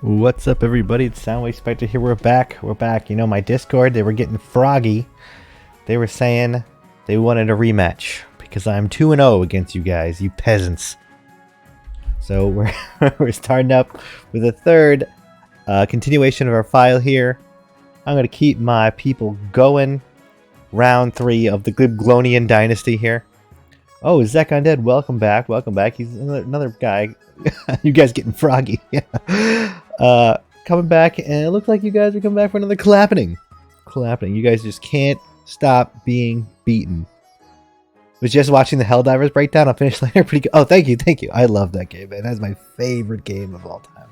What's up, everybody? It's SoundwaveSpectre here. We're back. You know, my Discord, they were getting froggy. They were saying they wanted a rematch because I'm 2-0 against you guys, you peasants. So we're starting up with a third continuation of our file here. I'm going to keep my people going. Round 3 of the Glonian dynasty here. Oh, Zek Undead, welcome back. He's another guy. You guys getting froggy. Coming back, and it looks like you guys are coming back for another clapping. You guys just can't stop being beaten. Was just watching the Helldivers breakdown. I'll finish later. Pretty good. Oh, thank you. I love that game, man. That's my favorite game of all time.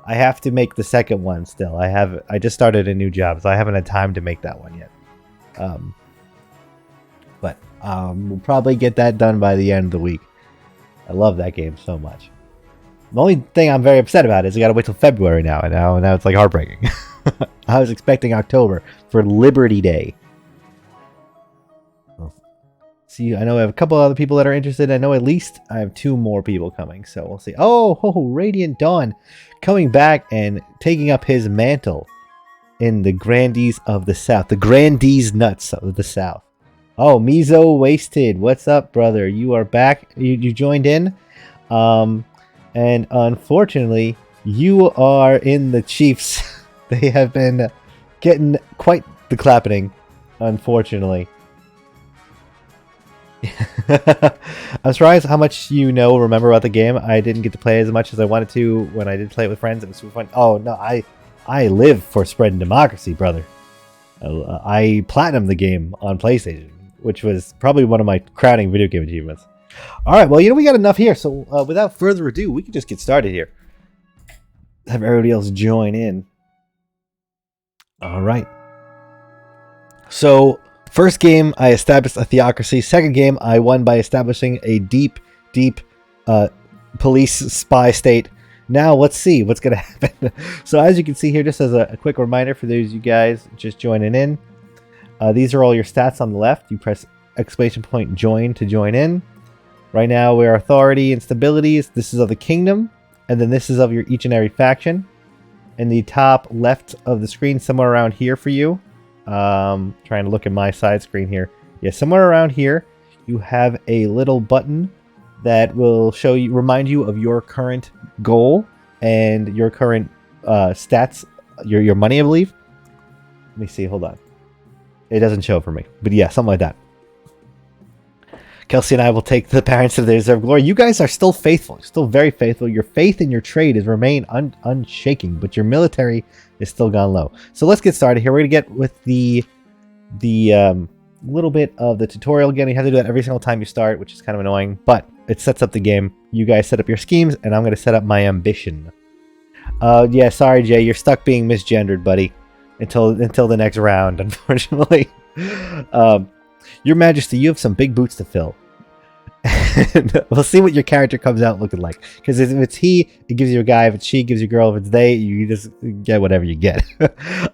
I have to make the second one still. I just started a new job, so I haven't had time to make that one yet. But we'll probably get that done by the end of the week. I love that game so much. The only thing I'm very upset about is I gotta wait till February now, and now it's like heartbreaking. I was expecting October for Liberty Day. See, I know I have a couple other people that are interested. I know at least I have 2 more people coming, so we'll see. Oh, Radiant Dawn coming back and taking up his mantle in the Grandees of the South. The Grandees nuts of the South. Oh, Mizo Wasted. What's up, brother? You are back. You joined in. And unfortunately, you are in the Chiefs. They have been getting quite the clapping, unfortunately. I'm surprised how much remember about the game. I didn't get to play as much as I wanted to when I did play it with friends. It was super fun. Oh, no, I live for spreading democracy, brother. I platinumed the game on PlayStation, which was probably one of my crowning video game achievements. All right, well, we got enough here, so without further ado, we can just get started here. Have everybody else join in. All right. So, first game, I established a theocracy. Second game, I won by establishing a deep police spy state. Now, let's see what's going to happen. So, as you can see here, just as a quick reminder for those of you guys just joining in, these are all your stats on the left. You press exclamation point join to join in. Right now, we're authority and stabilities. This is of the kingdom, and then this is of each and every faction. In the top left of the screen, somewhere around here for you. Trying to look at my side screen here. Yeah, somewhere around here, you have a little button that will remind you of your current goal and your current stats, your money, I believe. Let me see. Hold on. It doesn't show for me, but yeah, something like that. Kelsey and I will take the parents of the deserved glory. You guys are still faithful, still very faithful. Your faith in your trade has remained unshaking, but your military is still gone low. So let's get started here. We're gonna get with the little bit of the tutorial again. You have to do that every single time you start, which is kind of annoying, but it sets up the game. You guys set up your schemes, and I'm gonna set up my ambition. Yeah, sorry, Jay, you're stuck being misgendered, buddy, until the next round, unfortunately. Your Majesty, you have some big boots to fill. And we'll see what your character comes out looking like. Because if it's he, it gives you a guy. If it's she, it gives you a girl. If it's they, you just get whatever you get.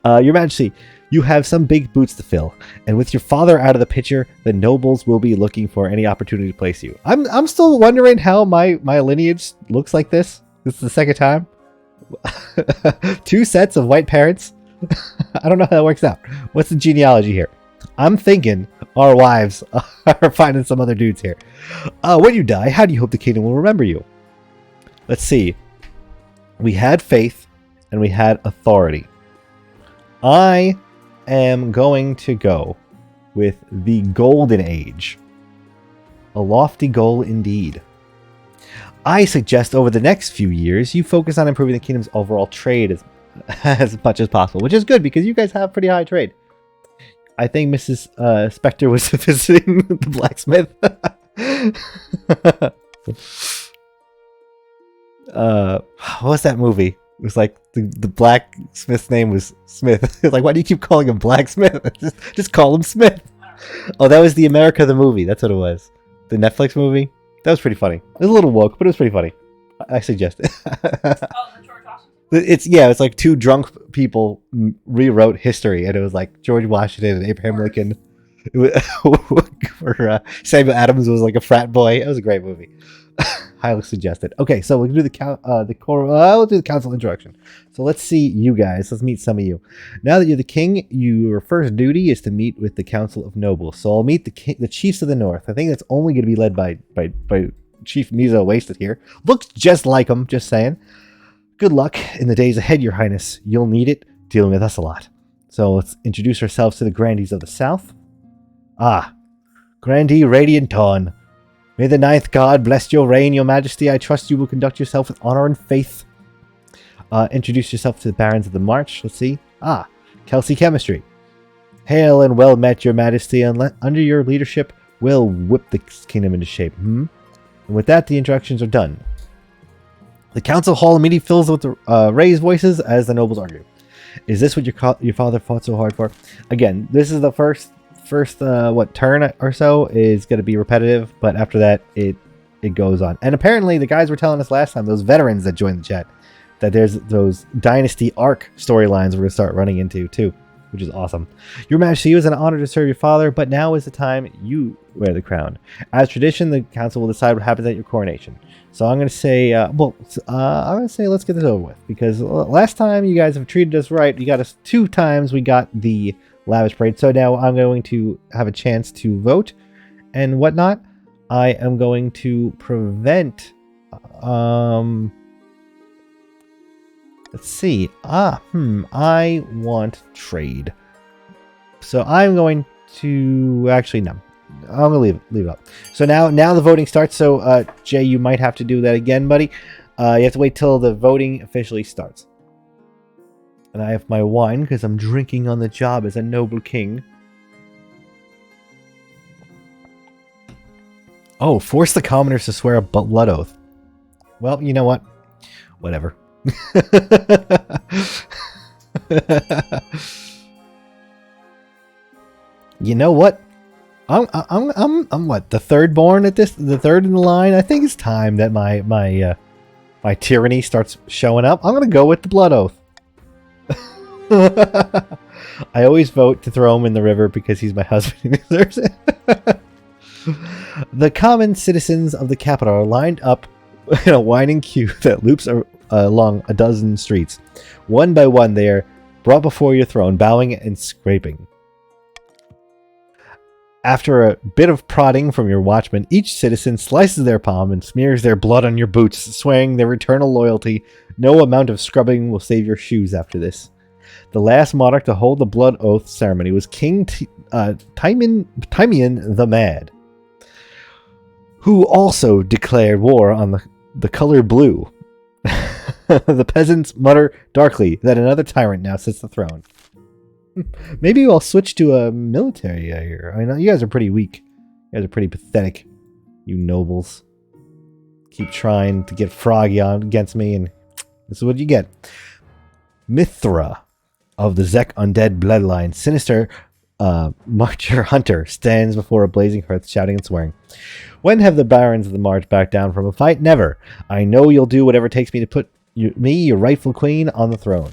Your Majesty, you have some big boots to fill. And with your father out of the picture, the nobles will be looking for any opportunity to place you. I'm still wondering how my lineage looks like this. This is the second time. 2 sets of white parents. I don't know how that works out. What's the genealogy here? I'm thinking our wives are finding some other dudes here. When you die, how do you hope the kingdom will remember you? Let's see. We had faith and we had authority. I am going to go with the Golden Age. A lofty goal indeed. I suggest over the next few years, you focus on improving the kingdom's overall trade as much as possible, which is good because you guys have pretty high trade. I think Mrs. Spectre was visiting the blacksmith. What's that movie? It was like the blacksmith's name was Smith. Like, why do you keep calling him Blacksmith? just call him Smith. Oh, that was the America the movie. That's what it was. The Netflix movie. That was pretty funny. It was a little woke, but it was pretty funny. I suggest it. It's like 2 drunk people rewrote history, and it was like George Washington and Abraham Lincoln. Samuel Adams was like a frat boy. It was a great movie. Highly suggested. Okay, so we'll do we'll do the council introduction. So let's see you guys. Let's meet some of you. Now that you're the king, your first duty is to meet with the council of nobles. So I'll meet the chiefs of the north. I think that's only going to be led by Chief Mizo Wasted here. Looks just like him. Just saying. Good luck in the days ahead, Your Highness. You'll need it dealing with us a lot. So let's introduce ourselves to the Grandees of the south. Grandee Radiant Dawn. May the ninth god bless your reign, your majesty. I trust you will conduct yourself with honor and faith. Introduce yourself to the barons of the march. Let's see. Kelsey Chemistry. Hail and well met, your majesty. Under your leadership, we'll whip the kingdom into shape. And with that, the introductions are done. The council hall immediately fills with raised voices as the nobles argue. Is this what your father fought so hard for? Again, this is the first turn or so is going to be repetitive, but after that it goes on. And apparently the guys were telling us last time, those veterans that joined the chat, that there's those dynasty arc storylines we're going to start running into too, which is awesome. Your majesty, it was an honor to serve your father, but now is the time you wear the crown. As tradition, the council will decide what happens at your coronation. So I'm going to say I'm going to say let's get this over with, because last time you guys have treated us right. You got us 2 times. We got the lavish parade. So now I'm going to have a chance to vote and whatnot. I am going to prevent let's see. I want trade. So I'm going to actually no. I'm gonna leave it up. So now the voting starts. So Jay, you might have to do that again, buddy. You have to wait till the voting officially starts. And I have my wine because I'm drinking on the job as a noble king. Oh, force the commoners to swear a blood oath. Well, you know what? Whatever. You know what? I'm what, the third born at this, the third in the line. I think it's time that my tyranny starts showing up. I'm gonna go with the blood oath. I always vote to throw him in the river because he's my husband. He deserves it. The common citizens of the capital are lined up in a winding queue that loops along a dozen streets. One by one, they are brought before your throne, bowing and scraping. After a bit of prodding from your watchman, each citizen slices their palm and smears their blood on your boots, swearing their eternal loyalty. No amount of scrubbing will save your shoes after this. The last monarch to hold the blood oath ceremony was King Timian the Mad, who also declared war on the color blue. The peasants mutter darkly that another tyrant now sits the throne. Maybe I'll switch to a military here. I know you guys are pretty weak. You guys are pretty pathetic. You nobles. Keep trying to get froggy on against me, and this is what you get. Mithra of the Zek undead bloodline, sinister marcher hunter, stands before a blazing hearth, shouting and swearing. When have the barons of the march backed down from a fight? Never. I know you'll do whatever it takes me to put your rightful queen, on the throne.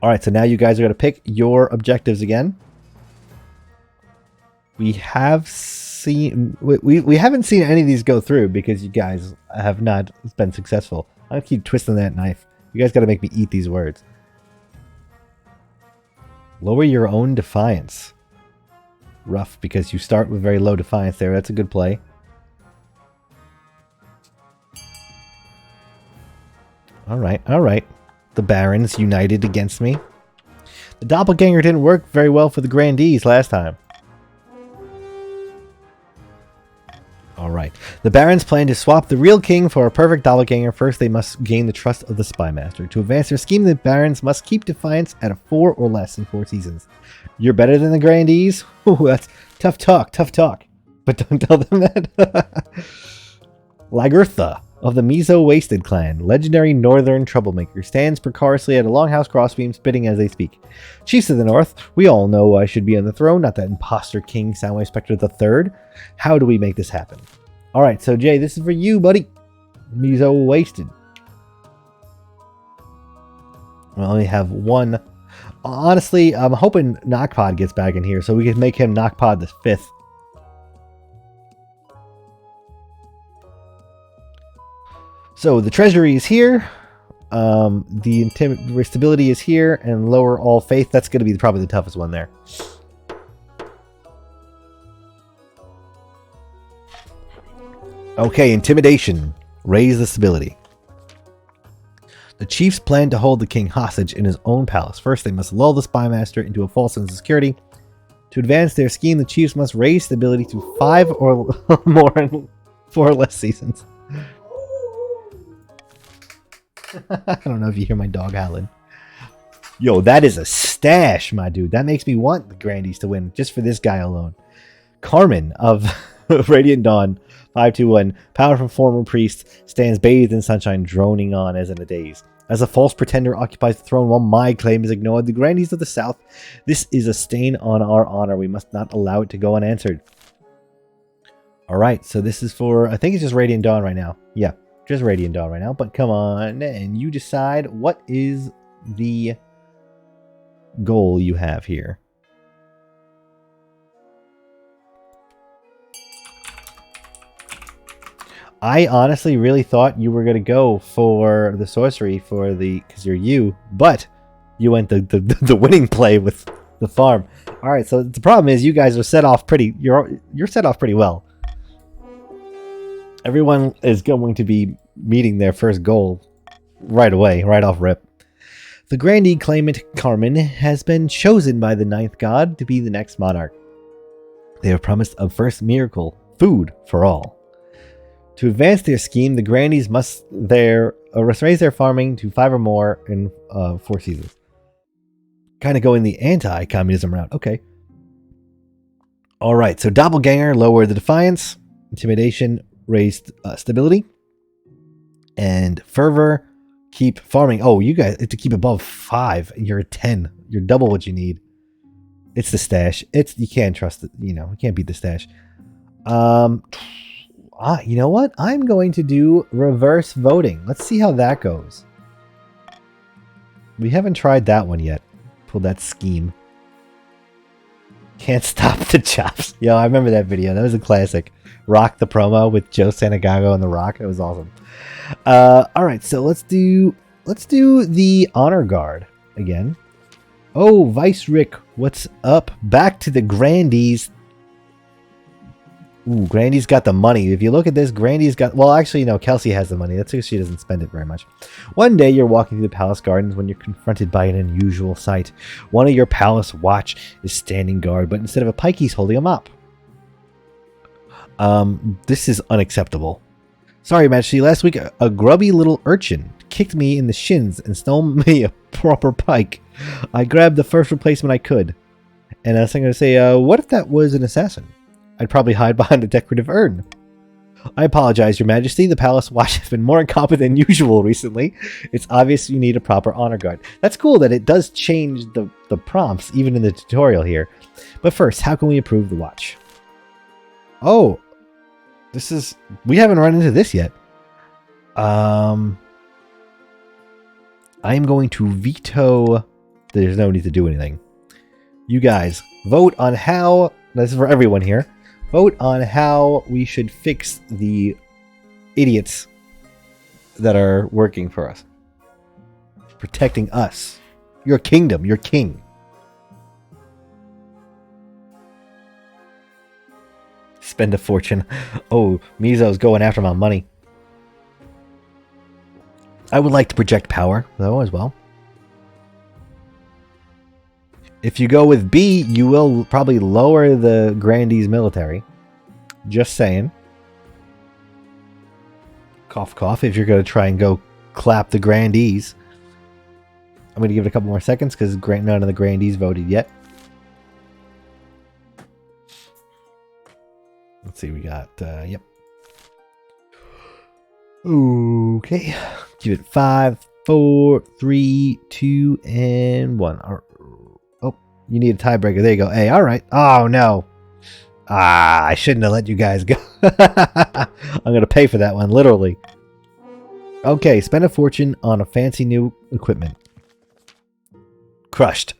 Alright, so now you guys are going to pick your objectives again. We have seen... We haven't seen any of these go through because you guys have not been successful. I'm going to keep twisting that knife. You guys got to make me eat these words. Lower your own defiance. Rough, because you start with very low defiance there. That's a good play. Alright, alright. The barons united against me. The doppelganger didn't work very well for the Grandees last time. Alright. The barons plan to swap the real king for a perfect doppelganger. First, they must gain the trust of the spy master. To advance their scheme, the barons must keep defiance at a 4 or less in 4 seasons. You're better than the Grandees? Ooh, that's tough talk, tough talk. But don't tell them that. Lagertha of the Mizo Wasted clan, legendary northern troublemaker, stands precociously at a longhouse crossbeam, spitting as they speak. Chiefs of the north, we all know I should be on the throne, not that imposter king SoundwaveSpectre III. How do we make this happen? Alright, so Jay, this is for you, buddy. Mizo Wasted. We only have one. Honestly, I'm hoping Knockpod gets back in here so we can make him Knockpod the 5th. So the treasury is here. The stability is here, and lower all faith. That's going to be probably the toughest one there. Okay, intimidation. Raise the stability. The chiefs plan to hold the king hostage in his own palace. First, they must lull the spymaster into a false sense of security. To advance their scheme, the chiefs must raise stability to 5 or more in 4 or less seasons. I don't know if you hear my dog howling. Yo, that is a stash, my dude. That makes me want the Grandees to win, just for this guy alone. Carmen of Radiant Dawn, 521, powerful former priest, stands bathed in sunshine, droning on as in a daze. As a false pretender occupies the throne while my claim is ignored, the Grandees of the South, this is a stain on our honor. We must not allow it to go unanswered. Alright, so this is for, I think it's just Radiant Dawn right now. Yeah, just Radiant Dawn right now, but come on, and you decide what is the goal you have here. I honestly really thought you were going to go for the sorcery for the, because you're you, but you went the winning play with the farm. All right, so the problem is you guys are set off pretty, you're set off pretty well. Everyone is going to be meeting their first goal right away, right off rip. The Grandee claimant Carmen has been chosen by the ninth god to be the next monarch. They have promised a first miracle, food for all. To advance their scheme, the Grandees must raise their farming to 5 or more in 4 seasons. Kind of going the anti-communism route. Okay. Alright, so Doppelganger, lower the defiance. Intimidation, raised stability. And Fervor, keep farming. Oh, you guys, to keep above 5, you're at 10. You're double what you need. It's the stash. You can't trust it. You know, you can't beat the stash. You know what? I'm going to do reverse voting. Let's see how that goes. We haven't tried that one yet. Pull that scheme. Can't stop the chops. Yo, I remember that video. That was a classic. Rock the promo with Joe Santagago and The Rock. It was awesome. All right, so let's do the honor guard again. Oh, Vice Rick, what's up? Back to the Grandees. Ooh, Grandee's got the money. If you look at this, Grandee's got... Well, actually, no, Kelsey has the money. That's because she doesn't spend it very much. One day, you're walking through the palace gardens when you're confronted by an unusual sight. One of your palace watch is standing guard, but instead of a pike, he's holding a mop. This is unacceptable. Sorry, Majesty. Last week, a grubby little urchin kicked me in the shins and stole me a proper pike. I grabbed the first replacement I could. And I was going to say, what if that was an assassin? I'd probably hide behind a decorative urn. I apologize, Your Majesty. The palace watch has been more incompetent than usual recently. It's obvious you need a proper honor guard. That's cool that it does change the prompts, even in the tutorial here. But first, how can we improve the watch? Oh, we haven't run into this yet. I'm going to veto. There's no need to do anything. You guys, vote on how, this is for everyone here, vote on how we should fix the idiots that are working for us. Protecting us. Your kingdom, your king. Spend a fortune. Oh, Mizo's going after my money. I would like to project power, though, as well. If you go with B, you will probably lower the Grandees military. Just saying. Cough, cough, if you're going to try and go clap the Grandees. I'm going to give it a couple more seconds because none of the Grandees voted yet. Let's see, we got, yep. Okay. Give it 5, 4, 3, 2, and 1. Oh, you need a tiebreaker. There you go. Hey, all right. Oh, no. I shouldn't have let you guys go. I'm going to pay for that one, literally. Okay, spend a fortune on a fancy new equipment. Crushed.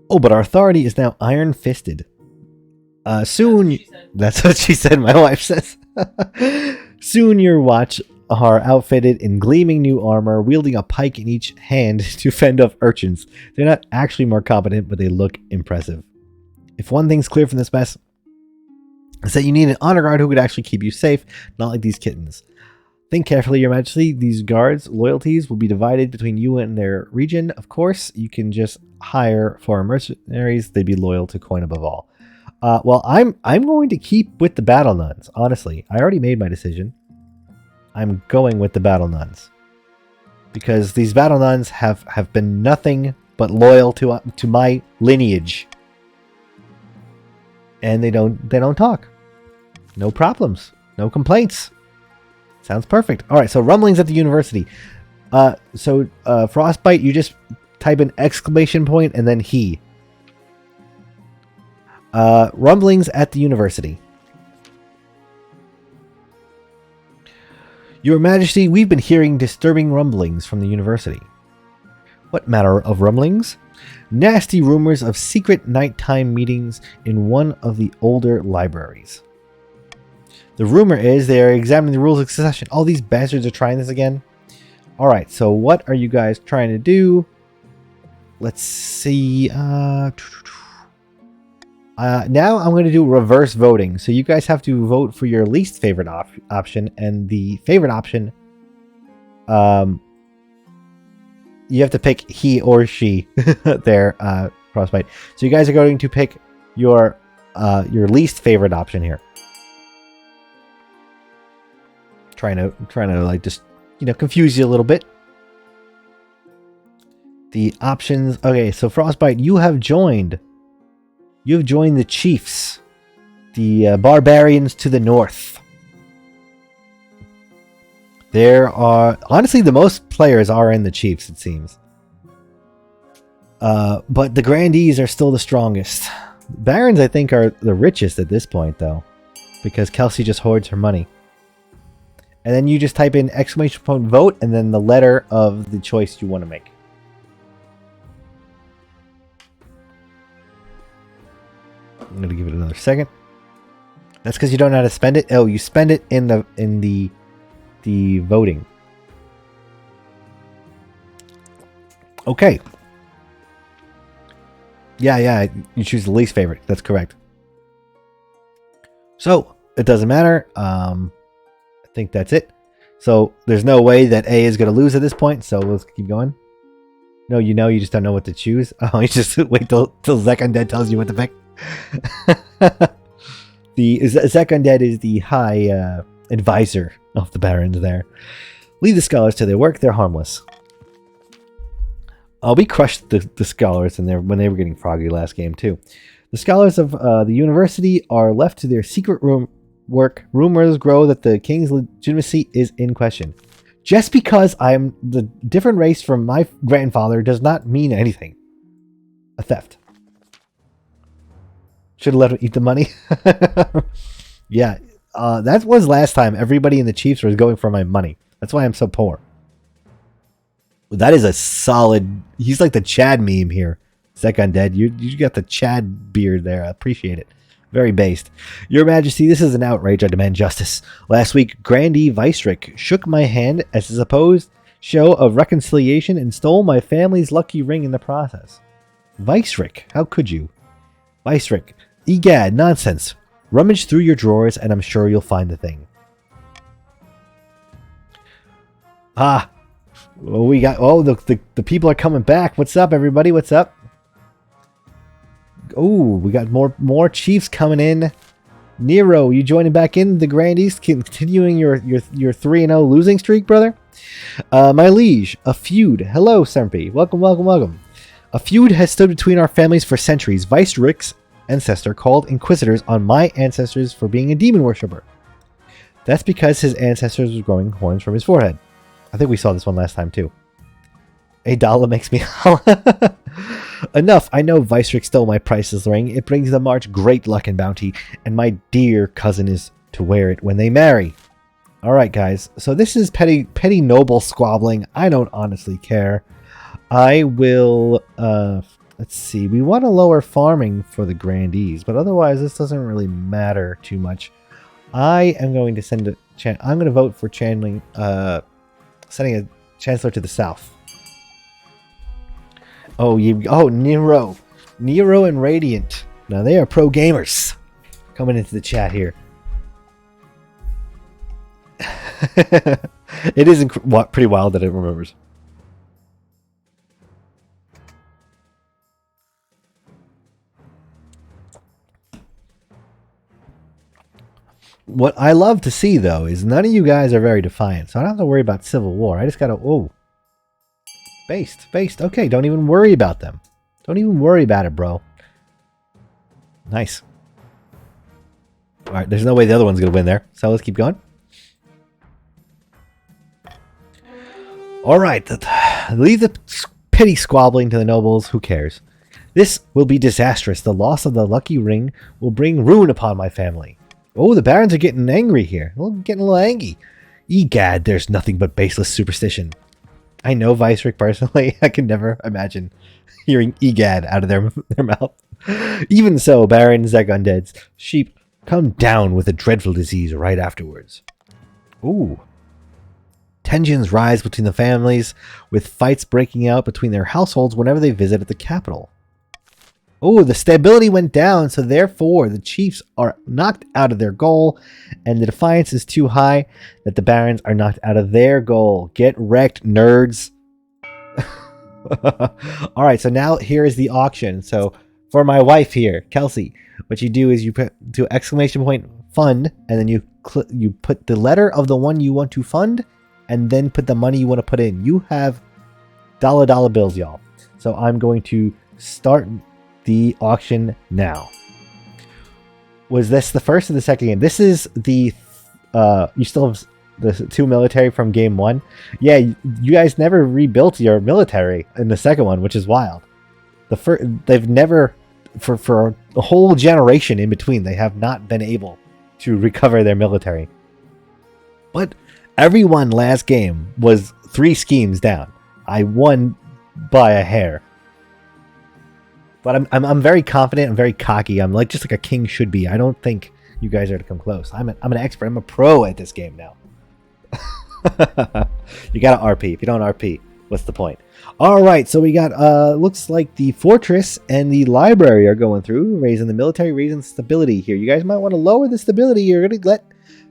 Oh, but our authority is now iron-fisted. Soon... That's what she said, my wife says. Soon your watch are outfitted in gleaming new armor, wielding a pike in each hand to fend off urchins. They're not actually more competent, but they look impressive. If one thing's clear from this mess, it's that you need an honor guard who could actually keep you safe, not like these kittens. Think carefully, Your Majesty. These guards' loyalties will be divided between you and their region. Of course, you can just hire foreign mercenaries. They'd be loyal to coin above all. Well, I'm going to keep with the battle nuns. Honestly, I already made my decision. I'm going with the battle nuns because these battle nuns have been nothing but loyal to my lineage, and they don't talk. No problems, no complaints. Sounds perfect. All right, so rumblings at the university. Frostbite, you just type an exclamation point and then he. Rumblings at the university. Your Majesty, we've been hearing disturbing rumblings from the university. What matter of rumblings? Nasty rumors of secret nighttime meetings in one of the older libraries. The rumor is they are examining the rules of succession. All these bastards are trying this again. Alright, so what are you guys trying to do? Let's see. Now I'm going to do reverse voting. So you guys have to vote for your least favorite option. And the favorite option, you have to pick he or she there, Frostbite. So you guys are going to pick your least favorite option here. Trying to like just, confuse you a little bit. The options. Okay, so Frostbite, you have joined the chiefs, the barbarians to the north. There are honestly the most players are in the chiefs, it seems. But the Grandees are still the strongest. Barons, I think, are the richest at this point, though, because Kelsey just hoards her money. And then you just type in exclamation point vote and then the letter of the choice you want to make. I'm going to give it another second. That's because you don't know how to spend it. Oh, you spend it in the voting. Okay. Yeah, you choose the least favorite. That's correct. So, it doesn't matter. I think that's it. So there's no way that A is going to lose at this point. So let's keep going. No, you just don't know what to choose. Oh, you just wait till Zek Undead tells you what to pick. The Zek Undead is the high advisor of the barons there. Leave the scholars to their work. They're harmless. We crushed the scholars when they were getting froggy last game too. The scholars of the university are left to their secret room work. Rumors grow that the king's legitimacy is in question. Just because I'm the different race from my grandfather does not mean anything. A theft. Should have let him eat the money. Yeah, that was last time. Everybody in the Chiefs was going for my money. That's why I'm so poor. That is a solid. He's like the Chad meme here. Zek Undead. You got the Chad beard there. I appreciate it. Very based. Your Majesty, this is an outrage. I demand justice. Last week, Grandee Vicerick shook my hand as a supposed show of reconciliation and stole my family's lucky ring in the process. Vicerick, how could you? Vicerick, egad, nonsense. Rummage through your drawers and I'm sure you'll find the thing. Ah, well, we got. Oh, the people are coming back. What's up, everybody? What's up? Oh, we got more chiefs coming in. Nero, you joining back in the Grandees, continuing your 3-0 losing streak, brother. My liege, a feud. Hello, Sempi. Welcome. A feud has stood between our families for centuries. Vicerick's ancestor called inquisitors on my ancestors for being a demon worshipper. That's because his ancestors was growing horns from his forehead. I think we saw this one last time too. A dollar makes me holla. Enough. I know Vicerick stole my priceless ring. It brings the March great luck and bounty, and my dear cousin is to wear it when they marry. Alright, guys. So this is petty noble squabbling. I don't honestly care. I will, let's see. We want to lower farming for the Grandees, but otherwise this doesn't really matter too much. I am going to send a I'm going to vote for sending a chancellor to the south. Oh, Nero and Radiant. Now they are pro gamers coming into the chat here. It is pretty wild that it remembers. What I love to see, though, is none of you guys are very defiant, so I don't have to worry about civil war. I just gotta... Oh. Based. Okay, don't even worry about them. Don't even worry about it, bro. Nice. Alright, there's no way the other one's gonna win there, so let's keep going. Alright, leave the petty squabbling to the nobles. Who cares? This will be disastrous. The loss of the lucky ring will bring ruin upon my family. Oh, the barons are getting angry here. Getting a little angry. Egad, there's nothing but baseless superstition. I know Vicerik personally. I can never imagine hearing egad out of their mouth. Even so, barons like undeads, sheep come down with a dreadful disease right afterwards. Ooh. Tensions rise between the families, with fights breaking out between their households whenever they visit at the capital. Oh, the stability went down, so therefore the chiefs are knocked out of their goal, and the defiance is too high that the barons are knocked out of their goal. Get wrecked, nerds. Alright, so now here is the auction. So for my wife here, Kelsey, what you do is you put to exclamation point fund, and then you put the letter of the one you want to fund, and then put the money you want to put in. You have dollar bills, y'all. So I'm going to start the auction now. Was this the first or the second game? This is the you still have the 2 military from game 1. Yeah, you guys never rebuilt your military in the second one, which is wild. They've never for a whole generation in between, they have not been able to recover their military. But everyone last game was 3 schemes down. I won by a hair. But I'm very confident. I'm very cocky. I'm just like a king should be. I don't think you guys are to come close. I'm an expert. I'm a pro at this game now. You gotta RP. If you don't RP, what's the point? All right. So we got looks like the fortress and the library are going through, raising the military, raising stability here. You guys might want to lower the stability. You're gonna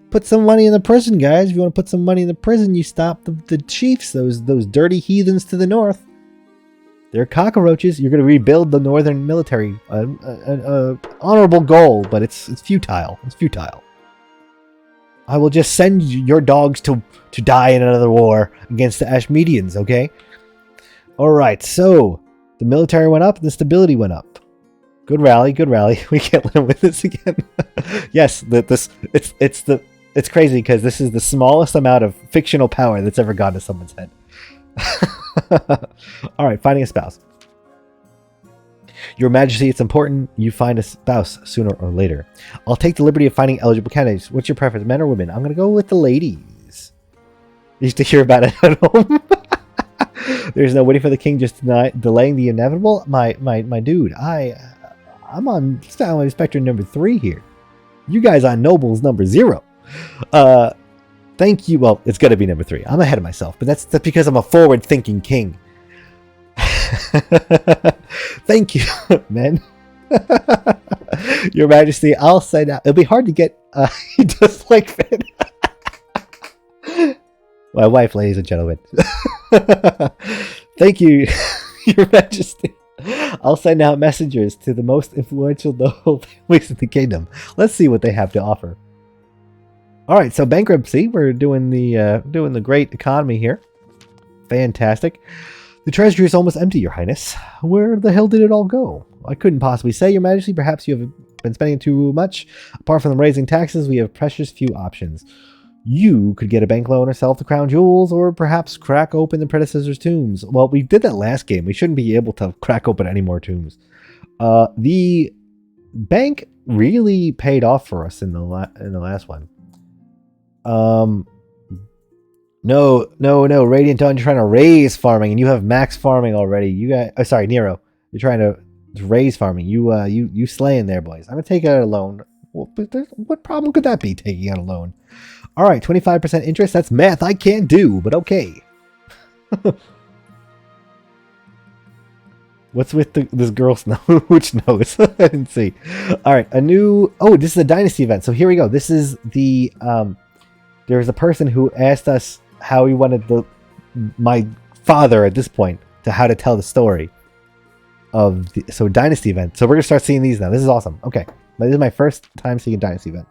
put some money in the prison, guys. If you want to put some money in the prison, you stop the chiefs, those dirty heathens to the north. They're cockroaches. You're going to rebuild the northern military. Honorable goal, but it's futile. It's futile. I will just send your dogs to die in another war against the Ashmedians, okay? Alright, so the military went up and the stability went up. Good rally, good rally. We can't let them win this again. Yes, it's crazy because this is the smallest amount of fictional power that's ever gone to someone's head. Alright, finding a spouse. Your Majesty, it's important you find a spouse sooner or later. I'll take the liberty of finding eligible candidates. What's your preference, men or women? I'm going to go with the ladies. You used to hear about it at home. There's no waiting for the king, just delaying the inevitable. My dude, I'm on SoundwaveSpectre number 3 here. You guys on Nobles number 0. Thank you. Well, it's going to be number 3. I'm ahead of myself, but that's because I'm a forward-thinking king. Thank you, men. Your Majesty, I'll send out. It'll be hard to get. He does like fit. My wife, ladies and gentlemen. Thank you, Your Majesty. I'll send out messengers to the most influential noble families in the kingdom. Let's see what they have to offer. All right, so bankruptcy. We're doing the great economy here. Fantastic. The treasury is almost empty, Your Highness. Where the hell did it all go? I couldn't possibly say, Your Majesty. Perhaps you have been spending too much. Apart from raising taxes, we have precious few options. You could get a bank loan or sell off the crown jewels, or perhaps crack open the predecessors' tombs. Well, we did that last game. We shouldn't be able to crack open any more tombs. The bank really paid off for us in the last one. No, Radiant Dawn, you're trying to raise farming, and you have max farming already. You got, sorry, Nero, you're trying to raise farming. You slaying there, boys. I'm gonna take out a loan. What problem could that be, taking out a loan? All right, 25% interest. That's math I can't do, but okay. What's with this girl's nose? Which nose? I didn't see. All right, a new... Oh, this is a dynasty event. So here we go. This is the... There was a person who asked us how he wanted my father at this point to how to tell the story of the dynasty event. So we're gonna start seeing these now. This is awesome. Okay, this is my first time seeing a dynasty event.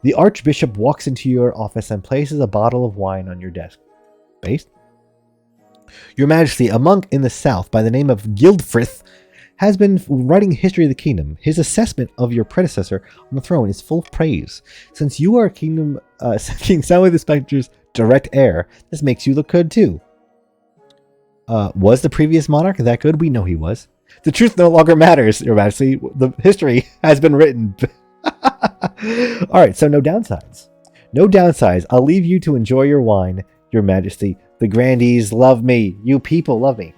The Archbishop walks into your office and places a bottle of wine on your desk. Based? Your Majesty, a monk in the south by the name of Gildfrith has been writing history of the kingdom. His assessment of your predecessor on the throne is full of praise. Since you are King SoundwaveSpectre's direct heir, this makes you look good too. Was the previous monarch that good? We know he was. The truth no longer matters, Your Majesty. The history has been written. Alright, so no downsides. No downsides. I'll leave you to enjoy your wine, Your Majesty. The Grandees love me. You people love me.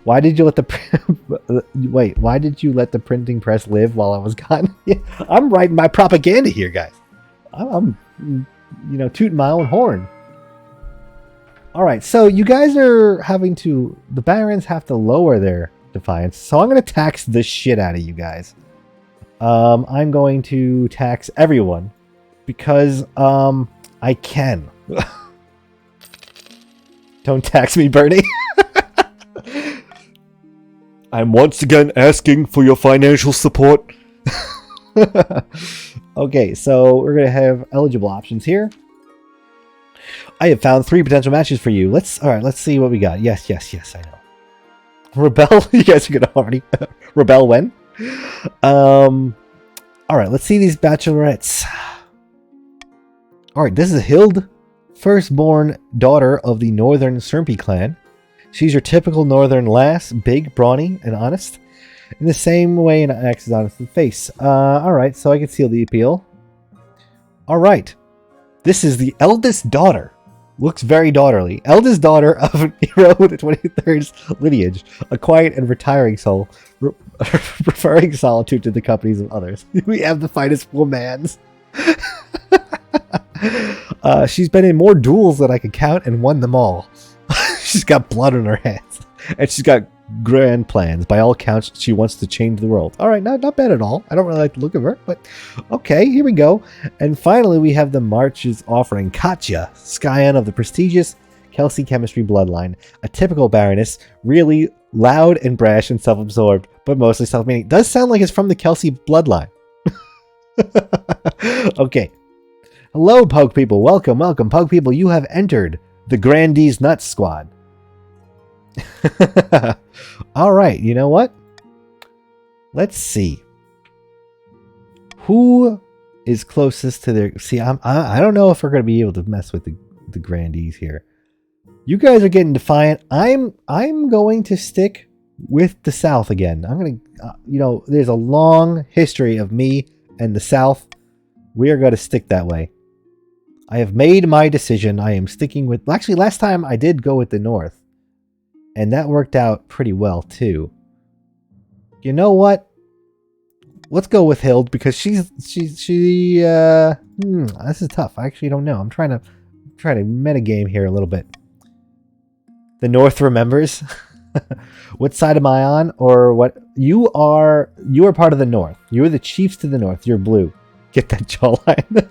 Why did you let the wait? Why did you let the printing press live while I was gone? Yeah, I'm writing my propaganda here, guys. I'm tooting my own horn. All right, so you guys are having to. The barons have to lower their defiance, so I'm going to tax the shit out of you guys. I'm going to tax everyone because I can. Don't tax me, Bernie. I'm once again asking for your financial support. Okay, so we're going to have eligible options here. I have found 3 potential matches for you. Let's see what we got. Yes, I know. Rebel? You guys are going to already rebel when? Alright, let's see these bachelorettes. Alright, this is Hild, firstborn daughter of the Northern Serpy clan. She's your typical northern lass, big, brawny, and honest. In the same way an axe is honest in the face. Alright, so I can seal the appeal. Alright. This is the eldest daughter. Looks very daughterly. Eldest daughter of an hero with the 23rd's lineage. A quiet and retiring soul. Preferring solitude to the companies of others. We have the finest womans. She's been in more duels than I can count and won them all. She's got blood on her hands. And she's got grand plans. By all accounts, she wants to change the world. Alright, not bad at all. I don't really like the look of her, but okay, here we go. And finally, we have the March's offering. Katja, scion of the prestigious kotc chemistry bloodline. A typical baroness, really loud and brash and self-absorbed, but mostly self-meaning. Does sound like it's from the kotc bloodline. Okay. Hello, Pug people. Welcome. Pug people, you have entered the Grandees Nuts Squad. Alright, you know what? Let's see. Who is closest to their... See, I don't know if we're going to be able to mess with the Grandees here. You guys are getting defiant. I'm going to stick with the South again. I'm going to... there's a long history of me and the South. We are going to stick that way. I have made my decision. I am sticking with... Actually, last time I did go with the North. And that worked out pretty well, too. You know what? Let's go with Hild, because this is tough. I actually don't know. I'm trying to metagame here a little bit. The North remembers. What side am I on? Or what? You are part of the North. You're the chiefs to the North. You're blue. Get that jawline.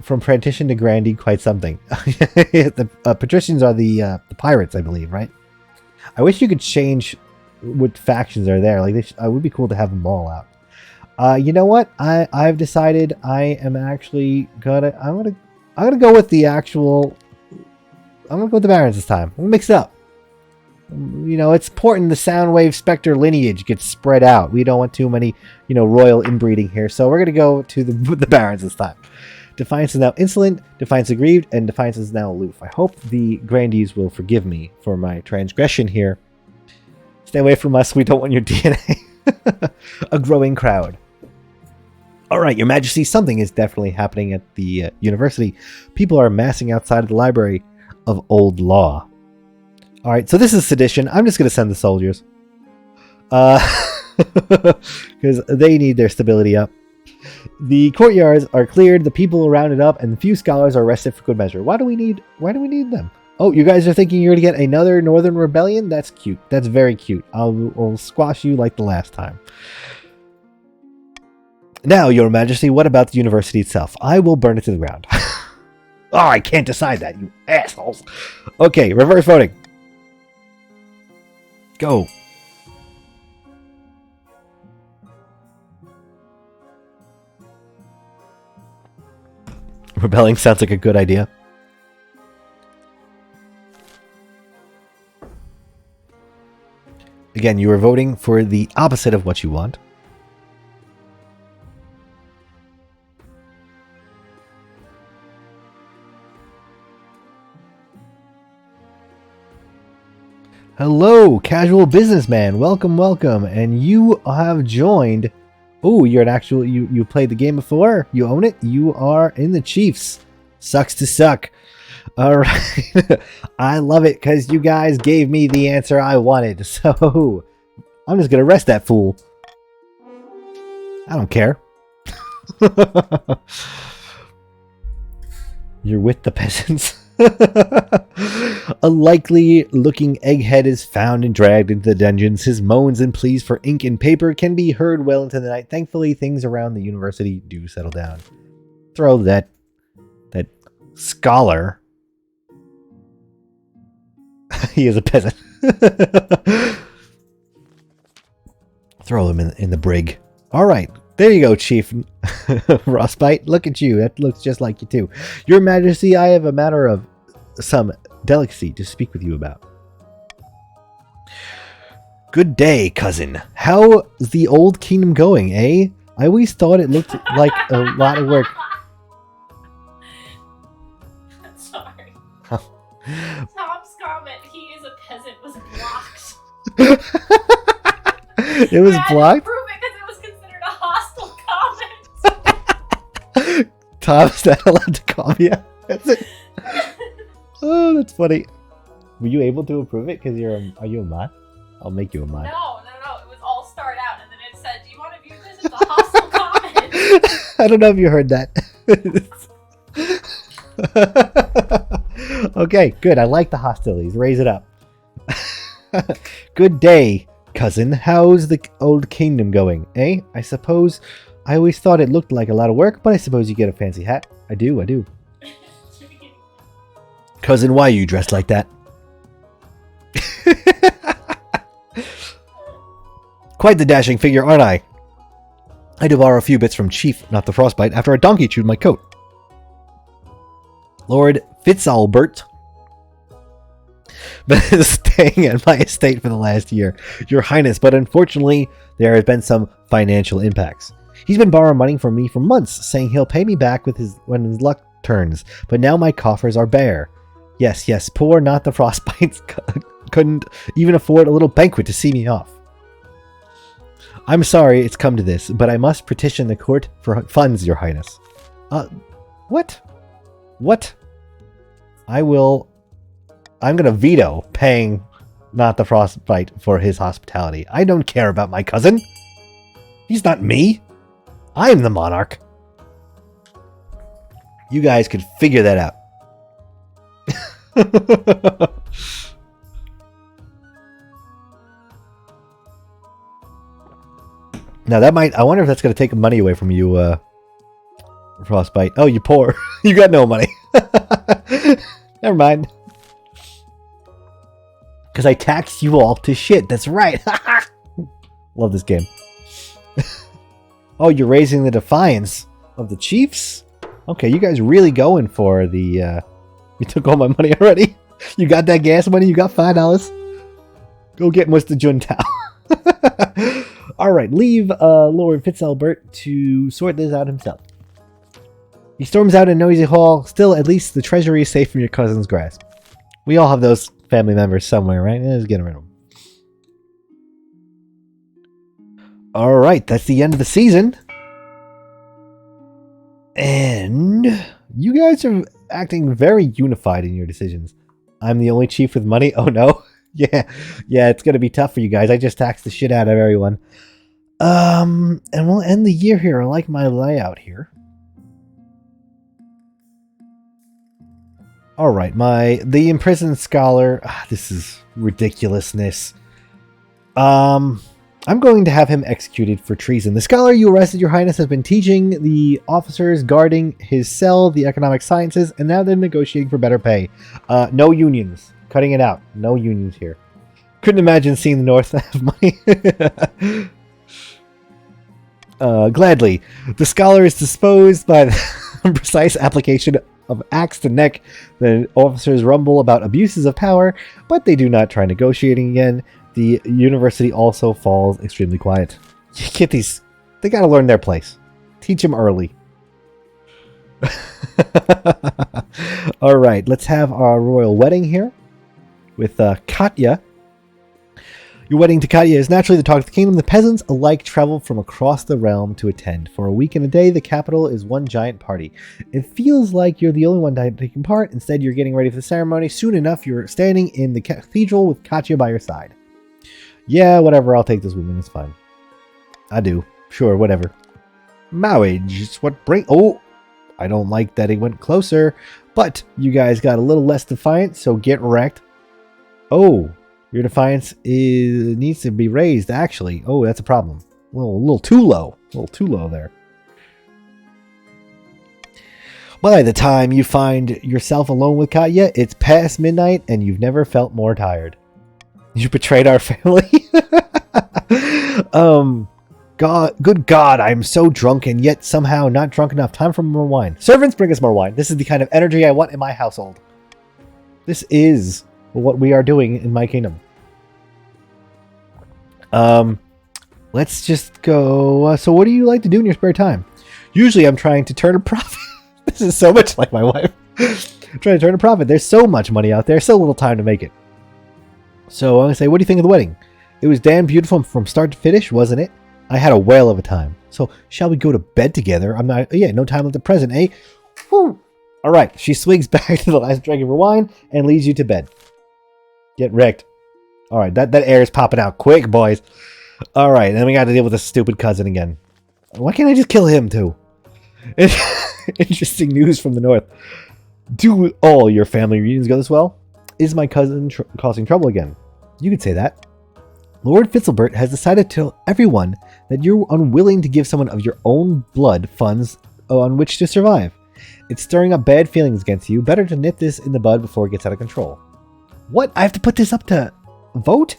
From Partition to Grandee, quite something. The patricians are the pirates, I believe, right? I wish you could change what factions are there. Like, it would be cool to have them all out. You know what? I've decided I am actually gonna. I'm gonna go with the actual. I'm gonna go with the barons this time. We'll mix it up. It's important the SoundwaveSpectre lineage gets spread out. We don't want too many, royal inbreeding here. So we're gonna go to the barons this time. Defiance is now insolent, Defiance aggrieved, and Defiance is now aloof. I hope the Grandees will forgive me for my transgression here. Stay away from us, we don't want your DNA. A growing crowd. Alright, Your Majesty, something is definitely happening at the university. People are massing outside of the Library of Old Law. Alright, so this is sedition. I'm just going to send the soldiers. Because they need their stability up. The courtyards are cleared, the people are rounded up, and a few scholars are arrested for good measure. Why do we need them? Oh, you guys are thinking you're going to get another Northern Rebellion? That's cute. That's very cute. I'll squash you like the last time. Now, Your Majesty, what about the university itself? I will burn it to the ground. Oh, I can't decide that, you assholes. Okay, reverse voting. Go. Rebelling sounds like a good idea. Again, you are voting for the opposite of what you want. Hello, casual businessman. Welcome, welcome. And you have joined. Oh, you're an actual. You played the game before. You own it. You are in the Chiefs. Sucks to suck. All right. I love it because you guys gave me the answer I wanted. So I'm just gonna arrest that fool. I don't care. You're with the peasants. A likely looking egghead is found and dragged into the dungeons. His moans and pleas for ink and paper can be heard well into the night. Thankfully, things around the university do settle down. Throw that scholar. He is a peasant. Throw him in the brig. All right. There you go, Chief Frostbite. Look at you. That looks just like you too. Your Majesty, I have a matter of some delicacy to speak with you about. Good day, cousin. How's the old kingdom going, eh? I always thought it looked like a lot of work. Sorry. Tom's comment, he is a peasant, was blocked. It was blocked? Tom's not allowed to call me out. That's it. Oh, that's funny. Were you able to approve it? Because are you a mod? I'll make you a mod. No. It was all start out, and then it said, "Do you want to view this as a hostile comment?" I don't know if you heard that. Okay, good. I like the hostilities. Raise it up. Good day, cousin. How's the old kingdom going? Eh? I suppose. I always thought it looked like a lot of work, but I suppose you get a fancy hat. I do. Cousin, why are you dressed like that? Quite the dashing figure, aren't I? I had to borrow a few bits from Chief, not the Frostbite, after a donkey chewed my coat. Lord Fitzalbert been staying at my estate for the last year, Your Highness, but unfortunately, there has been some financial impacts. He's been borrowing money from me for months, saying he'll pay me back when his luck turns, but now my coffers are bare. Yes, poor not the Frostbites couldn't even afford a little banquet to see me off. I'm sorry it's come to this, but I must petition the court for funds, Your Highness. What? I'm gonna veto paying not the Frostbite for his hospitality. I don't care about my cousin. He's not me. I'm the monarch. You guys could figure that out. Now that might... I wonder if that's going to take money away from you, Frostbite. Oh, you poor. You got no money. Never mind. Because I taxed you all to shit. That's right. Love this game. Oh, you're raising the defiance of the Chiefs? Okay, you guys really going for the... You took all my money already? You got that gas money? You got $5? Go get Mr. Juntao. Alright, leave Lord Fitzalbert to sort this out himself. He storms out in Noisy Hall. Still, at least the treasury is safe from your cousin's grasp. We all have those family members somewhere, right? Let's get rid of them. Alright, that's the end of the season. And you guys are acting very unified in your decisions. I'm the only chief with money? Oh no. Yeah, it's gonna be tough for you guys. I just taxed the shit out of everyone. And we'll end the year here. I like my layout here. Alright, the imprisoned scholar. This is ridiculousness. I'm going to have him executed for treason. The scholar you arrested, Your Highness, has been teaching the officers guarding his cell the economic sciences, and now they're negotiating for better pay. No unions. Cutting it out. No unions here. Couldn't imagine seeing the North have money. Gladly. The scholar is disposed by the precise application of axe to neck. The officers rumble about abuses of power, but they do not try negotiating again. The university also falls extremely quiet. You get these... They gotta learn their place. Teach them early. Alright, let's have our royal wedding here. With Katya. Your wedding to Katya is naturally the talk of the kingdom. The peasants alike travel from across the realm to attend. For a week and a day, the capital is one giant party. It feels like you're the only one taking part. Instead, you're getting ready for the ceremony. Soon enough, you're standing in the cathedral with Katya by your side. Yeah, whatever. I'll take this woman. It's fine. I do. Sure, whatever. Marriage is what bring... Oh! I don't like that it went closer. But you guys got a little less defiant, so get wrecked. Oh! Your defiance needs to be raised, actually. Oh, that's a problem. A little too low. A little too low there. By the time you find yourself alone with Katya, it's past midnight and you've never felt more tired. You betrayed our family? Good God, I'm so drunk and yet somehow not drunk enough. Time for more wine. Servants, bring us more wine. This is the kind of energy I want in my household. This is what we are doing in my kingdom. Let's just go. So what do you like to do in your spare time? Usually I'm trying to turn a profit. This is so much like my wife. I'm trying to turn a profit. There's so much money out there. So little time to make it. So I'm going to say, what do you think of the wedding? It was damn beautiful from start to finish, wasn't it? I had a whale of a time. So shall we go to bed together? I'm not. Yeah, no time left at present, eh? Whew. All right. She swings back to the last drink of her wine and leads you to bed. Get wrecked. All right, that air is popping out quick, boys. All right, then we got to deal with this stupid cousin again. Why can't I just kill him too? Interesting news from the north. Do all your family reunions go this well? Is my cousin causing trouble again? You could say that. Lord Fitzlbert has decided to tell everyone that you're unwilling to give someone of your own blood funds on which to survive. It's stirring up bad feelings against you. Better to nip this in the bud before it gets out of control. What? I have to put this up to vote?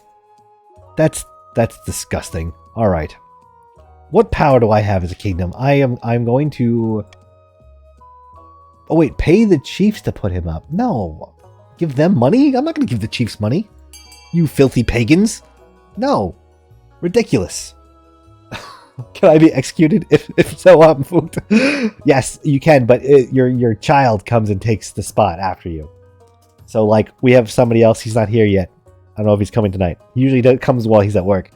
That's disgusting. All right. What power do I have as a kingdom? I'm going to... Oh wait, pay the chiefs to put him up. No. Give them money? I'm not going to give the chiefs money. You filthy pagans. No. Ridiculous. Can I be executed? If so, I'm food. Yes, you can, but your child comes and takes the spot after you. So, like, we have somebody else. He's not here yet. I don't know if he's coming tonight. He usually comes while he's at work.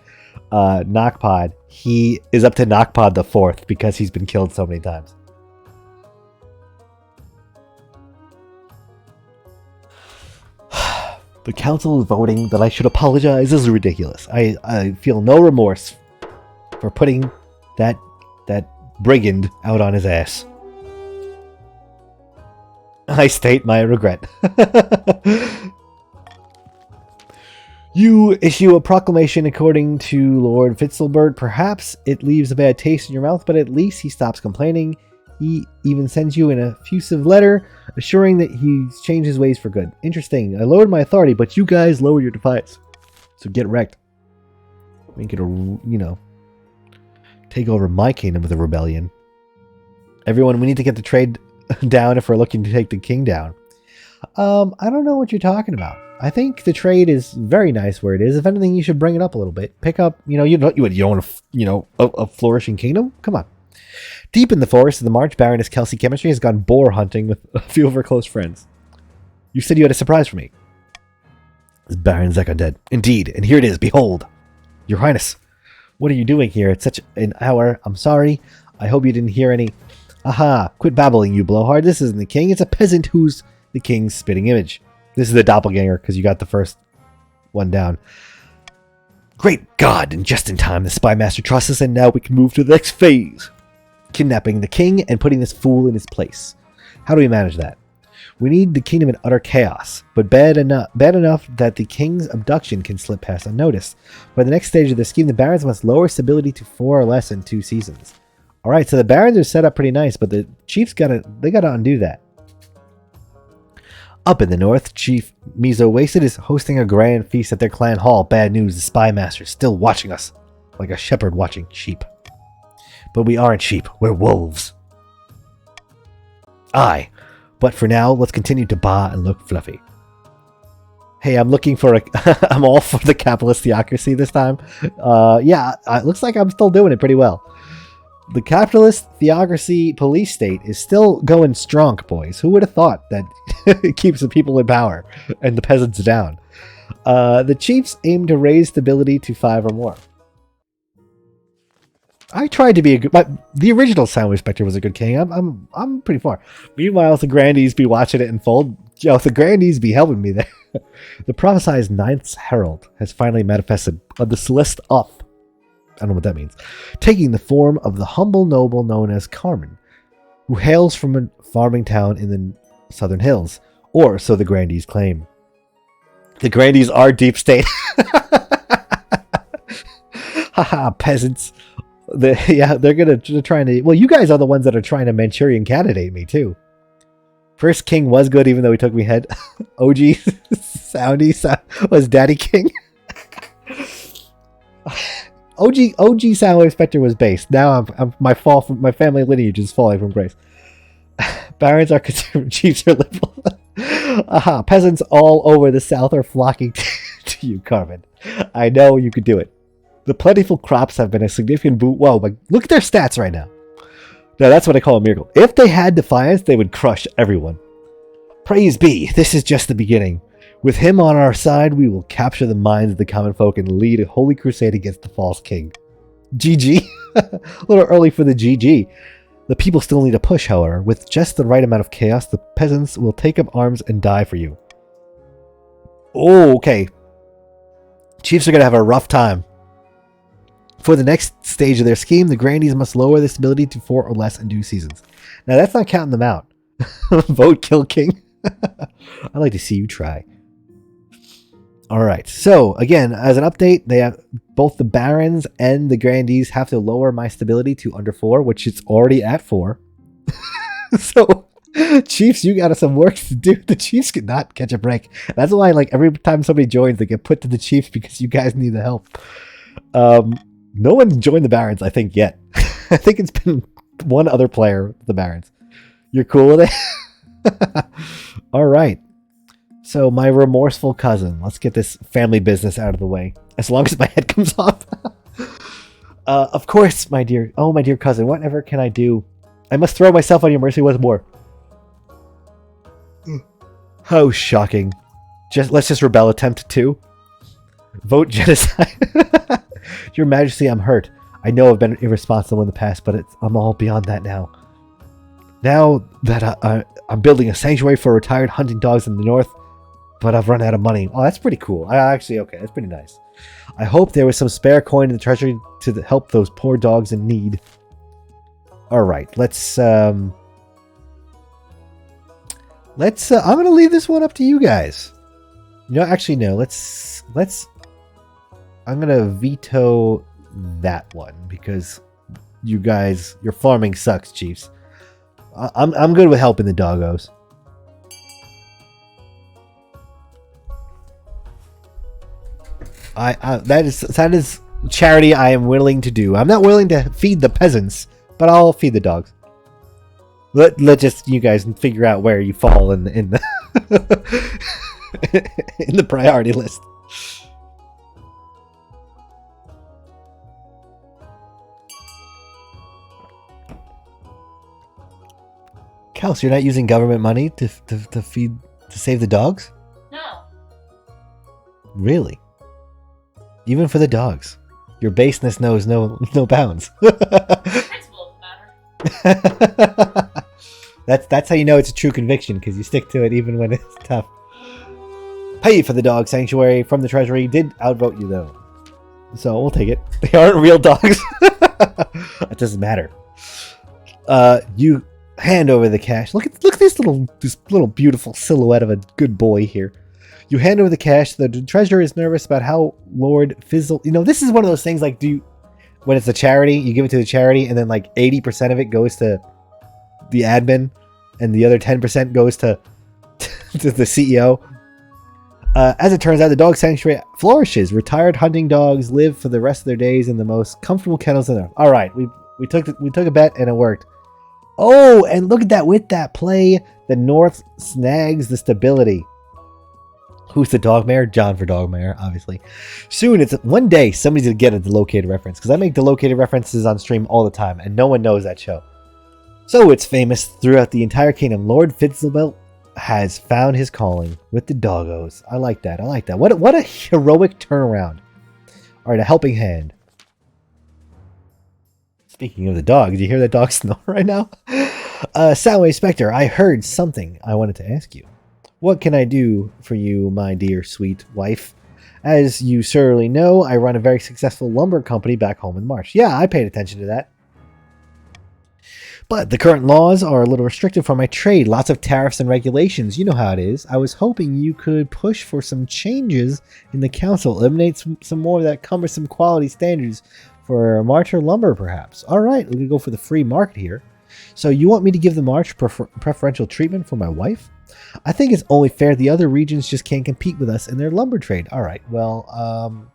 Knockpod. He is up to Knockpod the 4th because he's been killed so many times. The council is voting that I should apologize. This is ridiculous. I feel no remorse for putting that brigand out on his ass. I state my regret. You issue a proclamation according to Lord Fitzlbert. Perhaps it leaves a bad taste in your mouth, but at least he stops complaining. He even sends you an effusive letter assuring that he's changed his ways for good. Interesting. I lowered my authority, but you guys lower your defiance. So get wrecked. Make it take over my kingdom with a rebellion. Everyone, we need to get the trade down if we're looking to take the king down. I don't know what you're talking about. I think the trade is very nice where it is. If anything, you should bring it up a little bit. Pick up, you don't want a flourishing kingdom? Come on. Deep in the forest of the march, Baroness Kelsey Chemistry has gone boar hunting with a few of her close friends. You said you had a surprise for me. Is Baron Zekka dead? Indeed, and here it is. Behold. Your Highness, what are you doing here at such an hour? I'm sorry. I hope you didn't hear any... Aha, quit babbling, you blowhard. This isn't the king. It's a peasant who's the king's spitting image. This is the doppelganger, because you got the first one down. Great God, and just in time, the spy master trusts us, and now we can move to the next phase. Kidnapping the king and putting this fool in his place. How do we manage that? We need the kingdom in utter chaos, but bad enough that the king's abduction can slip past unnoticed. By the next stage of the scheme, the barons must lower stability to 4 or less in 2 seasons. Alright, so the barons are set up pretty nice, but the chiefs gotta undo that. Up in the north, Chief Mizo Wasted is hosting a grand feast at their clan hall. Bad news, the spy master is still watching us, like a shepherd watching sheep. But we aren't sheep, we're wolves. Aye, but for now, let's continue to baa and look fluffy. Hey, I'm looking for a... I'm all for the capitalist theocracy this time. Yeah, it looks like I'm still doing it pretty well. The capitalist theocracy police state is still going strong, boys. Who would have thought that it keeps the people in power and the peasants down? The chiefs aim to raise stability to 5 or more. I tried to be a good... the original SoundwaveSpectre was a good king. I'm pretty far. Meanwhile, the Grandees be watching it unfold. Yo, the Grandees be helping me there. The prophesized 9th Herald has finally manifested on the Celeste Off. I don't know what that means. Taking the form of the humble noble known as Carmen, who hails from a farming town in the southern hills, or so the Grandees claim. The Grandees are deep state. Haha, peasants. They're trying to... Well, you guys are the ones that are trying to Manchurian candidate me, too. First king was good, even though he took me head. OG Soundy was Daddy King. OG SoundwaveSpectre was based. Now my family lineage is falling from grace. Barons are conservative, chiefs are liberal. Aha, peasants all over the south are flocking to you, Carmen. I know you could do it. The plentiful crops have been a significant boot. Whoa, but look at their stats right now. Now that's what I call a miracle. If they had defiance, they would crush everyone. Praise be, this is just the beginning. With him on our side, we will capture the minds of the common folk and lead a holy crusade against the false king. GG? A little early for the GG. The people still need a push, however. With just the right amount of chaos, the peasants will take up arms and die for you. Oh, okay. Chiefs are going to have a rough time. For the next stage of their scheme, the Grandees must lower their stability to 4 or less in 2 seasons. Now, that's not counting them out. Vote kill king. I'd like to see you try. Alright, so again, as an update, they have both the Barons and the Grandees have to lower my stability to under 4, which it's already at 4. So, Chiefs, you got some work to do. The Chiefs could not catch a break. That's why, like, every time somebody joins, they get put to the Chiefs because you guys need the help. No one's joined the Barons, I think, yet. I think it's been one other player, the Barons. You're cool with it? Alright. So, my remorseful cousin. Let's get this family business out of the way. As long as my head comes off. Of course, my dear... Oh, my dear cousin. Whatever can I do? I must throw myself on your mercy once more. How shocking. Let's just rebel. Attempt 2. Vote genocide. Your Majesty, I'm hurt. I know I've been irresponsible in the past, but I'm all beyond that now. Now that I'm building a sanctuary for retired hunting dogs in the north, but I've run out of money. Oh, that's pretty cool. Okay, that's pretty nice. I hope there was some spare coin in the treasury to help those poor dogs in need. Alright, I'm gonna leave this one up to you guys. No, actually, no. I'm gonna veto that one because you guys, your farming sucks, Chiefs. I'm good with helping the doggos. That is charity I am willing to do. I'm not willing to feed the peasants, but I'll feed the dogs. Let just you guys figure out where you fall in the in the priority list. Kels, you're not using government money to save the dogs? No. Really? Even for the dogs. Your baseness knows no bounds. Principle of the matter. That's how you know it's a true conviction, because you stick to it even when it's tough. Pay for the dog sanctuary from the treasury. Did outvote you though. So we'll take it. They aren't real dogs. It doesn't matter. You hand over the cash. Look at this little beautiful silhouette of a good boy here. You hand over the cash. The treasurer is nervous about how Lord Fizzle. You know, this is one of those things like when it's a charity, you give it to the charity, and then like 80% of it goes to the admin, and the other 10% goes to the CEO. As it turns out, the dog sanctuary flourishes. Retired hunting dogs live for the rest of their days in the most comfortable kennels in there. All right, we took a bet and it worked. Oh, and look at that! With that play, the North snags the stability. Who's the dog mayor? John for dog mayor, obviously. Soon, one day somebody's gonna get a delocated reference because I make delocated references on stream all the time, and no one knows that show. So it's famous throughout the entire kingdom. Lord Fizzlebelt has found his calling with the doggos. I like that. What a heroic turnaround. All right, a helping hand. Speaking of the dog, did you hear that dog snore right now? SoundwaveSpectre, I heard something I wanted to ask you. What can I do for you, my dear sweet wife? As you surely know, I run a very successful lumber company back home in March. Yeah, I paid attention to that. But the current laws are a little restrictive for my trade. Lots of tariffs and regulations. You know how it is. I was hoping you could push for some changes in the council. Eliminate some more of that cumbersome quality standards for March or lumber, perhaps. All right, we're going to go for the free market here. So you want me to give the March preferential treatment for my wife? I think it's only fair the other regions just can't compete with us in their lumber trade. All right, well,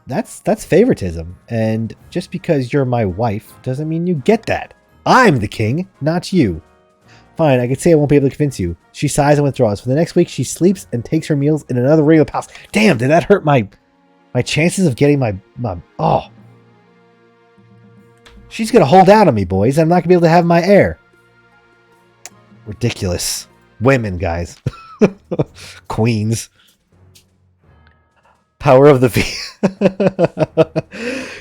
that's favoritism. And just because you're my wife doesn't mean you get that. I'm the king, not you. Fine, I could say I won't be able to convince you. She sighs and withdraws. For the next week, she sleeps and takes her meals in another regular palace. Damn, did that hurt my chances of getting my... Oh. She's going to hold out on me, boys. I'm not going to be able to have my heir. Ridiculous. Women, guys. Queens. Power of the V.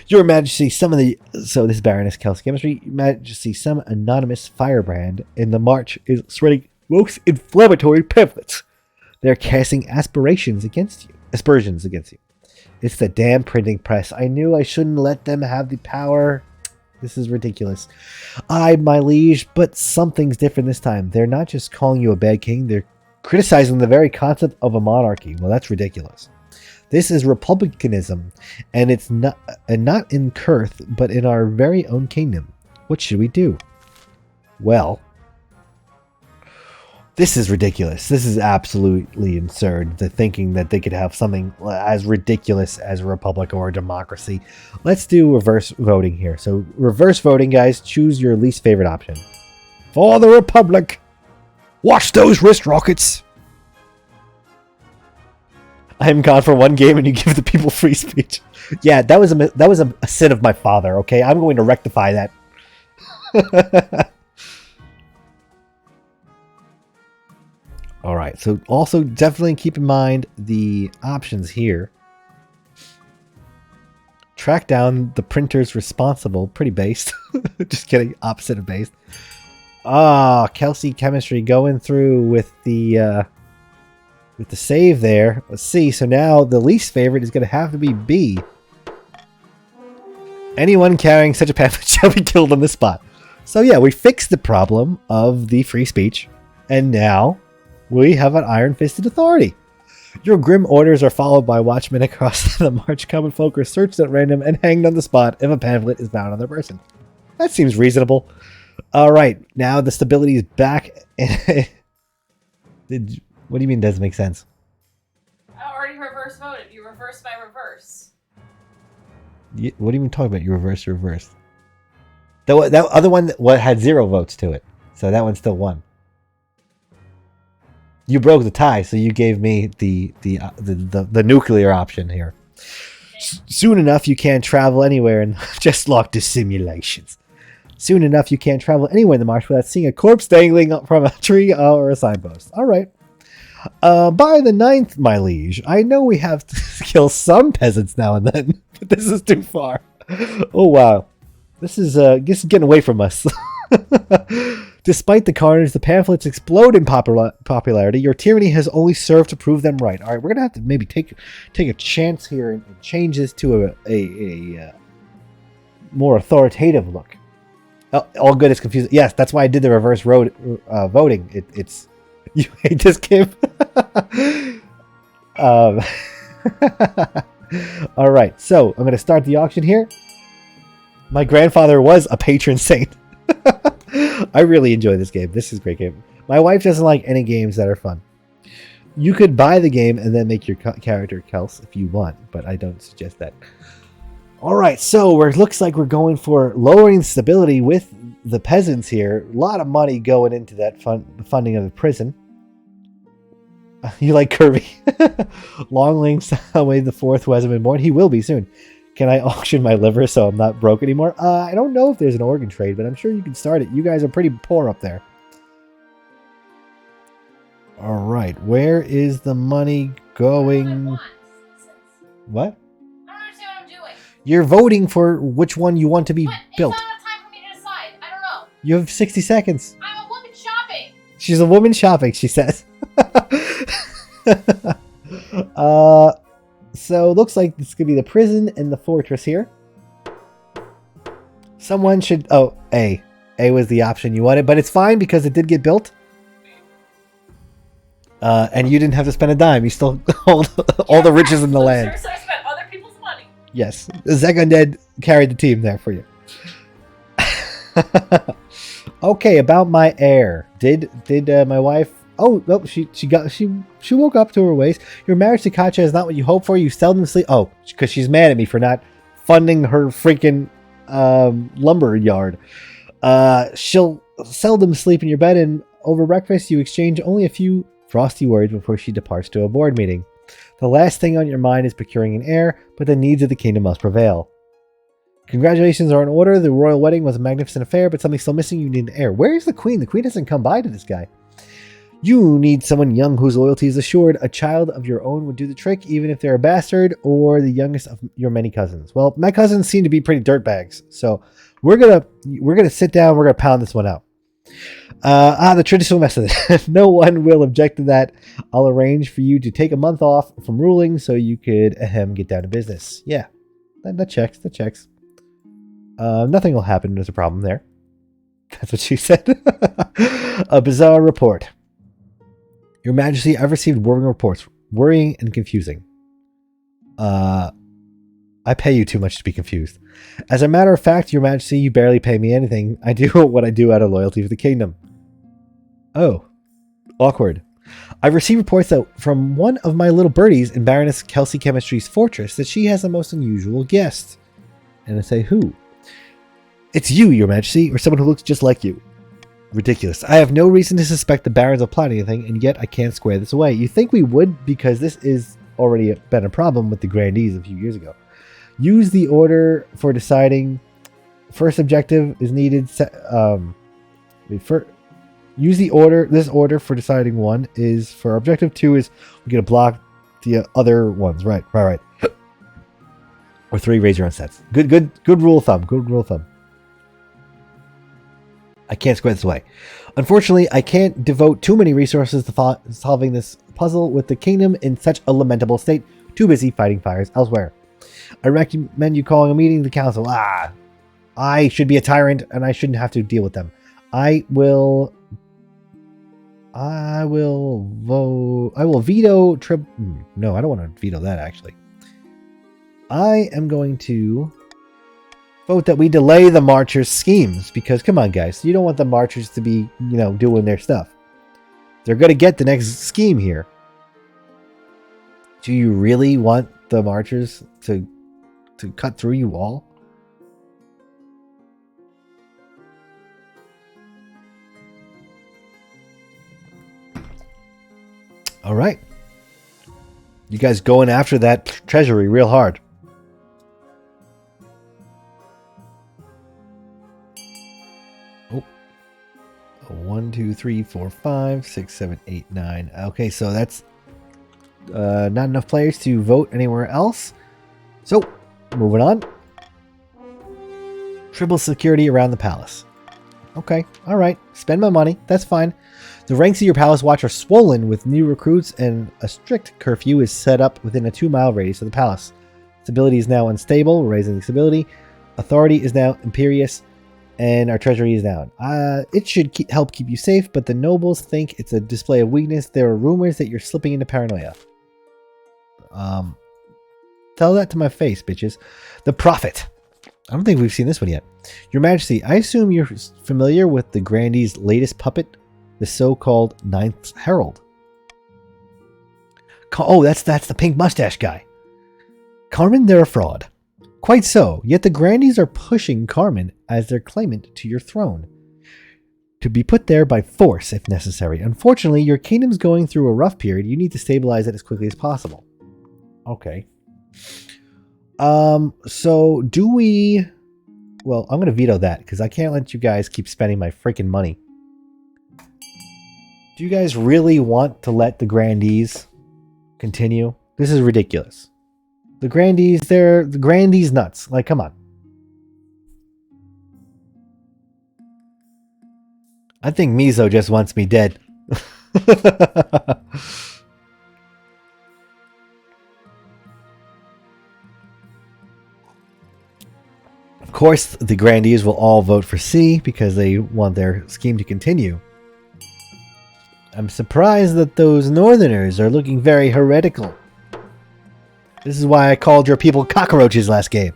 Your Majesty, some of the... So this is Baroness Kelsey Chemistry. Your Majesty, some anonymous firebrand in the march is spreading most inflammatory pamphlets. They're casting aspersions against you. It's the damn printing press. I knew I shouldn't let them have the power. This is ridiculous. My liege, but something's different this time. They're not just calling you a bad king. They're criticizing the very concept of a monarchy. Well, that's ridiculous. This is republicanism, and it's not in Kurth, but in our very own kingdom. What should we do? Well, this is ridiculous. This is absolutely absurd. The thinking that they could have something as ridiculous as a republic or a democracy. Let's do reverse voting here. So reverse voting, guys. Choose your least favorite option. For the republic. Watch those wrist rockets. I'm gone for one game and you give the people free speech. Yeah, that was a sin of my father, okay? I'm going to rectify that. Alright, so also definitely keep in mind the options here. Track down the printers responsible. Pretty based. Just kidding. Opposite of based. Ah, Kelsey Chemistry going through with the save there. Let's see. So now the least favorite is going to have to be B. Anyone carrying such a pamphlet shall be killed on the spot. So yeah, we fixed the problem of the free speech. And now we have an iron-fisted authority. Your grim orders are followed by watchmen across the march. Common folk are searched at random and hanged on the spot if a pamphlet is found on their person. That seems reasonable. All right, now the stability is back. What do you mean doesn't make sense? I already reverse voted. You reversed my reverse. What do you mean talking about? You reversed. That other one had 0 votes to it, so that one still won. You broke the tie, so you gave me the nuclear option here. Soon enough, you can't travel anywhere and just locked to simulations. Soon enough, you can't travel anywhere in the marsh without seeing a corpse dangling up from a tree or a signpost. All right. By the 9th, my liege, I know we have to kill some peasants now and then, but this is too far. Oh, wow. This is getting away from us. Despite the carnage, the pamphlets explode in popularity. Your tyranny has only served to prove them right. All right, we're gonna have to maybe take a chance here and change this to a more authoritative look. All good is confusing. Yes, that's why I did the reverse voting. It's you hate this game. All right, so I'm gonna start the auction here. My grandfather was a patron saint. I really enjoy this game. This is a great game. My wife doesn't like any games that are fun. You could buy the game and then make your character Kels if you want, but I don't suggest that. Alright, so it looks like we're going for lowering stability with the peasants here. A lot of money going into that funding of the prison. You like Kirby. Long links away the fourth who hasn't been born. He will be soon. Can I auction my liver so I'm not broke anymore? I don't know if there's an organ trade, but I'm sure you can start it. You guys are pretty poor up there. Alright, where is the money going? What? I don't understand what I'm doing. You're voting for which one you want to be built. It's not enough time for me to decide. I don't know. You have 60 seconds. I'm a woman shopping. She's a woman shopping, she says. So looks like this could be the prison and the fortress here. Someone should... Oh, A. A was the option you wanted, but it's fine because it did get built. And you didn't have to spend a dime. You still hold all the riches in the land. So I spent other people's money. Yes. Zeg Undead carried the team there for you. Okay, about my heir. Did my wife... Oh, no, she woke up to her ways. Your marriage to Katja is not what you hoped for. You seldom sleep. Oh, because she's mad at me for not funding her freaking lumber yard. She'll seldom sleep in your bed, and over breakfast you exchange only a few frosty words before she departs to a board meeting. The last thing on your mind is procuring an heir, but the needs of the kingdom must prevail. Congratulations are in order. The royal wedding was a magnificent affair, but something's still missing. You need an heir. Where is the queen? The queen hasn't come by to this guy. You need someone young whose loyalty is assured. A child of your own would do the trick, even if they're a bastard or the youngest of your many cousins. Well, my cousins seem to be pretty dirtbags, so we're gonna sit down. We're gonna pound this one out. The traditional method. No one will object to that. I'll arrange for you to take a month off from ruling so you could get down to business. Yeah, that checks. That checks. Nothing will happen. There's a problem there. That's what she said. A bizarre report. Your Majesty, I've received worrying reports. Worrying and confusing. I pay you too much to be confused. As a matter of fact, Your Majesty, you barely pay me anything. I do what I do out of loyalty for the kingdom. Oh. Awkward. I've received reports that from one of my little birdies in Baroness Kelsey Chemistry's fortress that she has a most unusual guest. And I say, who? It's you, Your Majesty, or someone who looks just like you. Ridiculous. I have no reason to suspect the barons of plotting anything, and yet I can't square this away. You think we would, because this is already been a problem with the Grandees a few years ago. Use the order for deciding. First objective is needed. Use the order. This order for deciding one is for objective 2 is we get to block the other ones. Right. Or 3 raise your own sets. Good rule of thumb. Good rule of thumb. I can't square this away. Unfortunately, I can't devote too many resources to solving this puzzle with the kingdom in such a lamentable state. Too busy fighting fires elsewhere. I recommend you calling a meeting of the council. I should be a tyrant and I shouldn't have to deal with them. I will veto no, I don't want to veto that actually. I am going to vote that we delay the marchers' schemes because come on guys, you don't want the marchers to be, doing their stuff. They're going to get the next scheme here. Do you really want the marchers to cut through you all? All right. You guys going after that treasury real hard. Oh. 1, 2, 3, 4, 5, 6, 7, 8, 9. Okay, so that's not enough players to vote anywhere else. So, moving on. Triple security around the palace. Okay, alright. Spend my money. That's fine. The ranks of your palace watch are swollen with new recruits, and a strict curfew is set up within a 2-mile radius of the palace. Stability is now unstable, raising the stability. Authority is now imperious, and our treasury is down. It should help keep you safe, but the nobles think it's a display of weakness. There are rumors that you're slipping into paranoia. Tell that to my face, bitches. The Prophet. I don't think we've seen this one yet. Your Majesty, I assume you're familiar with the Grandees' latest puppet, the so-called Ninth Herald. Oh, that's the pink mustache guy. Carmen, they're a fraud. Quite so, yet the Grandees are pushing Carmen as their claimant to your throne, to be put there by force if necessary. Unfortunately, your kingdom's going through a rough period. You need to stabilize it as quickly as possible. Okay. So do we... Well, I'm going to veto that because I can't let you guys keep spending my freaking money. Do you guys really want to let the Grandees continue? This is ridiculous. The Grandees, they're the Grandees nuts. Like, come on. I think Mizo just wants me dead. Of course, the Grandees will all vote for C because they want their scheme to continue. I'm surprised that those Northerners are looking very heretical. This is why I called your people cockroaches last game.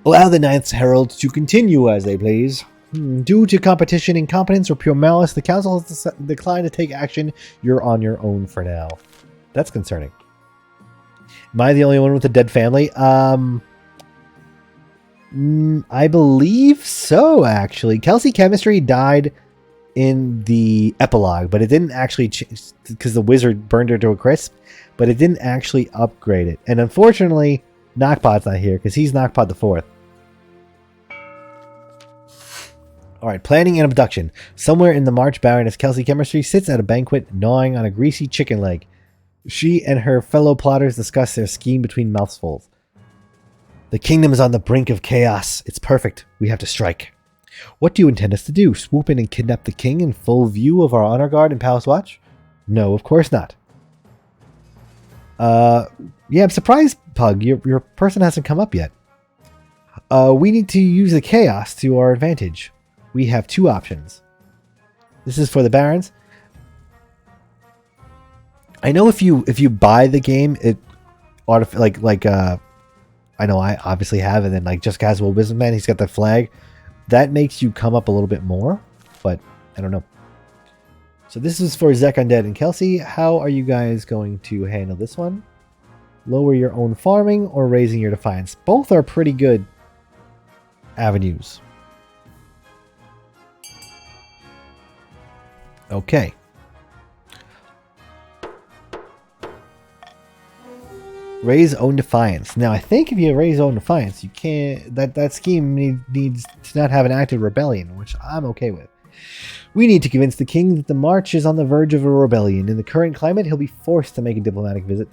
Allow the Ninth Herald to continue as they please. Due to competition, incompetence, or pure malice, the council has declined to take action. You're on your own for now. That's concerning. Am I the only one with a dead family? I believe so, actually. Kelsey Chemistry died in the epilogue, but it didn't actually change because the wizard burned her to a crisp, but it didn't actually upgrade it. And unfortunately, Knockpot's not here because he's Knockpot the 4th. Alright, planning an abduction. Somewhere in the March, Baroness Kelsey Chemistry sits at a banquet gnawing on a greasy chicken leg. She and her fellow plotters discuss their scheme between mouthfuls. The kingdom is on the brink of chaos. It's perfect. We have to strike. What do you intend us to do? Swoop in and kidnap the king in full view of our honor guard and palace watch? No, of course not. Yeah, I'm surprised, Pug. Your person hasn't come up yet. We need to use the chaos to our advantage. We have 2 options. This is for the barons. I know if you buy the game, it I know I obviously have, and then like just casual businessman, he's got the flag. That makes you come up a little bit more, but I don't know. So this is for Zek Undead and Kelsey. How are you guys going to handle this one? Lower your own farming or raising your defiance? Both are pretty good avenues. Okay. Raise own defiance. Now, I think if you raise own defiance, you can't. That scheme needs to not have an active rebellion, which I'm okay with. We need to convince the king that the march is on the verge of a rebellion. In the current climate, he'll be forced to make a diplomatic visit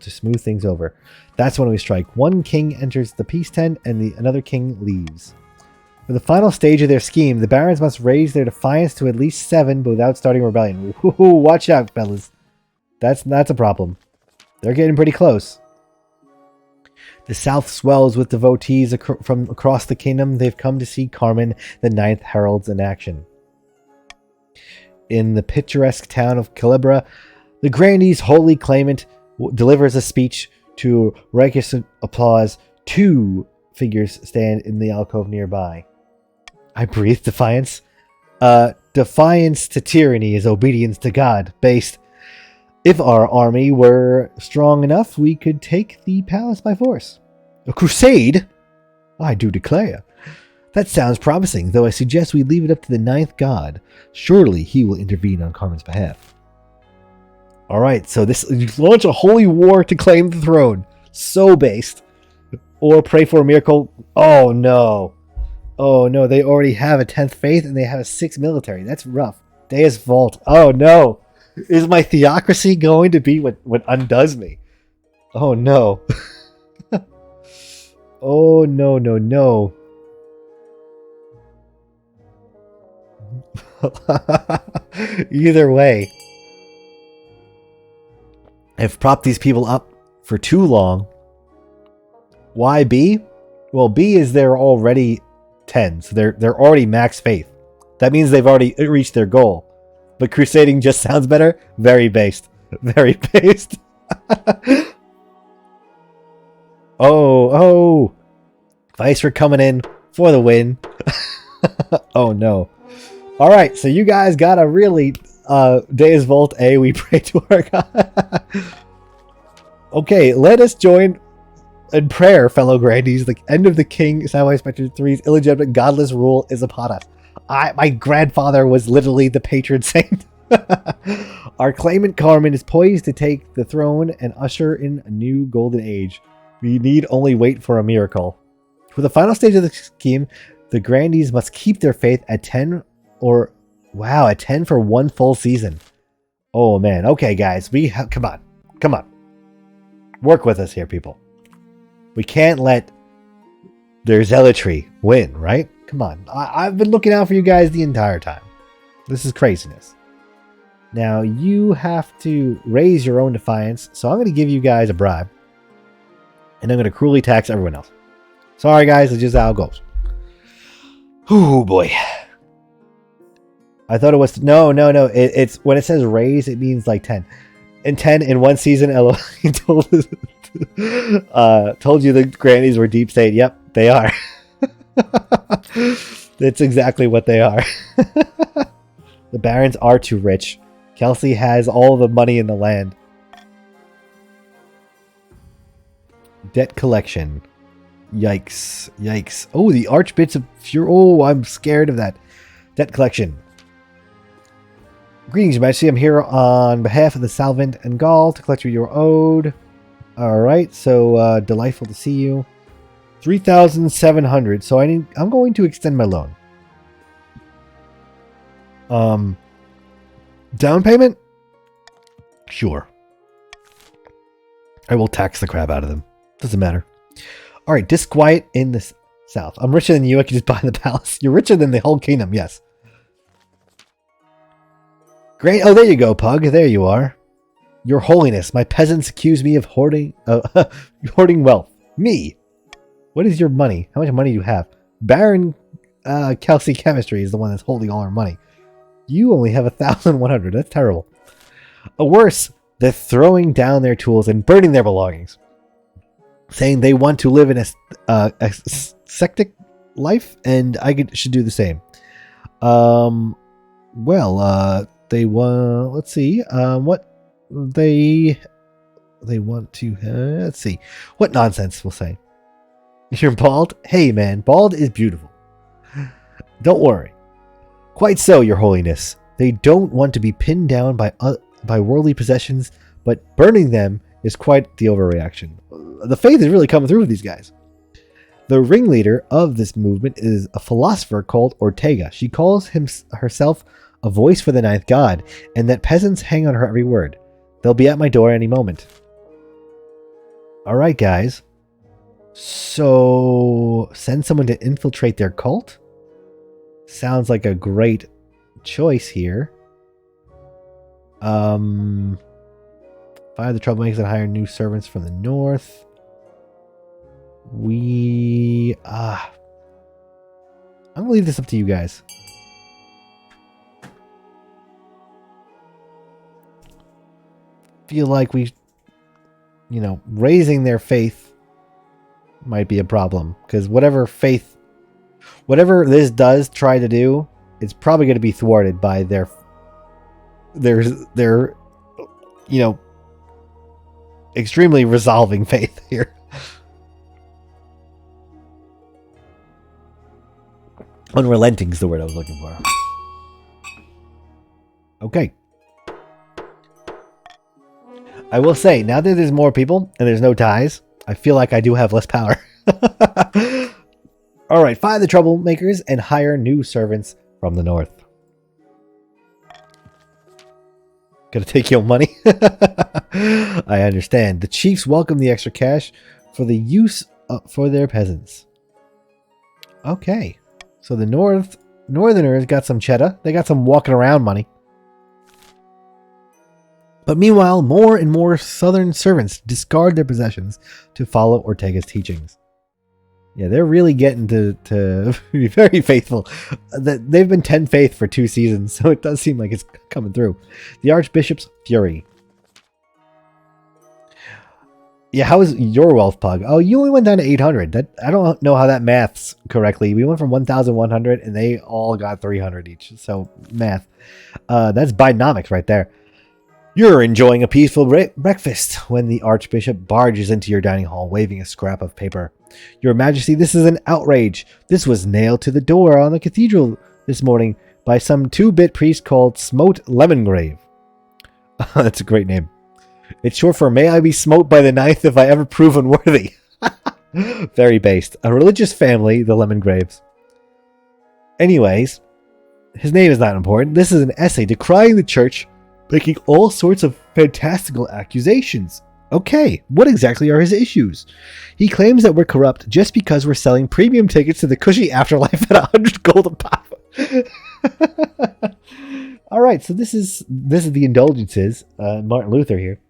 to smooth things over. That's when we strike. One king enters the peace tent, and another king leaves. For the final stage of their scheme, the barons must raise their defiance to at least 7, but without starting a rebellion. Ooh, watch out, fellas. That's a problem. They're getting pretty close. The south swells with devotees from across the kingdom. They've come to see Carmen, the Ninth Heralds, in action. In the picturesque town of Calibra, the Grandees' holy claimant delivers a speech to raucous applause. 2 figures stand in the alcove nearby. I breathe defiance. Defiance to tyranny is obedience to God. Based. If our army were strong enough, we could take the palace by force. A crusade? I do declare. That sounds promising, though I suggest we leave it up to the 9th god. Surely he will intervene on Carmen's behalf. Alright, so you launch a holy war to claim the throne. So based. Or pray for a miracle. Oh no. Oh no, they already have a 10th faith and they have a 6th military. That's rough. Deus Vault. Oh no. Is my theocracy going to be what undoes me? Oh no. Oh no. Either way, I've propped these people up for too long. Why B? Well, B is they're already 10, so they're already max faith. That means they've already reached their goal. But crusading just sounds better. Very based. Very based. Oh. Vice, we're coming in for the win. Oh no. Alright, so you guys got a really Deus Volt A, we pray to our God. Okay, let us join in prayer, fellow Grandees. The end of the King SoundwaveSpectre 3's illegitimate godless rule is upon us. My grandfather was literally the patron saint. Our claimant Carmen is poised to take the throne and usher in a new golden age. We need only wait for a miracle. For the final stage of the scheme, the Grandees must keep their faith at 10 or... Wow, at 10 for one full season. Oh man, okay guys, come on. Work with us here, people. We can't let their zealotry win, right? Come on. I've been looking out for you guys the entire time. This is craziness. Now, you have to raise your own defiance, so I'm going to give you guys a bribe. And I'm going to cruelly tax everyone else. Sorry, guys. It's just how it goes. Oh, boy. I thought it was... No. It's when it says raise, it means like 10. And 10 in one season, Eloy told you the Grandees were deep state. Yep, they are. That's exactly what they are. The barons are too rich. Kelsey has all the money in the land. Debt collection. Yikes. Oh, the Archbits of Fury. Oh, I'm scared of that. Debt collection. Greetings, Your Majesty. I'm here on behalf of the Salvant and Gaul to collect your owed. Alright, so delightful to see you. 3,700. So I'm going to extend my loan. Down payment? Sure. I will tax the crap out of them. Doesn't matter. Alright, disquiet in the south. I'm richer than you. I can just buy the palace. You're richer than the whole kingdom, yes. Great. Oh, there you go, Pug. There you are. Your Holiness, my peasants accuse me of hoarding wealth. Me? What is your money? How much money do you have? Baron Kelsey Chemistry is the one that's holding all our money. You only have 1,100. That's terrible. Worse, they're throwing down their tools and burning their belongings, saying they want to live in a sectic life, and I should do the same. They want. Let's see. What they want to. Let's see. What nonsense we'll say. You're bald? Hey, man, bald is beautiful. Don't worry. Quite so, Your Holiness. They don't want to be pinned down by worldly possessions, but burning them is quite the overreaction. The faith is really coming through with these guys. The ringleader of this movement is a philosopher called Ortega. She calls herself a voice for the ninth god, and that peasants hang on her every word. They'll be at my door any moment. Alright, guys. So, send someone to infiltrate their cult? Sounds like a great choice here. Fire the troublemakers and hire new servants from the north. I'm gonna leave this up to you guys. Feel like raising their faith might be a problem, because whatever this does try to do, it's probably going to be thwarted by their extremely resolving faith here. Unrelenting is the word I was looking for. Okay. I will say, now that there's more people and there's no ties, I feel like I do have less power. Alright, fire the troublemakers and hire new servants from the north. Gonna take your money? I understand. The chiefs welcome the extra cash for the use for their peasants. Okay. So the north Northerners got some cheddar. They got some walking around money. But meanwhile, more and more southern servants discard their possessions to follow Ortega's teachings. Yeah, they're really getting to be very faithful. They've been 10 faith for 2 seasons, so it does seem like it's coming through. The Archbishop's fury. Yeah, how is your wealth, Pug? Oh, you only went down to 800. I don't know how that maths correctly. We went from 1,100 and they all got 300 each. So, math. That's binomics right there. You're enjoying a peaceful breakfast when the Archbishop barges into your dining hall waving a scrap of paper. Your Majesty, this is an outrage. This was nailed to the door on the cathedral this morning by some 2-bit priest called Smote Lemongrave. That's a great name. It's short for May I be smote by the ninth if I ever prove unworthy. Very based. A religious family, the Lemongraves. Anyways, his name is not important. This is an essay decrying the church, making all sorts of fantastical accusations. Okay, what exactly are his issues? He claims that we're corrupt just because we're selling premium tickets to the cushy afterlife at 100 gold a pop. Alright, so this is the indulgences, Martin Luther here.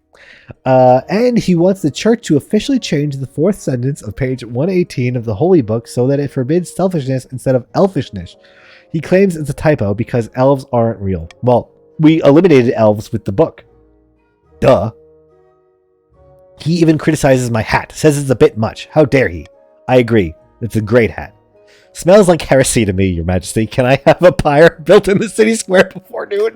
And he wants the church to officially change the 4th sentence of page 118 of the Holy Book so that it forbids selfishness instead of elfishness. He claims it's a typo because elves aren't real. Well, we eliminated elves with the book. Duh. He even criticizes my hat, says it's a bit much. How dare he? I agree. It's a great hat. Smells like heresy to me, Your Majesty. Can I have a pyre built in the city square before noon?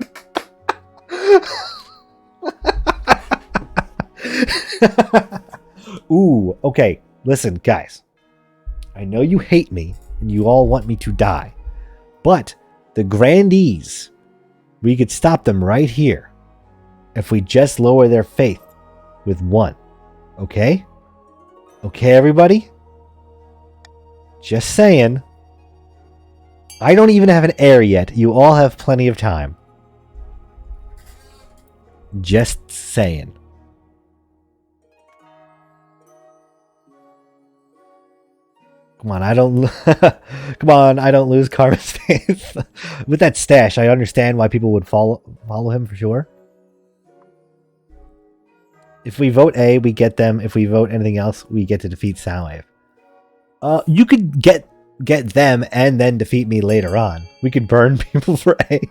Ooh, okay. Listen, guys. I know you hate me and you all want me to die. But the Grandees, we could stop them right here if we just lower their faith with 1. Okay? Okay, everybody? Just saying. I don't even have an heir yet. You all have plenty of time. Just saying. Come on, I don't lose Karma's faith. With that stash, I understand why people would follow him for sure. If we vote A, we get them. If we vote anything else, we get to defeat Soundwave. You could get them and then defeat me later on. We could burn people for A.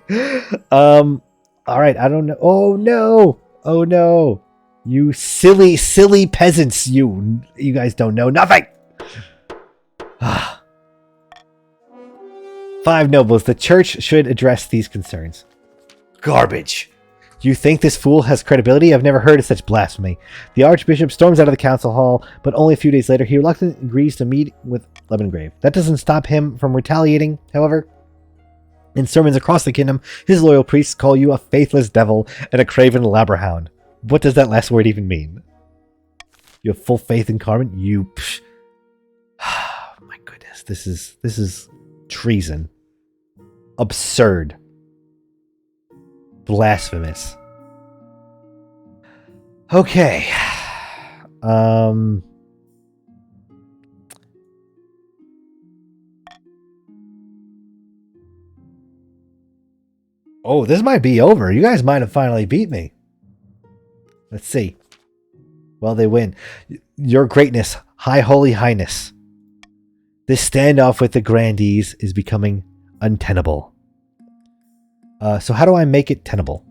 All right, I don't know. Oh no! Oh no! You silly, silly peasants! You guys don't know nothing. 5 nobles. The church should address these concerns. Garbage. You think this fool has credibility? I've never heard of such blasphemy. The Archbishop storms out of the council hall, but only a few days later he reluctantly agrees to meet with Lemongrave. That doesn't stop him from retaliating, however. In sermons across the kingdom, his loyal priests call you a faithless devil and a craven labberhound. What does that last word even mean? You have full faith in Carmen? You... Psh. My goodness, this is treason. Absurd. Blasphemous. Okay. Oh, this might be over. You guys might have finally beat me. Let's see. Well, they win. Your greatness, High Holy Highness. This standoff with the Grandees is becoming untenable. So how do I make it tenable?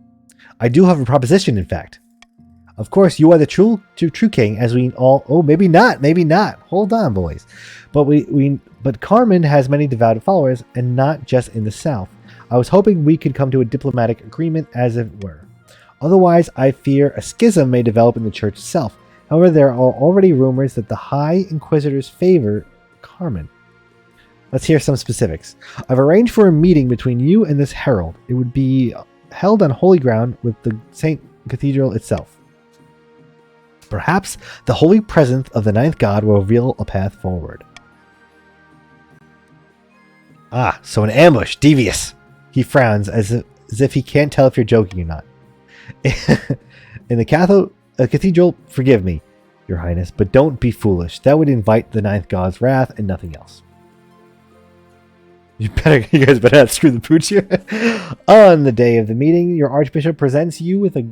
I do have a proposition, in fact. Of course, you are the true king, as we all... Oh, maybe not. Maybe not. Hold on, boys. But Carmen has many devout followers, and not just in the south. I was hoping we could come to a diplomatic agreement, as it were. Otherwise, I fear a schism may develop in the church itself. However, there are already rumors that the High Inquisitors favor Carmen. Let's hear some specifics. I've arranged for a meeting between you and this herald. It would be held on holy ground with the Saint Cathedral itself. Perhaps the holy presence of the ninth god will reveal a path forward. Ah, so an ambush. Devious. He frowns as if he can't tell if you're joking or not. In the cathedral, forgive me, Your Highness, but don't be foolish. That would invite the ninth god's wrath and nothing else. You guys better not screw the pooch here. On the day of the meeting, your archbishop presents you with a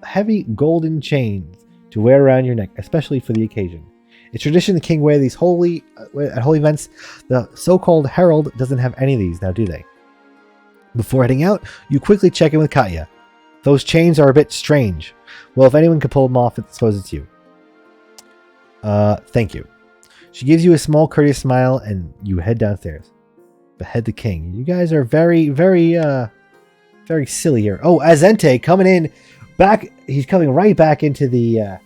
heavy golden chain to wear around your neck, especially for the occasion. It's tradition the king wear these at holy events. The so-called herald doesn't have any of these now, do they? Before heading out, you quickly check in with Katya. Those chains are a bit strange. Well, if anyone can pull them off, I suppose it's you. Thank you. She gives you a small courteous smile, and you head downstairs. Behead the king. You guys are very, very silly here. Oh, Azente coming in back. He's coming right back into the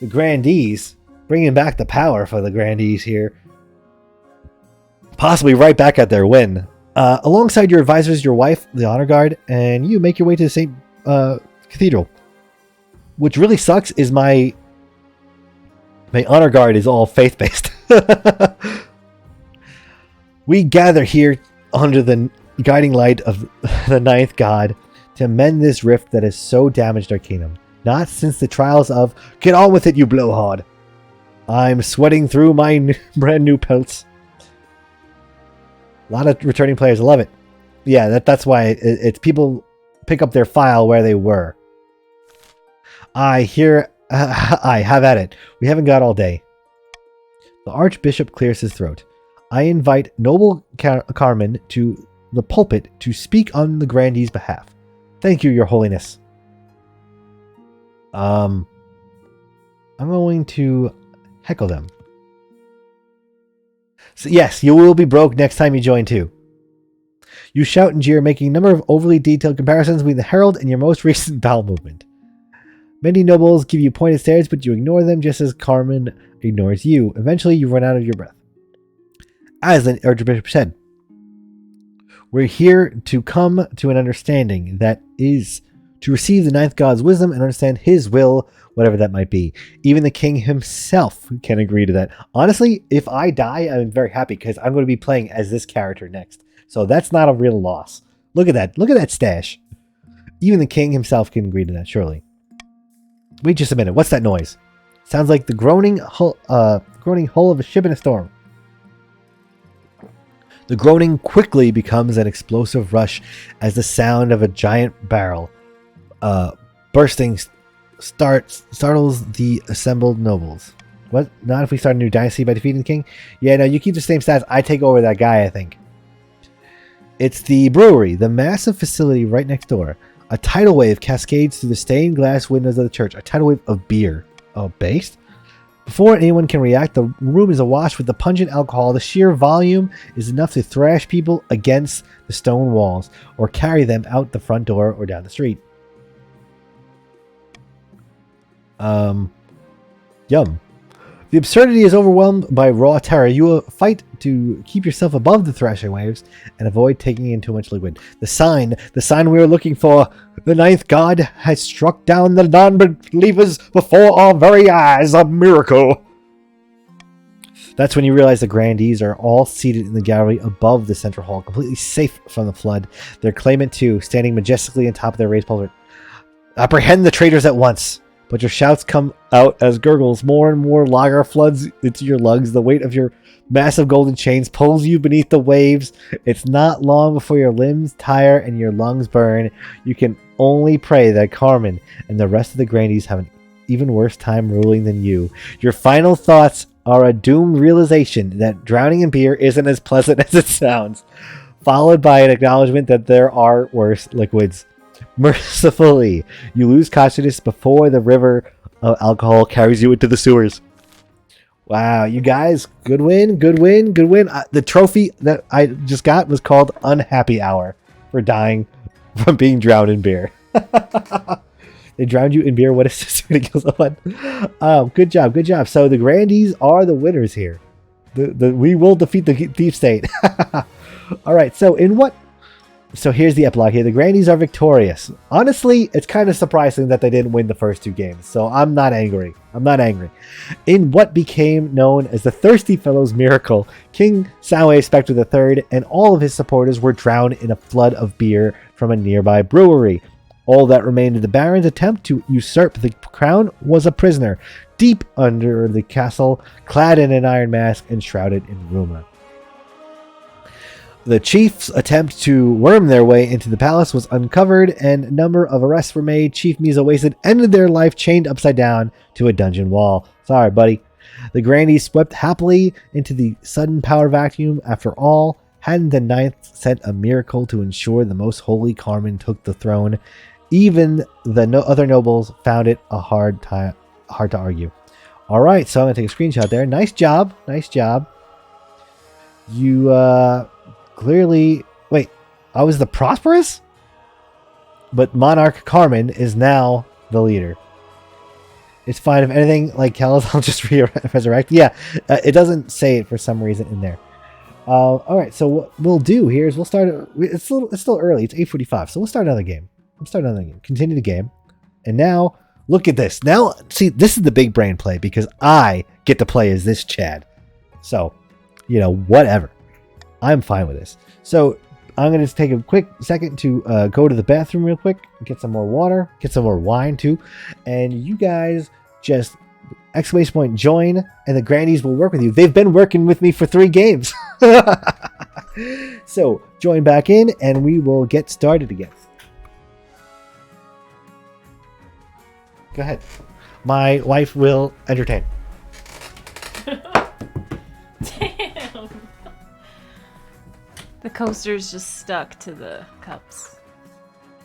Grandees, bringing back the power for the Grandees here. Possibly right back at their win. Alongside your advisors, your wife, the honor guard, and you make your way to the St. Cathedral. Which really sucks is my honor guard is all faith-based. We gather here under the guiding light of the ninth god to mend this rift that has so damaged our kingdom. Not since the trials of "Get on with it, you blowhard." I'm sweating through my brand new pelts. A lot of returning players love it. Yeah, that's why it's people pick up their file where they were. I have at it. We haven't got all day. The archbishop clears his throat. I invite noble Carmen to the pulpit to speak on the Grandees' behalf. Thank you, your holiness. I'm going to heckle them. So yes, you will be broke next time you join too. You shout and jeer, making a number of overly detailed comparisons between the herald and your most recent bowel movement. Many nobles give you pointed stares, but you ignore them just as Carmen ignores you. Eventually, you run out of your breath. As the archbishop said, we're here to come to an understanding that is to receive the ninth god's wisdom and understand his will, whatever that might be. Even the king himself can agree to that. Honestly, if I die, I'm very happy because I'm going to be playing as this character next. So that's not a real loss. Look at that. Look at that stash. Even the king himself can agree to that, surely. Wait just a minute. What's that noise? Sounds like the groaning hull of a ship in a storm. The groaning quickly becomes an explosive rush as the sound of a giant barrel bursting startles the assembled nobles. What? Not if we start a new dynasty by defeating the king? Yeah, no, you keep the same stats. I take over that guy, I think. It's the brewery, the massive facility right next door. A tidal wave cascades through the stained glass windows of the church. A tidal wave of beer. Oh, based? Before anyone can react, the room is awash with the pungent alcohol. The sheer volume is enough to thrash people against the stone walls or carry them out the front door or down the street. Yum. The absurdity is overwhelmed by raw terror. You will fight to keep yourself above the thrashing waves and avoid taking in too much liquid. The sign we were looking for. The ninth god has struck down the non-believers before our very eyes. A miracle. That's when you realize the Grandees are all seated in the gallery above the central hall, completely safe from the flood. Their claimant too, standing majestically on top of their raised pulpit. Apprehend the traitors at once. But your shouts come out as gurgles. More and more lager floods into your lungs. The weight of your massive golden chains pulls you beneath the waves. It's not long before your limbs tire and your lungs burn. You can only pray that Carmen and the rest of the Grandees have an even worse time ruling than you. Your final thoughts are a doomed realization that drowning in beer isn't as pleasant as it sounds, followed by an acknowledgement that there are worse liquids. Mercifully, you lose consciousness before the river of alcohol carries you into the sewers. Wow, you guys, good win, good win, good win. The trophy that I just got was called Unhappy Hour for dying from being drowned in beer. They drowned you in beer. What is this? Good job, good job. So the Grandees are the winners here. We will defeat the thief state. All right, so here's the epilogue here. The Grandees are victorious. Honestly, it's kind of surprising that they didn't win the first two games, so I'm not angry. In what became known as the Thirsty Fellows miracle, King SoundwaveSpectre III and all of his supporters were drowned in a flood of beer from a nearby brewery. All that remained of the Baron's attempt to usurp the crown was a prisoner, deep under the castle, clad in an iron mask and shrouded in rumor. The chief's attempt to worm their way into the palace was uncovered, and a number of arrests were made. Chief Miso Wasted ended their life chained upside down to a dungeon wall. Sorry, buddy. The Grandees swept happily into the sudden power vacuum. After all, hadn't the Ninth sent a miracle to ensure the most holy Carmen took the throne? Even the other nobles found it hard to argue. All right, so I'm going to take a screenshot there. Nice job. Nice job. You, clearly... Wait, I was the prosperous? But Monarch Carmen is now the leader. It's fine. If anything, like Kellis, I'll just resurrect. Yeah, it doesn't say it for some reason in there. All right, so what we'll do here is we'll start... It's still early. It's 8:45, so we'll start another game. Continue the game. And now, look at this. Now, see, this is the big brain play because I get to play as this Chad. So, you know, whatever. I'm fine with this. So, I'm going to take a quick second to go to the bathroom real quick, get some more water, get some more wine too. And you guys just !join, and the Grandees will work with you. They've been working with me for 3 games. So, join back in and we will get started again. Go ahead. My wife will entertain. Damn. The coaster's just stuck to the cups.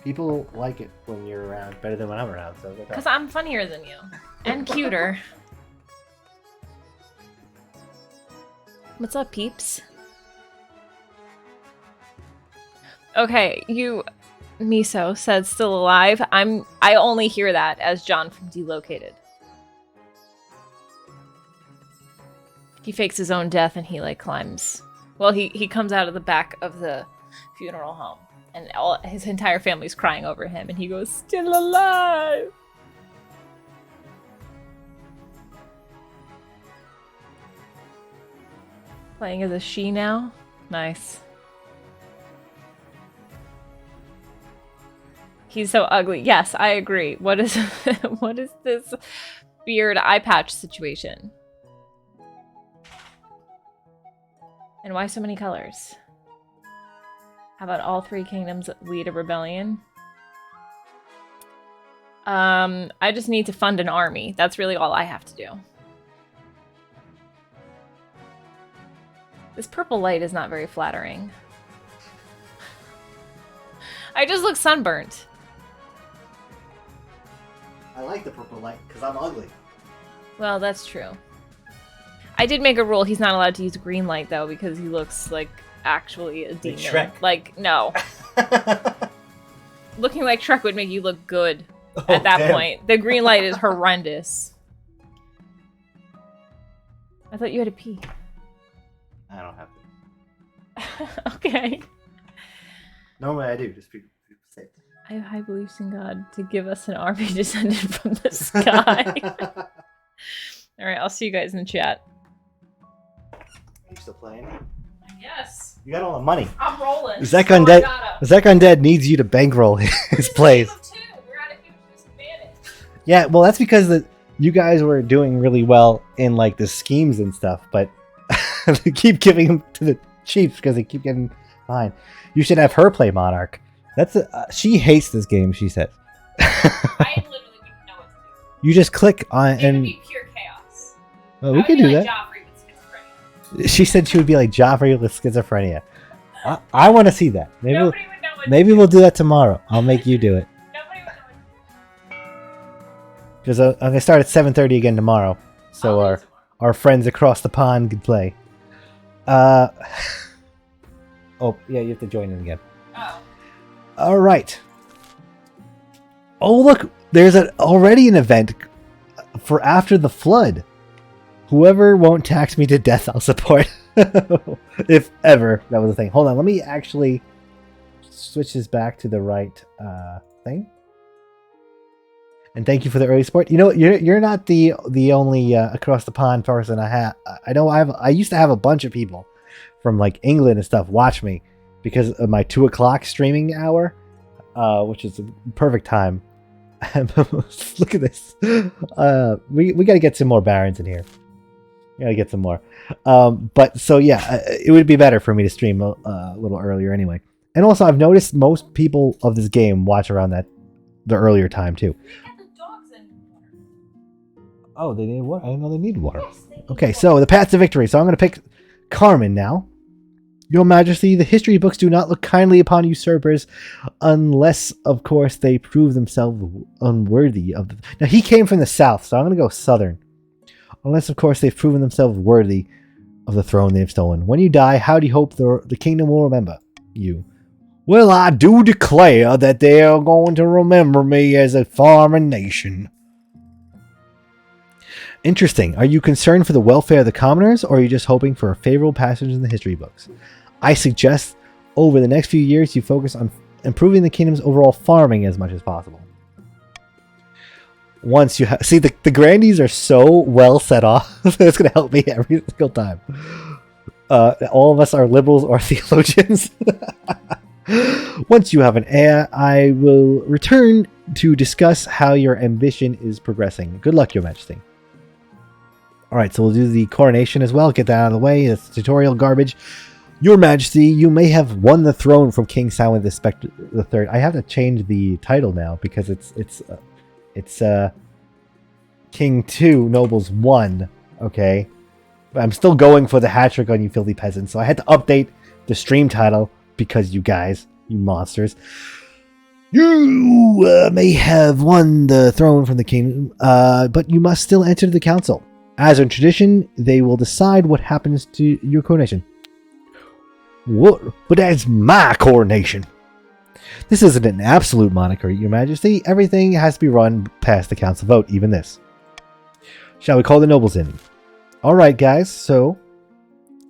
People like it when you're around better than when I'm around. So because I'm funnier than you. And cuter. What's up, peeps? Okay, Miso said still alive. I only hear that as John from Delocated. He fakes his own death and he like climbs. Well, he comes out of the back of the funeral home and his entire family's crying over him and he goes, still alive. Playing as a she now? Nice. He's so ugly. Yes, I agree. What is what is this beard eye patch situation? And why so many colors? How about all 3 kingdoms lead a rebellion? I just need to fund an army. That's really all I have to do. This purple light is not very flattering. I just look sunburnt. I like the purple light because I'm ugly. Well, that's true. I did make a rule he's not allowed to use green light, though, because he looks like actually a demon. Shrek. Like, no. Looking like Shrek would make you look good at that point. The green light is horrendous. I thought you had to pee. I don't have to. Okay. Normally I do, just people say. I have high beliefs in God to give us an army descended from the sky. Alright, I'll see you guys in the chat. Are you still playing? Yes. You got all the money. I'm rolling. Zek Undead needs you to bankroll his plays. We're at a huge disadvantage. Yeah, well that's because you guys were doing really well in like the schemes and stuff, but they keep giving them to the Chiefs because they keep getting behind. You should have her play Monarch. That's she hates this game, she says. I literally wouldn't know what to do. You just click on It and would be pure chaos. well, we can do like that. Joffrey with schizophrenia. She said she would be like Joffrey with schizophrenia. I want to see that. Maybe Nobody would know what maybe we'll do that tomorrow. I'll make you do it. Nobody would know what Because I'm gonna start at 7:30 again tomorrow, so our friends across the pond can play. Oh yeah, you have to join in again. Oh. All right. Oh look, there's already an event for after the flood. Whoever won't tax me to death, I'll support. If ever that was a thing. Hold on, let me actually switch this back to the right thing. And thank you for the early support. You know, you're not the only across the pond person I have. I know I used to have a bunch of people from like England and stuff watch me because of my 2 o'clock streaming hour, which is a perfect time. Look at this. We got to get some more barons in here. Gotta get some more. But so yeah, it would be better for me to stream a little earlier anyway. And also, I've noticed most people of this game watch around the earlier time too. Oh, they need water. I didn't know they need water. Okay, so the path to victory. So I'm gonna pick Carmen now. Your Majesty, the history books do not look kindly upon usurpers, unless, of course, they prove themselves unworthy of the. Now he came from the south, so I'm gonna go southern. Unless, of course, they've proven themselves worthy of the throne they've stolen. When you die, how do you hope the kingdom will remember you? Well, I do declare that they are going to remember me as a farming nation. Interesting. Are you concerned for the welfare of the commoners, or are you just hoping for a favorable passage in the history books? I suggest over the next few years you focus on improving the kingdom's overall farming as much as possible. Once you see the Grandees are so well set off, it's going to help me every single time. All of us are liberals or theologians. Once you have an heir, I will return to discuss how your ambition is progressing. Good luck, Your Majesty. Alright, so we'll do the coronation as well. Get that out of the way. That's tutorial garbage. Your Majesty, you may have won the throne from King SoundwaveSpectre III. I have to change the title now because it's King 2, Nobles 1. Okay. But I'm still going for the hat trick on you filthy peasants. So I had to update the stream title because you guys, you monsters. You may have won the throne from the king, but you must still enter the council. As in tradition, they will decide what happens to your coronation. What? But that's my coronation. This isn't an absolute monarchy, Your Majesty. Everything has to be run past the council vote, even this. Shall we call the nobles in? Alright, guys, so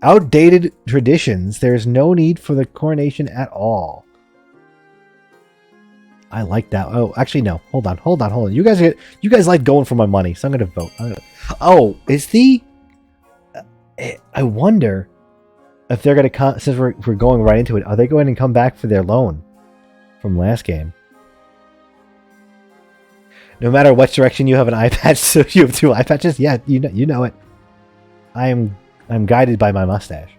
outdated traditions. There's no need for the coronation at all. I like that. Oh, actually, no. Hold on. You guys like going for my money, so I'm gonna vote. Oh, is the? I wonder if they're gonna come. Since we're going right into it, are they going to come back for their loan from last game? No matter what direction you have an eye patch, so you have 2 eye patches. Yeah, you know it. I'm guided by my mustache.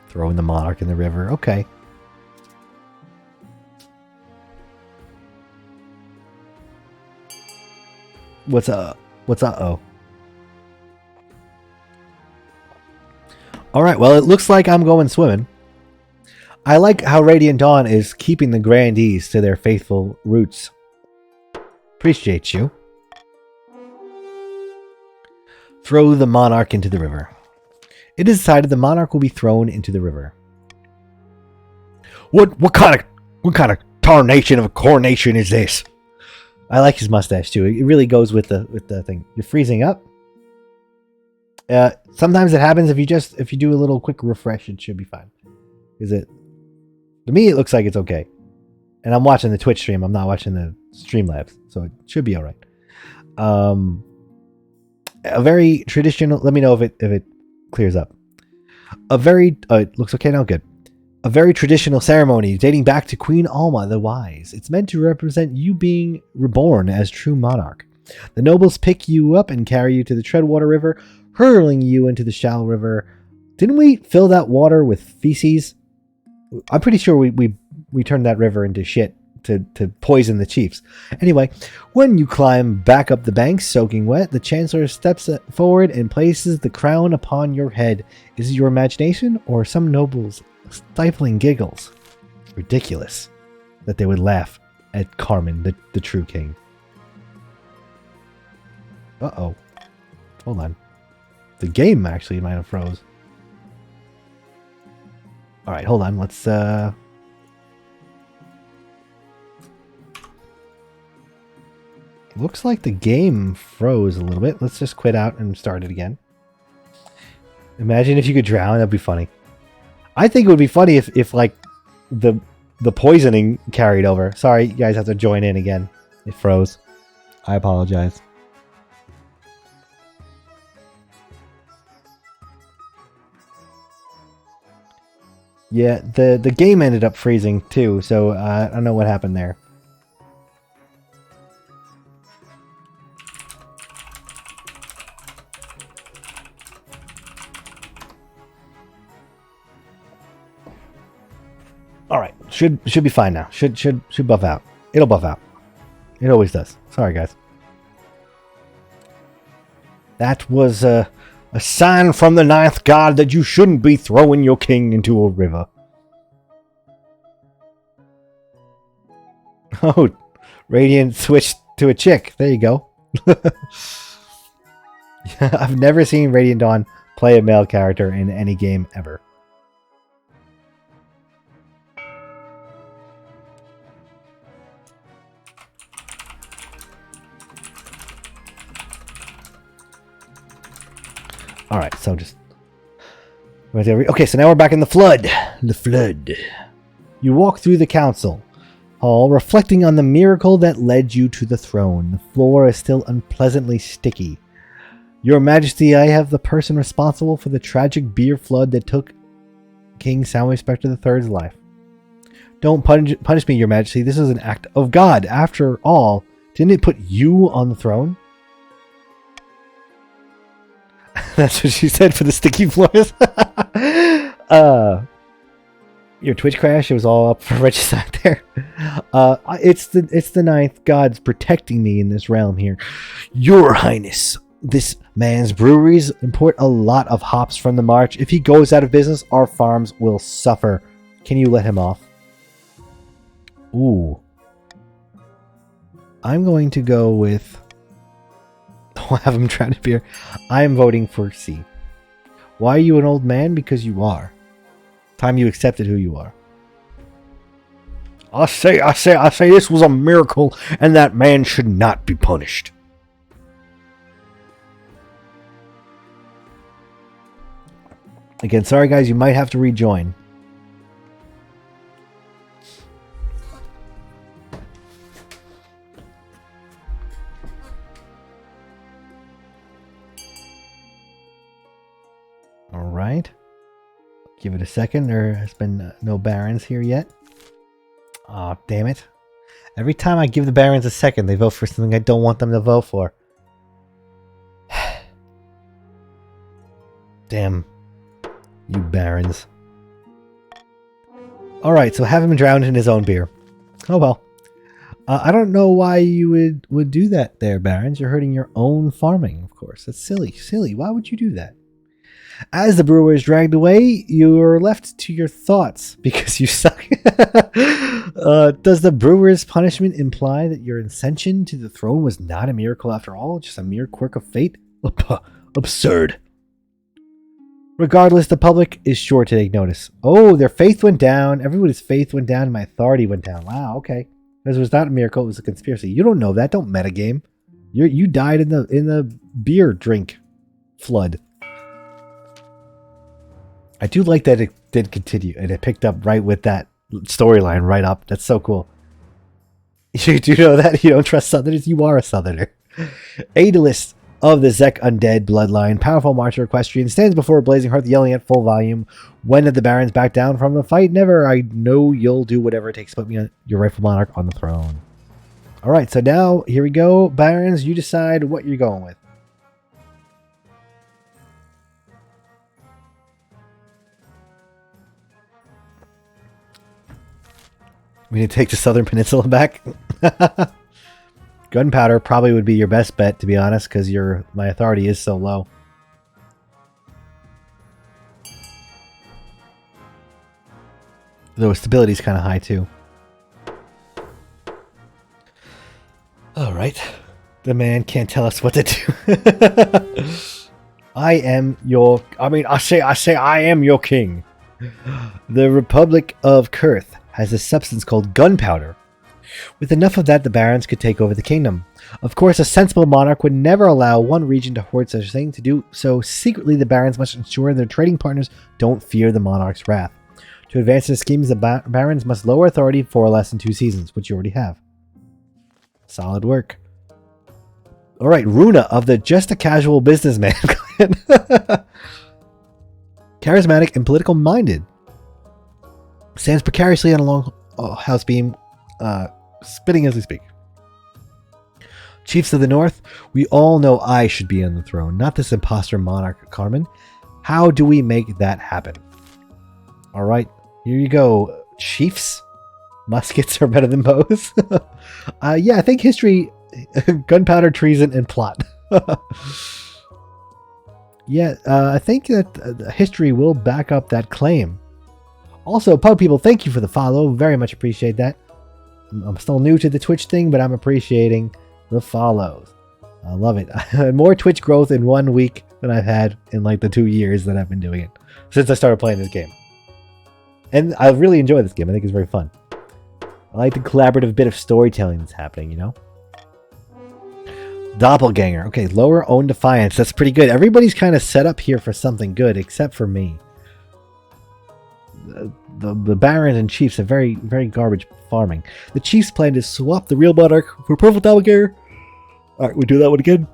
Throwing the monarch in the river. Okay. What's up? Oh. Alright, well, it looks like I'm going swimming. I like how Radiant Dawn is keeping the Grandees to their faithful roots. Appreciate you. Throw the monarch into the river. It is decided the monarch will be thrown into the river. What kind of tarnation of a coronation is this? I like his mustache too. It really goes with the thing. You're freezing up. Sometimes it happens if you do a little quick refresh, it should be fine. To me, it looks like it's okay. And I'm watching the Twitch stream. I'm not watching the Streamlabs, so it should be all right. A very traditional. Let me know if it clears up. It looks okay now. Good. A very traditional ceremony dating back to Queen Alma the Wise. It's meant to represent you being reborn as true monarch. The nobles pick you up and carry you to the Treadwater River, hurling you into the shallow river. Didn't we fill that water with feces? I'm pretty sure we turned that river into shit to poison the chiefs. Anyway, when you climb back up the bank, soaking wet, the Chancellor steps forward and places the crown upon your head. Is it your imagination or some nobles' stifling giggles? It's ridiculous that they would laugh at Carmen, the true king. Uh-oh. Hold on. The game actually might have froze. Alright, hold on. Let's, looks like the game froze a little bit. Let's just quit out and start it again. Imagine if you could drown. That'd be funny. I think it would be funny if like, the poisoning carried over. Sorry, you guys have to join in again. It froze. I apologize. Yeah, the game ended up freezing too, so I don't know what happened there. All right, should be fine now. Should buff out. It'll buff out. It always does. Sorry, guys. That was a sign from the ninth god that you shouldn't be throwing your king into a river. Oh, Radiant switched to a chick. There you go. I've never seen Radiant Dawn play a male character in any game ever. Alright, so just... Okay, so now we're back in the flood. The flood. You walk through the council hall, reflecting on the miracle that led you to the throne. The floor is still unpleasantly sticky. Your Majesty, I have the person responsible for the tragic beer flood that took King SoundwaveSpectre III's life. Don't punish me, Your Majesty. This is an act of God. After all, didn't it put you on the throne? That's what she said for the sticky floors. Your Twitch crash, it was all up for regicide there. It's the ninth gods protecting me in this realm here. Your Highness, this man's breweries import a lot of hops from the march. If he goes out of business, our farms will suffer. Can you let him off? Ooh. I'm going to go with... I'll have him drown in beer. I am voting for C. Why are you an old man? Because you are. Time you accepted who you are. I say this was a miracle, and that man should not be punished. Again, sorry guys, you might have to rejoin. Alright. Give it a second. There has been no barons here yet. Aw, damn it. Every time I give the barons a second, they vote for something I don't want them to vote for. Damn. You barons. Alright, so have him drowned in his own beer. Oh well. I don't know why you would do that there, barons. You're hurting your own farming, of course. That's silly. Silly. Why would you do that? As the brewer is dragged away, you're left to your thoughts because you suck. Does the brewer's punishment imply that your ascension to the throne was not a miracle after all, just a mere quirk of fate? Absurd. Regardless, the public is sure to take notice. Oh, their faith went down. Everybody's faith went down. And my authority went down. Wow, okay. Because it was not a miracle. It was a conspiracy. You don't know that. Don't metagame. You died in the beer drink flood. I do like that it did continue, and it picked up right with that storyline right up. That's so cool. You do know that? You don't trust Southerners? You are a Southerner. Aedalist of the Zek Undead bloodline, powerful marcher equestrian, stands before a blazing hearth yelling at full volume. When did the barons back down from the fight? Never. I know you'll do whatever it takes to put me on your rightful monarch on the throne. Alright, so now, here we go. Barons, you decide what you're going with. We need to take the Southern Peninsula back. Gunpowder probably would be your best bet, to be honest, because my authority is so low. Though stability is kind of high too. Alright. The man can't tell us what to do. I am your king. The Republic of Kurth has a substance called gunpowder. With enough of that, the barons could take over the kingdom. Of course, a sensible monarch would never allow one region to hoard such a thing. To do so secretly, the barons must ensure their trading partners don't fear the monarch's wrath. To advance their schemes, the barons must lower authority for less than 2 seasons, which you already have. Solid work. Alright, Runa of the Just a Casual Businessman clan. Charismatic and political minded. Stands precariously on a long house beam, spitting as we speak. Chiefs of the North, we all know I should be on the throne, not this imposter monarch Carmen. How do we make that happen? Alright, here you go. chiefs. Muskets are better than bows. Yeah, I think history, gunpowder, treason, and plot. Yeah, I think that history will back up that claim. Also, Pug People, thank you for the follow. Very much appreciate that. I'm still new to the Twitch thing, but I'm appreciating the follows. I love it. More Twitch growth in 1 week than I've had in like the 2 years that I've been doing it. Since I started playing this game. And I really enjoy this game. I think it's very fun. I like the collaborative bit of storytelling that's happening, you know? Doppelganger. Okay, lower own defiance. That's pretty good. Everybody's kind of set up here for something good, except for me. The barons and chiefs are very, very garbage farming. The chiefs plan to swap the real monarch for purple doppelganger. Alright, we do that one again.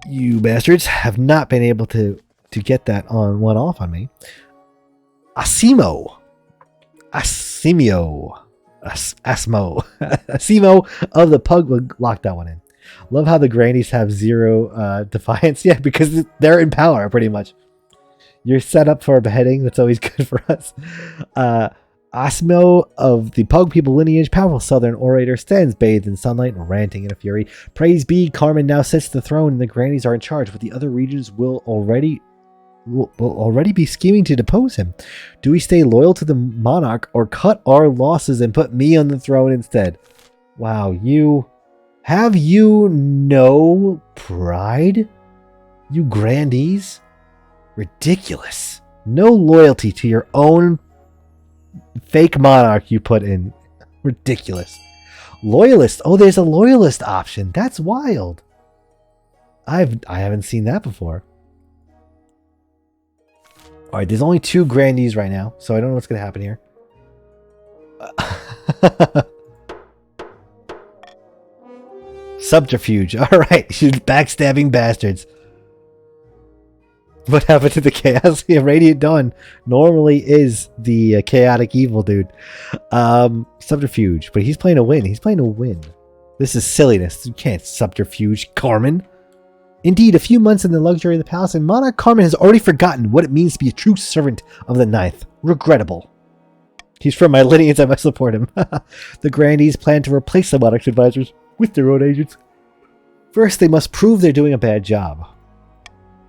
You bastards have not been able to get that on one off on me. Asimo of the Pug locked that one in. Love how the Grandees have 0 defiance. Yeah, because they're in power, pretty much. You're set up for a beheading. That's always good for us. Asimo of the Pug People Lineage, powerful southern orator, stands bathed in sunlight and ranting in a fury. Praise be, Carmen now sits the throne and the Grandees are in charge, but the other regions will already be scheming to depose him. Do we stay loyal to the monarch or cut our losses and put me on the throne instead? Wow, have you no pride? You Grandees? Ridiculous. No loyalty to your own fake monarch you put in. Ridiculous. Loyalist. Oh, there's a loyalist option. That's wild. I haven't seen that before. Alright, there's only 2 Grandees right now, so I don't know what's going to happen here. Subterfuge. Alright, she's backstabbing bastards. What happened to the chaos? Yeah, Radiant Dawn normally is the chaotic evil dude. Subterfuge. But he's playing a win. He's playing a win. This is silliness. You can't subterfuge Carmen. Indeed, a few months in the luxury of the palace, and Monarch Carmen has already forgotten what it means to be a true servant of the Ninth. Regrettable. He's from my lineage, I must support him. The Grandees plan to replace the Monarch's advisors with their own agents. First, they must prove they're doing a bad job.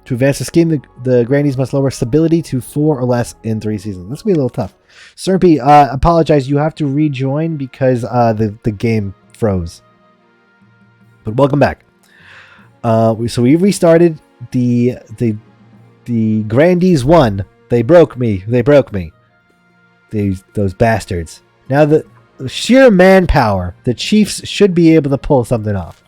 To advance the scheme, the Grandees must lower stability to 4 or less in 3 seasons. This will be a little tough. Serpy, apologize, you have to rejoin because the game froze. But welcome back. So we restarted. The Grandees won. They broke me. Those bastards. Now the sheer manpower, the chiefs should be able to pull something off.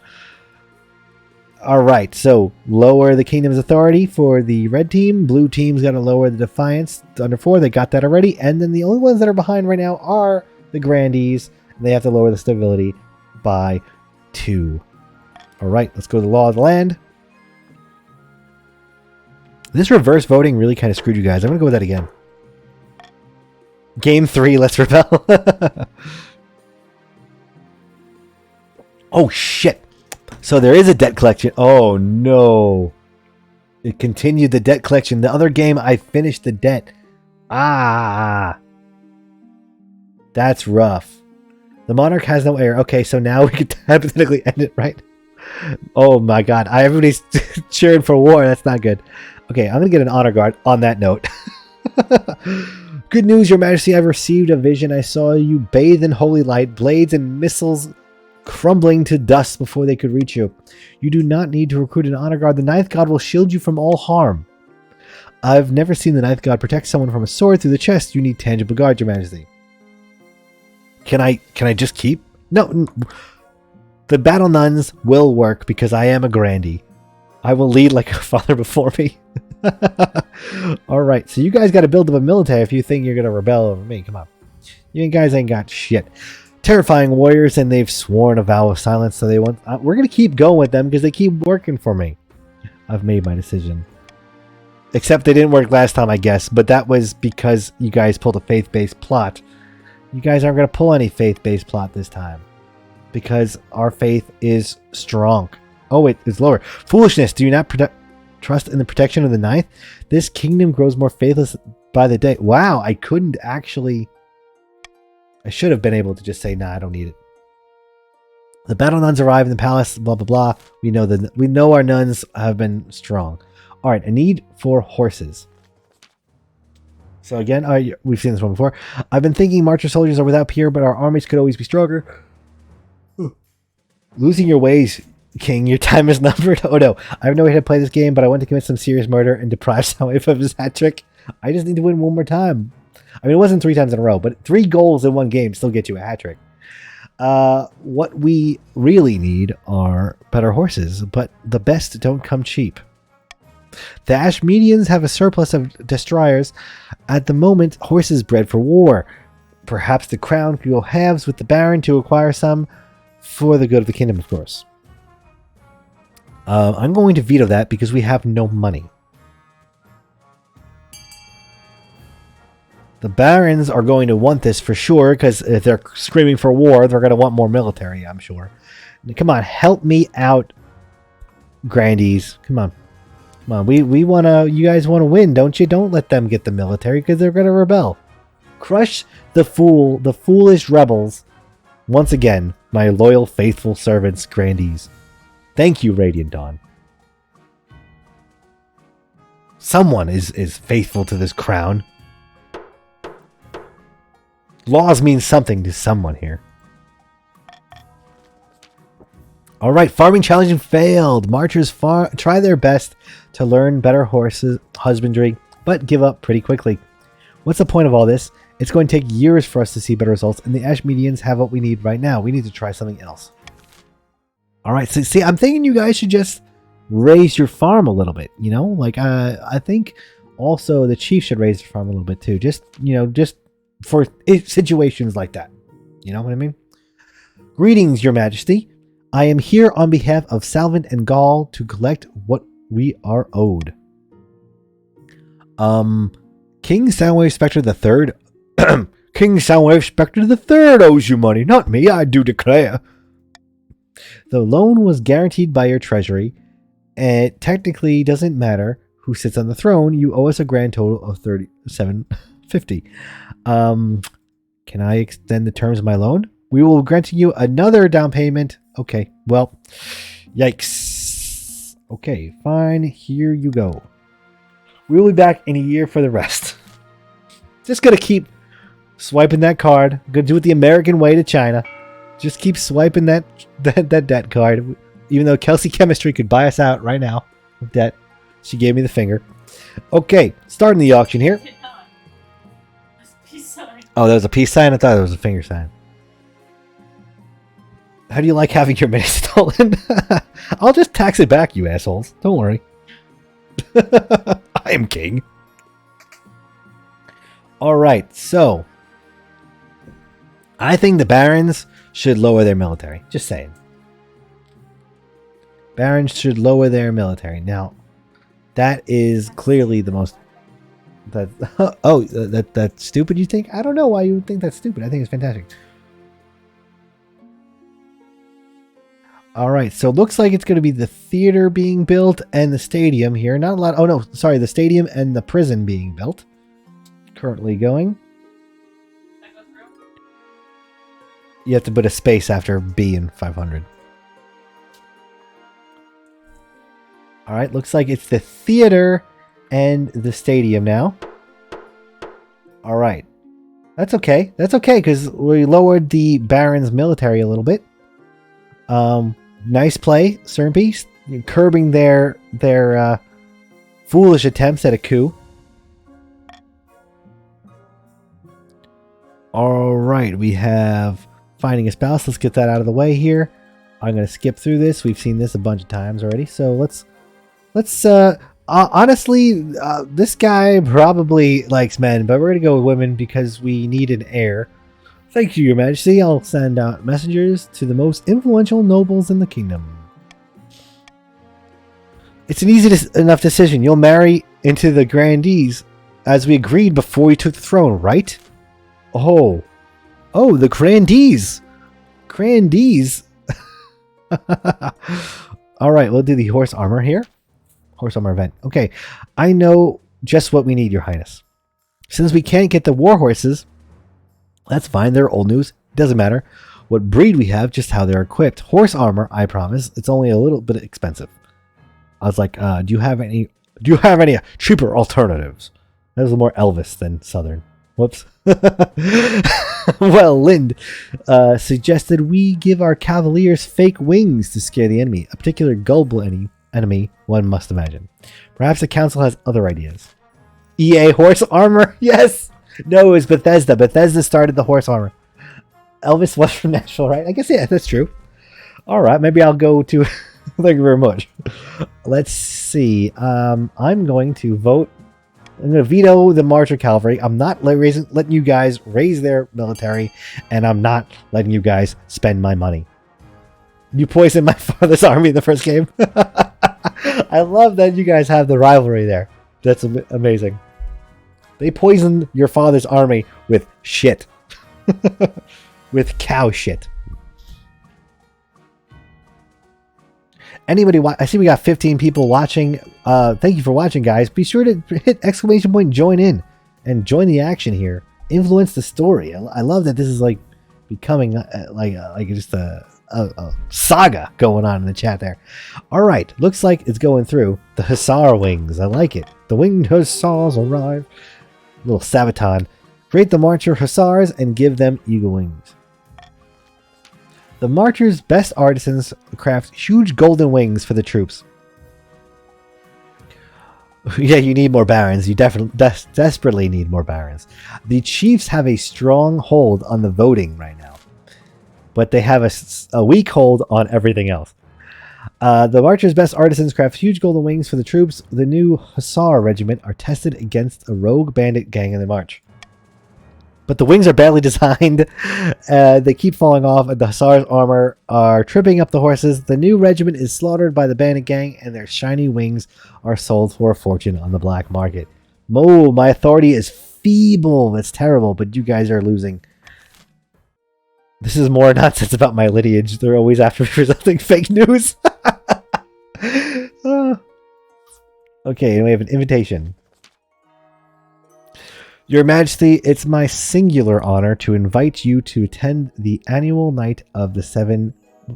Alright, so lower the kingdom's authority for the red team. Blue team's got to lower the defiance to under 4. They got that already. And then the only ones that are behind right now are the Grandees. They have to lower the stability by 2. Alright, let's go to the law of the land. This reverse voting really kind of screwed you guys. I'm going to go with that again. Game 3, let's rebel. Oh, shit. So there is a debt collection. Oh, no. It continued the debt collection. The other game, I finished the debt. Ah. That's rough. The monarch has no heir. Okay, so now we could hypothetically end it, right? Oh my god. Everybody's cheering for war. That's not good. Okay, I'm going to get an honor guard on that note. Good news, Your Majesty. I've received a vision. I saw you bathe in holy light, blades and missiles crumbling to dust before they could reach you. You do not need to recruit an honor guard. The Ninth God will shield you from all harm. I've never seen the Ninth God protect someone from a sword through the chest. You need tangible guard, Your Majesty. Can I just keep? No. The battle nuns will work because I am a Grandee. I will lead like a father before me. Alright, so you guys got to build up a military if you think you're going to rebel over me. Come on. You guys ain't got shit. Terrifying warriors, and they've sworn a vow of silence, so they want. We're going to keep going with them because they keep working for me. I've made my decision. Except they didn't work last time, I guess, but that was because you guys pulled a faith-based plot. You guys aren't going to pull any faith-based plot this time. Because our faith is strong. Oh, wait, it's lower. Foolishness, do you not trust in the protection of the Ninth? This kingdom grows more faithless by the day. Wow, I couldn't actually I should have been able to just say, nah, I don't need it. The battle nuns arrive in the palace, blah, blah, blah. We know our nuns have been strong. All right, a need for horses. So again, we've seen this one before. I've been thinking marcher soldiers are without peer, but our armies could always be stronger. Losing your ways, King. Your time is numbered. Oh no, I have no way to play this game, but I want to commit some serious murder and deprive Soundwave of his hat trick. I just need to win one more time. I mean, it wasn't 3 times in a row, but 3 goals in one game still get you a hat trick. What we really need are better horses, but the best don't come cheap. The Ashmedians have a surplus of destroyers. At the moment, horses bred for war. Perhaps the crown could go halves with the Baron to acquire some for the good of the kingdom, of course. I'm going to veto that because we have no money. The Barons are going to want this for sure, because if they're screaming for war, they're going to want more military, I'm sure. Come on, help me out, Grandees. Come on. Come on, you guys want to win, don't you? Don't let them get the military, because they're going to rebel. Crush the foolish rebels. Once again, my loyal, faithful servants, Grandees. Thank you, Radiant Dawn. Someone is faithful to this crown. Laws mean something to someone here. Alright, farming challenge failed. Marchers try their best to learn better horses husbandry, but give up pretty quickly. What's the point of all this? It's going to take years for us to see better results, and the Ashmedians have what we need right now. We need to try something else. Alright, so see, I'm thinking you guys should just raise your farm a little bit, you know? Like, I think also the chief should raise their farm a little bit too. Just for situations like that. You know what I mean? Greetings, Your Majesty. I am here on behalf of Salvant and Gaul to collect what we are owed. King SoundwaveSpectre III. King SoundwaveSpectre III owes you money, not me, I do declare. The loan was guaranteed by your treasury, and it technically doesn't matter who sits on the throne. You owe us a grand total of $37.50. Can I extend the terms of my loan? We will grant you another down payment. Okay, well, yikes. Okay, fine, here you go. We will be back in a year for the rest. Just gonna keep swiping that card. Gonna do it the American way to China. Just keep swiping that debt card. Even though Kelsey Chemistry could buy us out right now with debt. She gave me the finger. Okay, starting the auction here. Oh, that was a peace sign? I thought it was a finger sign. How do you like having your money stolen? I'll just tax it back, you assholes. Don't worry. I am king. Alright, so. I think the Barons should lower their military. Just saying. Barons should lower their military. Now, that is clearly the most... that's stupid, you think? I don't know why you would think that's stupid. I think it's fantastic. Alright, so it looks like it's going to be the theater being built and the stadium here. Not a lot... Oh, no, sorry. The stadium and the prison being built. Currently going. You have to put a space after B in 500. Alright, looks like it's the theater and the stadium now. Alright. That's okay. That's okay, because we lowered the Baron's military a little bit. Nice play, Cernpe. Curbing their foolish attempts at a coup. Alright, we have finding a spouse. Let's get that out of the way here. I'm going to skip through this. We've seen this a bunch of times already. So let's honestly, this guy probably likes men, but we're going to go with women because we need an heir. Thank you, Your Majesty. I'll send out messengers to the most influential nobles in the kingdom. It's an easy enough decision. You'll marry into the Grandees as we agreed before you took the throne, right? Oh, the Grandees. Grandees. All right, we'll do the horse armor here. Horse armor event. Okay, I know just what we need, Your Highness. Since we can't get the war horses, That's fine. They're old news. Doesn't matter what breed we have, just how they're equipped. Horse armor, I promise. It's only a little bit expensive. I was like, do you have any cheaper alternatives? That was more Elvis than Southern. Whoops. Well, Lind suggested we give our cavaliers fake wings to scare the enemy, a particular gullible enemy, one must imagine. Perhaps the council has other ideas. EA horse armor? Yes! No, it was Bethesda. Bethesda started the horse armor. Elvis was from Nashville, right? I guess, yeah, that's true. Alright, maybe I'll go to... Thank you very much. Let's see. I'm going to vote. I'm going to veto the Marcher Cavalry. I'm not letting you guys raise their military, and I'm not letting you guys spend my money. You poisoned my father's army in the first game. I love that you guys have the rivalry there. That's amazing. They poisoned your father's army with shit. With cow shit. Anybody I see we got 15 people watching. Thank you for watching, guys. Be sure to hit exclamation point join in and join the action here. Influence the story. I love that this is like becoming like just a saga going on in the chat there. All right, looks like it's going through. The Hussar wings. I like it. The winged Hussars arrive. Little Sabaton. Create the Marcher Hussars and give them eagle wings. The Marcher's best artisans craft huge golden wings for the troops. Yeah, you need more barons. You desperately need more barons. The chiefs have a strong hold on the voting right now, but they have a weak hold on everything else. The Marcher's best artisans craft huge golden wings for the troops. The new Hussar regiment are tested against a rogue bandit gang in the march. But the wings are badly designed. They keep falling off, and the Hussars' armor are tripping up the horses. The new regiment is slaughtered by the bandit gang, and their shiny wings are sold for a fortune on the black market. Mo, my authority is feeble. That's terrible, but you guys are losing. This is more nonsense about my lineage. They're always after me for something fake news. Okay, and we have an invitation. Your Majesty, it's my singular honor to invite you to attend the annual Night of the Seven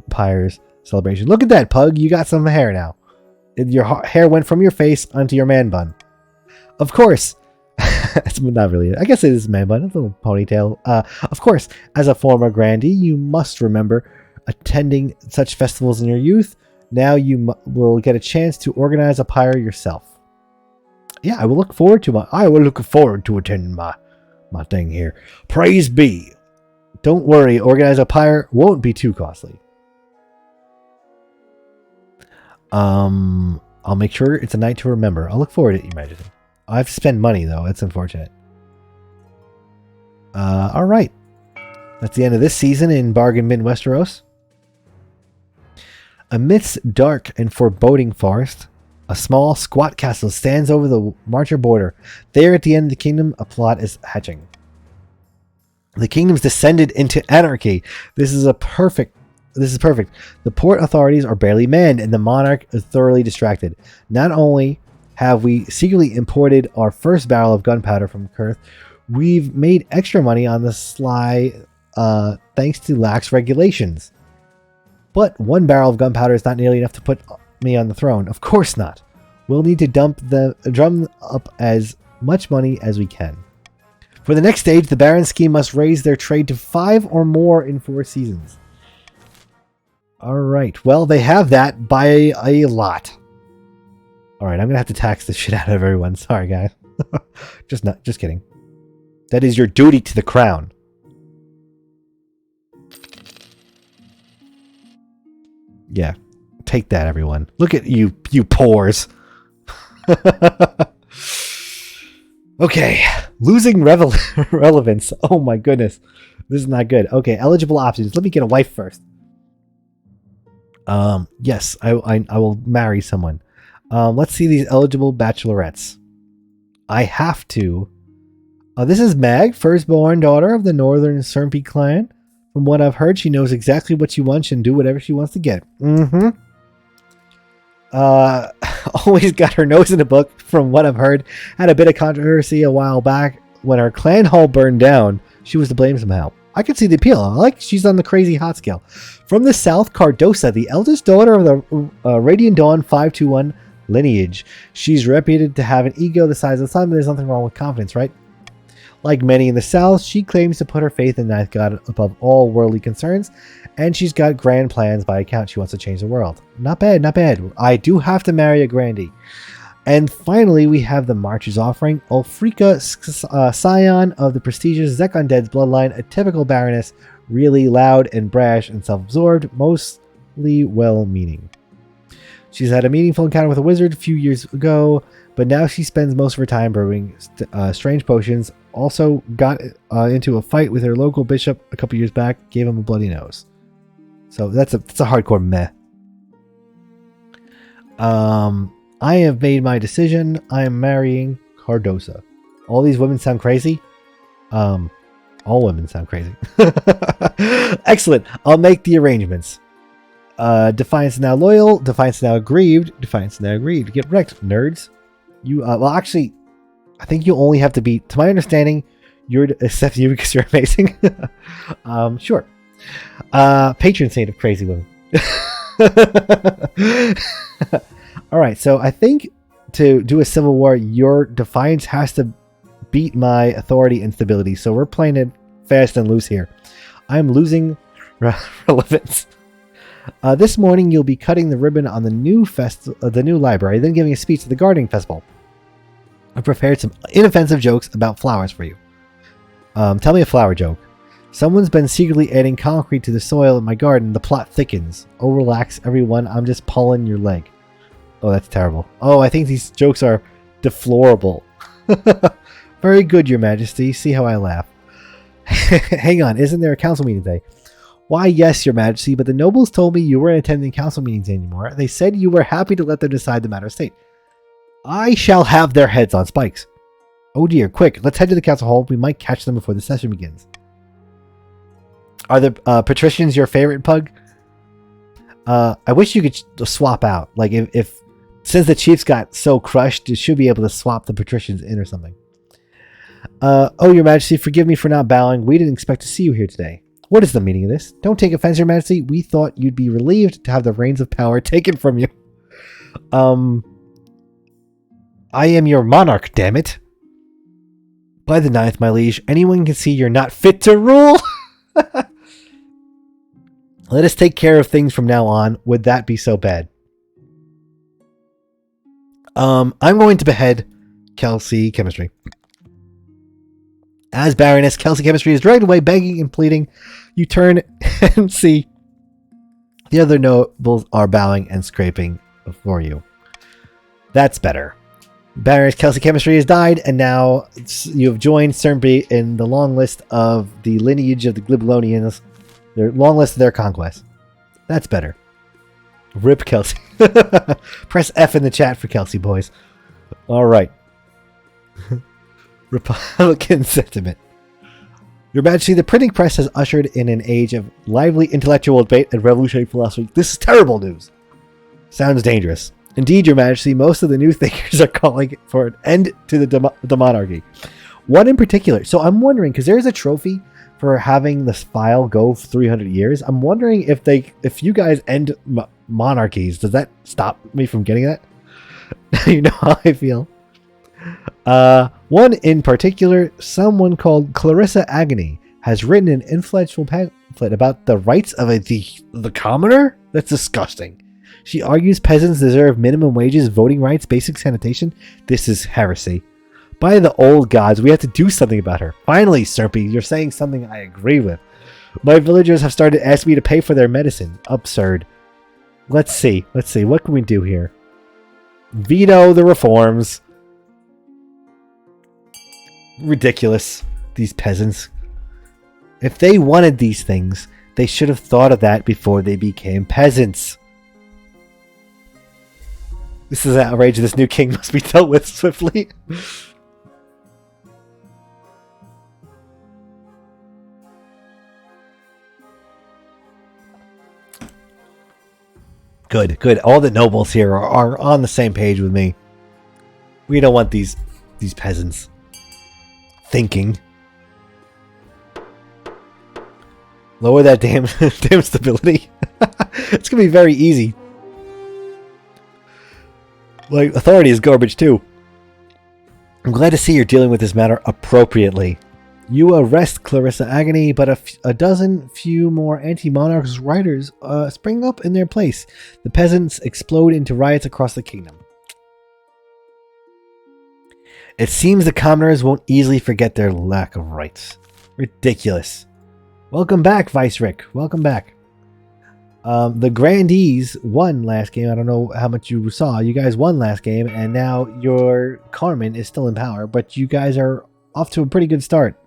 Pyres celebration. Look at that, Pug. You got some hair now. Your hair went from your face onto your man bun. Of course. It's not really. I guess it is man bun. It's a little ponytail. Of course, as a former grandee, you must remember attending such festivals in your youth. Now you will get a chance to organize a pyre yourself. Yeah, I will look forward to attending my thing here. Praise be. Don't worry, organize a pyre won't be too costly. I'll make sure it's a night to remember. I'll look forward to it, Your Majesty. I have to spend money though. It's unfortunate. All right. That's the end of this season in Bargain Bin Westeros. Amidst dark and foreboding forest, a small, squat castle stands over the Marcher border. There at the end of the kingdom, a plot is hatching. The kingdom's descended into anarchy. This is perfect. The port authorities are barely manned, and the monarch is thoroughly distracted. Not only have we secretly imported our first barrel of gunpowder from Kurth, we've made extra money on the sly thanks to lax regulations. But one barrel of gunpowder is not nearly enough to put me on the throne. Of course not. We'll need to drum up as much money as we can. For the next stage, the Baron scheme must raise their trade to 5 or more in 4 seasons. Alright, well, they have that by a lot. Alright, I'm gonna have to tax the shit out of everyone. Sorry, guys. Just kidding. That is your duty to the crown. Yeah. Take that, everyone. Look at you pores. Okay. Losing relevance. Oh my goodness. This is not good. Okay, eligible options. Let me get a wife first. Yes, I will marry someone. Let's see these eligible bachelorettes. I have to. This is Mag, firstborn daughter of the Northern Serpy clan. From what I've heard, she knows exactly what she wants and do whatever she wants to get. Always got her nose in a book, from what I've heard. Had a bit of controversy a while back when her clan hall burned down. she was to blame somehow. I can see the appeal. I like she's on the crazy hot scale. From the south, Cardosa, the eldest daughter of the Radiant Dawn 521 lineage. She's reputed to have an ego the size of the sun, but there's nothing wrong with confidence, right? Like many in the south, she claims to put her faith in Ninth God above all worldly concerns, and she's got grand plans by account. She wants to change the world. Not bad, not bad. I do have to marry a Grandee. And finally, we have the March's offering, Ulfrika, scion of the prestigious Zek Undead's bloodline, a typical baroness, really loud and brash and self-absorbed, mostly well-meaning. She's had a meaningful encounter with a wizard a few years ago, but now she spends most of her time brewing strange potions. Also got into a fight with her local bishop a couple years back, gave him a bloody nose. So that's a hardcore meh. I have made my decision. I am marrying Cardosa. All these women sound crazy. All women sound crazy. Excellent. I'll make the arrangements. Defiance now loyal. Defiance now aggrieved. Defiance now agreed. Get wrecked, nerds. You well, actually, I think you only have to be. To my understanding, you're to accept you because you're amazing. Sure. Patron saint of crazy women. All right, so I think to do a civil war, your defiance has to beat my authority and stability. So we're playing it fast and loose here. I'm losing relevance. This morning, you'll be cutting the ribbon on the new library, then giving a speech at the gardening festival. I prepared some inoffensive jokes about flowers for you. Tell me a flower joke. Someone's been secretly adding concrete to the soil in my garden. The plot thickens. Oh, relax, everyone. I'm just pulling your leg. Oh, that's terrible. Oh, I think these jokes are deplorable. Very good, Your Majesty. See how I laugh. Hang on, isn't there a council meeting today? Why, yes, Your Majesty, but the nobles told me you weren't attending council meetings anymore. They said you were happy to let them decide the matter of state. I shall have their heads on spikes. Oh dear, quick, let's head to the council hall. We might catch them before the session begins. Are the patricians your favorite, Pug? I wish you could swap out. Like, if since the chiefs got so crushed, you should be able to swap the patricians in or something. Oh, Your Majesty, forgive me for not bowing. We didn't expect to see you here today. What is the meaning of this? Don't take offense, Your Majesty. We thought you'd be relieved to have the reins of power taken from you. I am your monarch, damn it. By the 9th, my liege, anyone can see you're not fit to rule. Let us take care of things from now on. Would that be so bad? I'm going to behead Kelsey Chemistry. As Baroness, Kelsey Chemistry is dragged away, begging and pleading. You turn and see the other nobles are bowing and scraping before you. That's better. Baroness Kelsey Chemistry has died, and now you have joined Cernby in the long list of the lineage of the Gliblonians. Their long list of their conquests. That's better. Rip Kelsey. Press F in the chat for Kelsey, boys. All right. Republican sentiment. Your Majesty, the printing press has ushered in an age of lively intellectual debate and revolutionary philosophy. This is terrible news. Sounds dangerous. Indeed, Your Majesty, most of the new thinkers are calling for an end to the monarchy. One in particular. So I'm wondering, because there's a trophy for having this file go 300 years. I'm wondering if you guys end monarchies, does that stop me from getting that? You know how I feel. One in particular, someone called Clarissa Agony, has written an influential pamphlet about the rights of the commoner? That's disgusting. She argues peasants deserve minimum wages, voting rights, basic sanitation. This is heresy. By the old gods, we have to do something about her. Finally, Serpy, you're saying something I agree with. My villagers have started asking me to pay for their medicine. Absurd. Let's see. What can we do here? Veto the reforms. Ridiculous. These peasants. If they wanted these things, they should have thought of that before they became peasants. This is outrageous. This new king must be dealt with swiftly. Good. All the nobles here are on the same page with me. We don't want these peasants thinking. Lower that damn stability. It's gonna be very easy. Like, authority is garbage too. I'm glad to see you're dealing with this matter appropriately. You arrest Clarissa Agony, but a few more anti-monarchs riders spring up in their place. The peasants explode into riots across the kingdom. It seems the commoners won't easily forget their lack of rights. Ridiculous. Welcome back, Vice Rick. Welcome back. The Grandees won last game. I don't know how much you saw. You guys won last game, and now your Carmen is still in power, but you guys are off to a pretty good start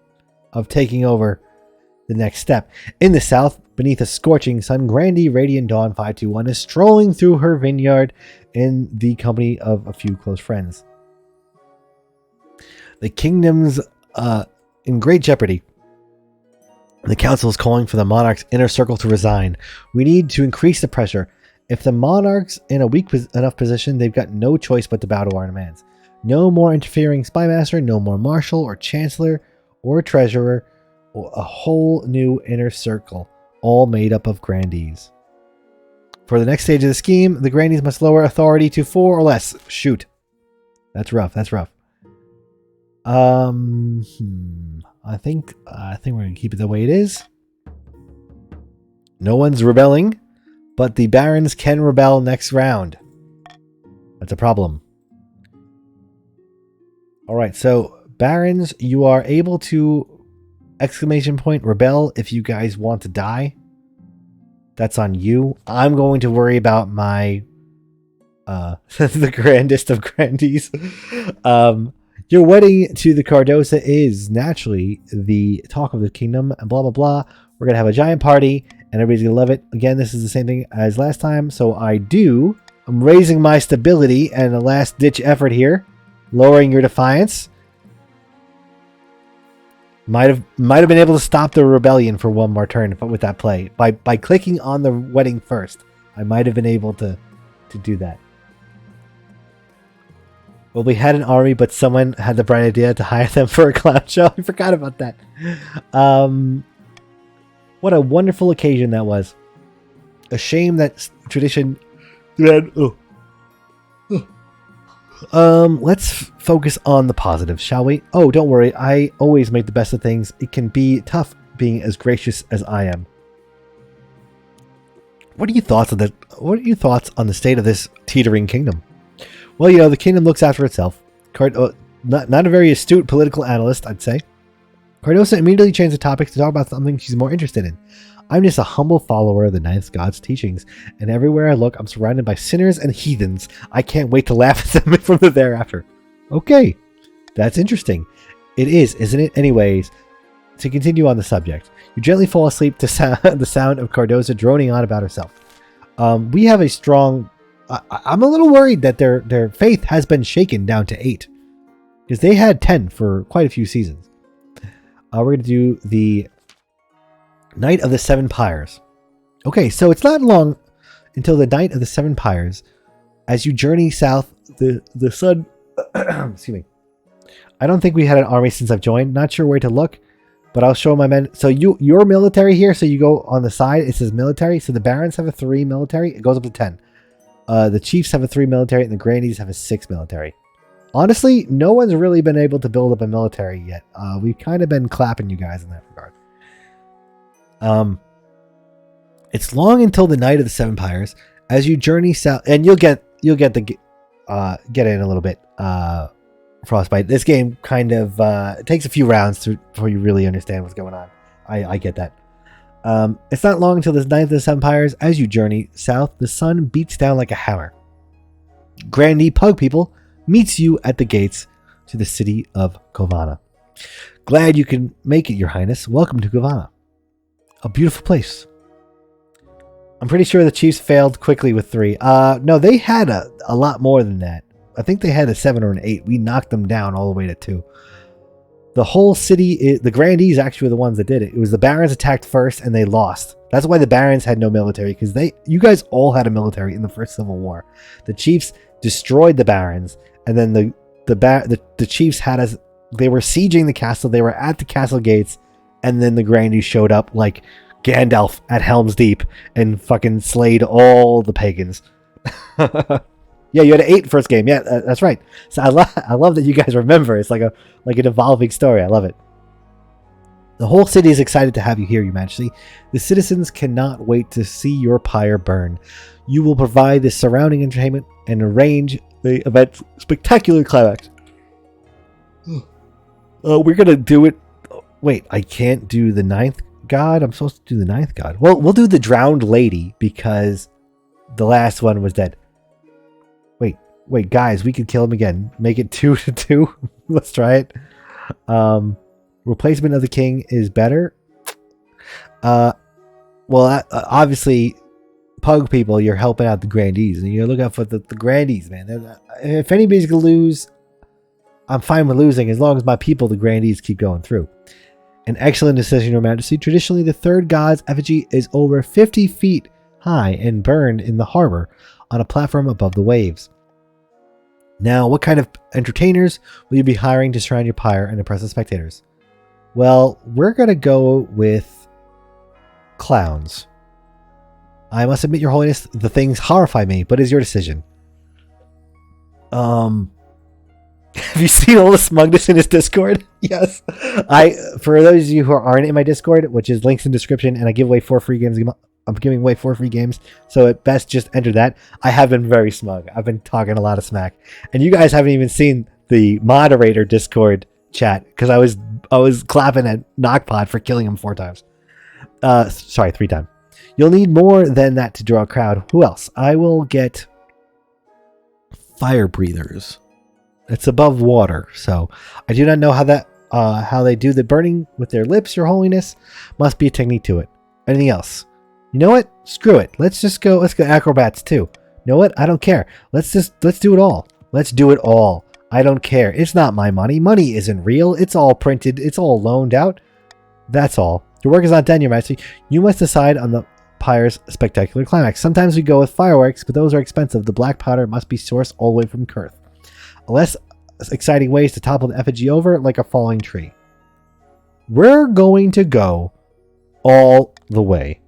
of taking over the next step. In the south, beneath a scorching sun, Grandee Radiant Dawn 521 is strolling through her vineyard in the company of a few close friends. The kingdom's in great jeopardy. The council is calling for the monarch's inner circle to resign. We need to increase the pressure. If the monarch's in a weak enough position, they've got no choice but to bow to our demands. No more interfering spymaster, no more marshal or chancellor or treasurer, or a whole new inner circle, all made up of Grandees. For the next stage of the scheme, the Grandees must lower authority to 4 or less. Shoot. That's rough. That's rough. I think we're gonna keep it the way it is. No one's rebelling, but the barons can rebel next round. That's a problem. All right, so barons, you are able to rebel if you guys want to die. That's on you. I'm going to worry about my the grandest of Grandees. Your wedding to the Cardosa is naturally the talk of the kingdom, and blah, blah, blah. We're going to have a giant party, and everybody's going to love it. Again, this is the same thing as last time, so I'm raising my stability and a last-ditch effort here, lowering your defiance. Might have been able to stop the rebellion for one more turn with that play. By clicking on the wedding first, I might have been able to do that. Well, we had an army, but someone had the bright idea to hire them for a clown show. I forgot about that. What a wonderful occasion that was. A shame that tradition... Let's focus on the positives, shall we? Oh, don't worry. I always make the best of things. It can be tough being as gracious as I am. What are your thoughts on the state of this teetering kingdom? Well, you know, the kingdom looks after itself. Not a very astute political analyst, I'd say. Cardosa immediately changed the topic to talk about something she's more interested in. I'm just a humble follower of the Ninth God's teachings, and everywhere I look, I'm surrounded by sinners and heathens. I can't wait to laugh at them from the thereafter. Okay, that's interesting. It is, isn't it? Anyways, to continue on the subject, you gently fall asleep to the sound of Cardosa droning on about herself. We have a strong... I'm a little worried that their faith has been shaken down to 8. Because they had 10 for quite a few seasons. We're going to do the Night of the Seven Pyres. Okay, so it's not long until the Night of the Seven Pyres. As you journey south, the sun... excuse me. I don't think we had an army since I've joined. Not sure where to look, but I'll show my men. So you're military here, so you go on the side. It says military. So the barons have a 3 military. It goes up to 10. The chiefs have a 3 military, and the Grandees have a 6 military. Honestly, no one's really been able to build up a military yet. We've kind of been clapping you guys in that regard. It's long until the Night of the Seven Pyres. As you journey south, and you'll get in a little bit. Frostbite. This game kind of it takes a few rounds before you really understand what's going on. I get that. It's not long until the Night of the Seven Pyres. As you journey south, the sun beats down like a hammer. Grandee Pug People meets you at the gates to the city of Kovana. Glad you can make it, Your Highness. Welcome to Kovana. A beautiful place. I'm pretty sure the Chiefs failed quickly with 3. No, they had a lot more than that. I think they had a 7 or an 8. We knocked them down all the way to 2. The whole city, the Grandees actually were the ones that did it. It was the Barons attacked first and they lost. That's why the Barons had no military, because you guys all had a military in the first Civil War. The Chiefs destroyed the Barons, and then the Chiefs they were sieging the castle. They were at the castle gates, and then the Grandees showed up like Gandalf at Helm's Deep and fucking slayed all the pagans. Yeah, you had an 8 first game. Yeah, that's right. So I love that you guys remember. It's like an evolving story. I love it. The whole city is excited to have you here, Your Majesty. The citizens cannot wait to see your pyre burn. You will provide the surrounding entertainment and arrange the event's spectacular climax. We're gonna do it. Wait, I can't do the 9th god? I'm supposed to do the 9th god. Well, we'll do the drowned lady because the last one was dead. Wait, guys, we could kill him again. Make it 2-2. Let's try it. Replacement of the king is better. Well, obviously, Pug people, you're helping out the Grandees, and you're looking out for the Grandees, man. If anybody's gonna lose, I'm fine with losing as long as my people, the Grandees, keep going through. An excellent decision, Your Majesty. Traditionally, the third god's effigy is over 50 feet high and burned in the harbor on a platform above the waves. Now, what kind of entertainers will you be hiring to surround your pyre and impress the spectators? Well, we're going to go with clowns. I must admit, Your Holiness, the things horrify me, but it's your decision. Have you seen all the smugness in his Discord? Yes. For those of you who aren't in my Discord, which is links in the description, and I give away 4 free games. I'm giving away 4 free games, so at best just enter that. I have been very smug. I've been talking a lot of smack, and you guys haven't even seen the moderator Discord chat because I was clapping at Knockpod for killing him 4 times. Sorry, 3 times. You'll need more than that to draw a crowd. Who else? I will get fire breathers. It's above water, so I do not know how they do the burning with their lips, Your Holiness. Must be a technique to it. Anything else? You know what? Screw it. Let's go acrobats too. You know what? I don't care. Let's do it all. Let's do it all. I don't care. It's not my money. Money isn't real. It's all printed. It's all loaned out. That's all. Your work is not done, Your Majesty. You must decide on the pyre's spectacular climax. Sometimes we go with fireworks, but those are expensive. The black powder must be sourced all the way from Kurth. Less exciting ways to topple the effigy over like a falling tree. We're going to go all the way.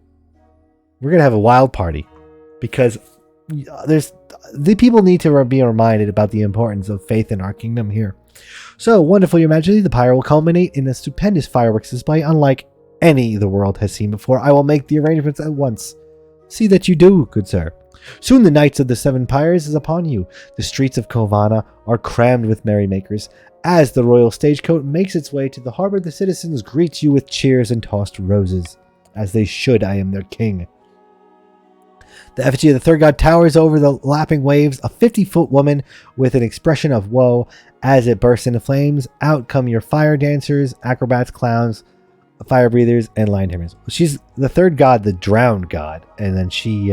We're going to have a wild party because the people need to be reminded about the importance of faith in our kingdom here. So, wonderful, Your Majesty, the pyre will culminate in a stupendous fireworks display unlike any the world has seen before. I will make the arrangements at once. See that you do, good sir. Soon the Knights of the 7 Pyres is upon you. The streets of Kovana are crammed with merrymakers. As the royal stagecoach makes its way to the harbor, the citizens greet you with cheers and tossed roses. As they should, I am their king. The effigy of the third god towers over the lapping waves, a 50-foot woman with an expression of woe. As it bursts into flames, out come your fire dancers, acrobats, clowns, fire breathers, and lion tamers. She's the third god, the drowned god, and then she's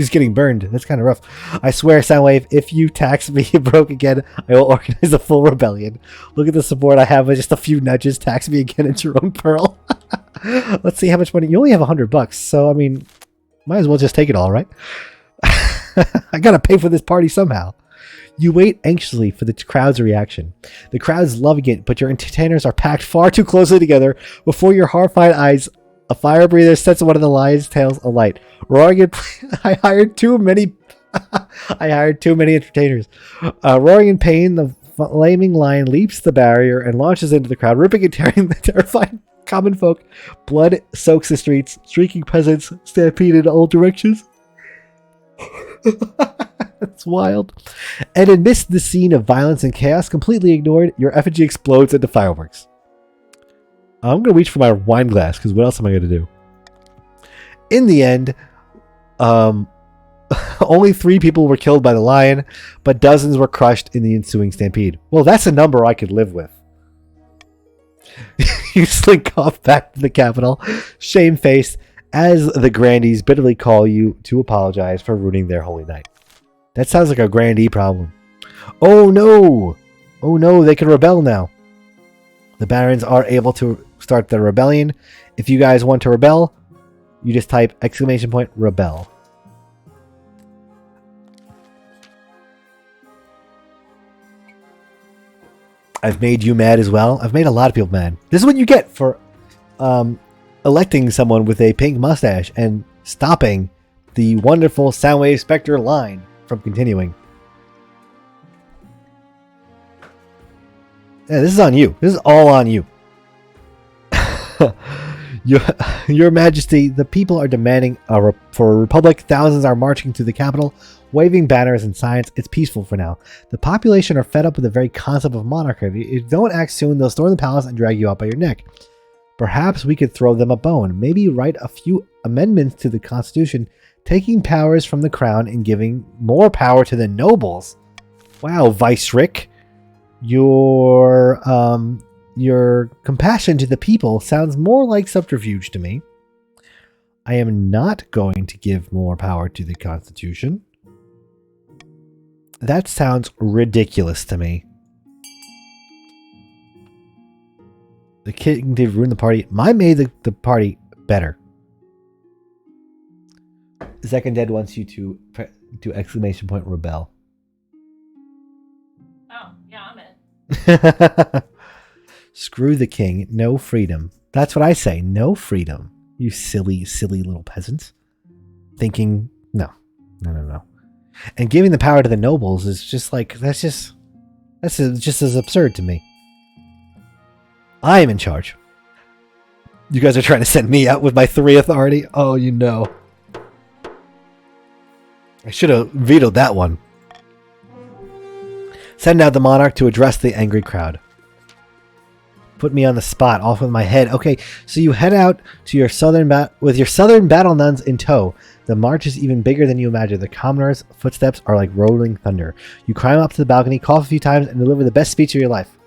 getting burned. That's kind of rough. I swear, Soundwave, if you tax me broke again, I will organize a full rebellion. Look at the support I have with just a few nudges. Tax me again at your own pearl. Let's see how much money. You only have $100, so I mean, might as well just take it all, right? I gotta pay for this party somehow. You wait anxiously for the crowd's reaction. The crowd's loving it, but your entertainers are packed far too closely together. Before your horrified eyes, a fire breather sets one of the lion's tails alight. Roaring in I hired too many entertainers. Roaring in pain, the flaming lion leaps the barrier and launches into the crowd, ripping and tearing the terrified common folk. Blood soaks the streets. Shrieking peasants stampede in all directions. That's wild. And amidst the scene of violence and chaos, completely ignored, your effigy explodes into fireworks. I'm going to reach for my wine glass, because what else am I going to do? In the end, only 3 people were killed by the lion, but dozens were crushed in the ensuing stampede. Well, that's a number I could live with. You slink off back to the capital, shamefaced, as the Grandees bitterly call you to apologize for ruining their holy night. That sounds like a Grandee problem. Oh no! Oh no, they can rebel now. The barons are able to start their rebellion. If you guys want to rebel, you just type !rebel. I've made you mad as well. I've made a lot of people mad. This is what you get for electing someone with a pink mustache and stopping the wonderful SoundwaveSpectre line from continuing. Yeah, this is on you. This is all on you. Your Majesty, the people are demanding for a republic. Thousands are marching to the capital, waving banners and signs. It's peaceful for now. The population are fed up with the very concept of monarchy. If you don't act soon, they'll storm the palace and drag you out by your neck. Perhaps we could throw them a bone. Maybe write a few amendments to the constitution, taking powers from the crown and giving more power to the nobles. Wow, Vice Rick. Your compassion to the people sounds more like subterfuge to me. I am not going to give more power to the Constitution. That sounds ridiculous to me. The king did ruin the party. Mine made the party better. Second Dead wants you to do exclamation point rebel. Oh, yeah, I'm in. Screw the king. No freedom. That's what I say. No freedom. You silly, silly little peasants. Thinking, no. And giving the power to the nobles is just like, that's just as absurd to me. I am in charge. You guys are trying to send me out with my 3 authority? Oh, you know. I should have vetoed that one. Send out the monarch to address the angry crowd. Put me on the spot, off with my head. Okay, so you head out to your with your southern battle nuns in tow. The march is even bigger than you imagine. The commoners' footsteps are like rolling thunder. You climb up to the balcony, cough a few times, and deliver the best speech of your life.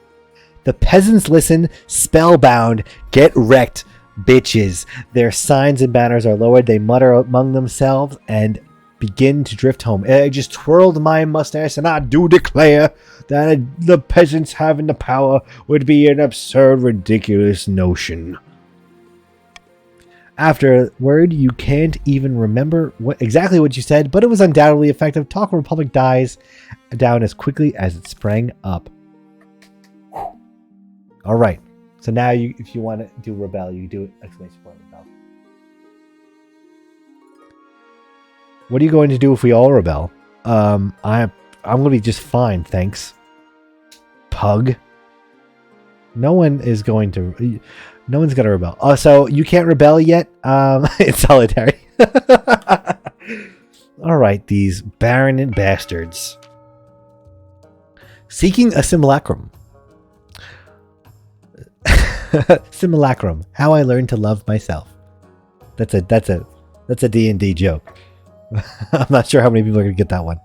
The peasants listen, spellbound. Get wrecked, bitches. Their signs and banners are lowered. They mutter among themselves and begin to drift home. I just twirled my mustache, and I do declare that the peasants having the power would be an absurd, ridiculous notion. Afterward, you can't even remember exactly what you said, but it was undoubtedly effective. Talk Republic dies down as quickly as it sprang up. All right. So now, if you want to do rebel, you do it exclamation point rebel. What are you going to do if we all rebel? I'm going to be just fine, thanks. Pug. No one's going to rebel. Oh, so you can't rebel yet? It's solitary. All right, these barren bastards. Seeking a simulacrum. Simulacrum. How I learned to love myself. That's a D&D joke. I'm not sure how many people are going to get that one.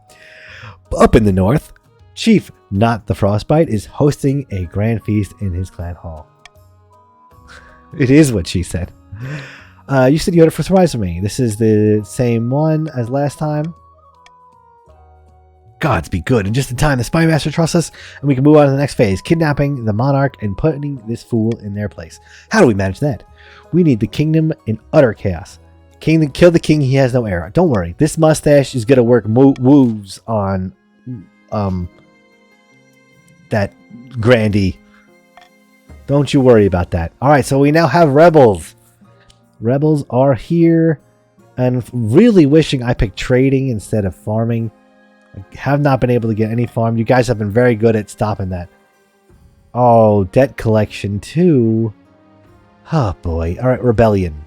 Up in the north, Chief Not the Frostbite is hosting a grand feast in his clan hall. It is what she said. You said you had a surprise for me. This is the same one as last time. Gods be good. In just in time, the Spy Master trusts us, and we can move on to the next phase. Kidnapping the monarch and putting this fool in their place. How do we manage that? We need the kingdom in utter chaos. Kill the king, he has no heir. Don't worry, this mustache is gonna work woos on that Grandee. Don't you worry about that. Alright, so we now have rebels. Rebels are here, and really wishing I picked trading instead of farming. I have not been able to get any farm. You guys have been very good at stopping that. Oh, debt collection too. Oh boy. Alright, rebellion.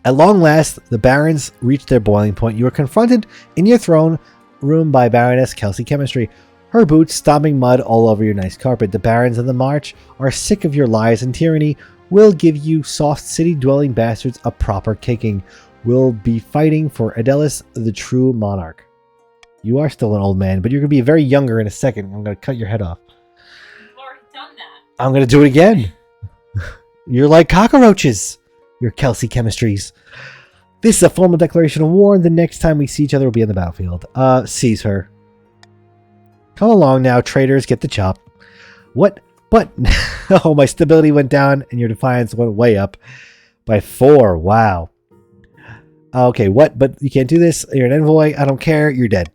At long last, the barons reached their boiling point. You are confronted in your throne room by Baroness Kelsey Chemistry, her boots stomping mud all over your nice carpet. The barons of the march are sick of your lies and tyranny. We'll give you soft city-dwelling bastards a proper kicking. We'll be fighting for Adelis, the true monarch. You are still an old man, but you're going to be very younger in a second. I'm going to cut your head off. You've already done that. I'm going to do it again. You're like cockroaches. Your Kelsey Chemistries. This is a formal declaration of war. The next time we see each other will be on the battlefield. Seize her. Come along now, traitors. Get the chop. What? But oh, my stability went down and your defiance went way up by 4. Wow. Okay, what? But you can't do this. You're an envoy. I don't care. You're dead.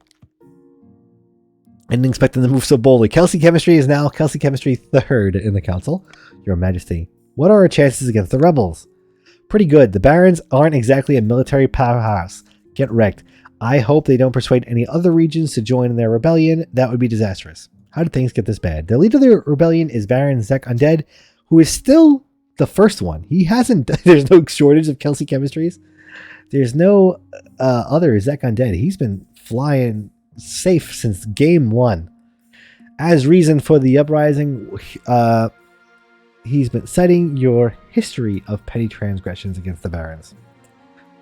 I didn't expect them to move so boldly. Kelsey Chemistry is now Kelsey Chemistry III in the council. Your Majesty. What are our chances against the rebels? Pretty good. The barons aren't exactly a military powerhouse. Get wrecked. I hope they don't persuade any other regions to join in their rebellion. That would be disastrous. How did things get this bad? The leader of the rebellion is Baron Zek Undead, who is still the first one. He hasn't... There's no shortage of kotc chemistries. There's no other Zek Undead. He's been flying safe since game 1. As reason for the uprising, he's been citing your history of petty transgressions against the barons.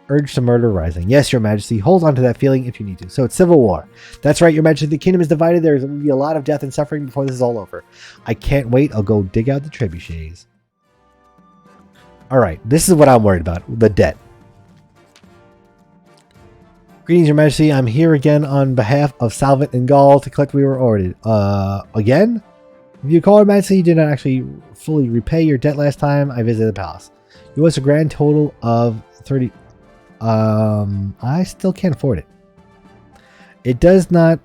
Urge to murder rising. Yes, your majesty. Hold on to that feeling if you need to. So it's civil war. That's right, your majesty. The kingdom is divided. There's going to be a lot of death and suffering before this is all over. I can't wait. I'll go dig out the trebuchets. Alright, this is what I'm worried about. The debt. Greetings, your majesty. I'm here again on behalf of Salvant and Gaul to collect what we were ordered. Again? If you call, your majesty, you did not actually fully repay your debt last time I visited the palace. You owe us a grand total of 30... I still can't afford it. It does not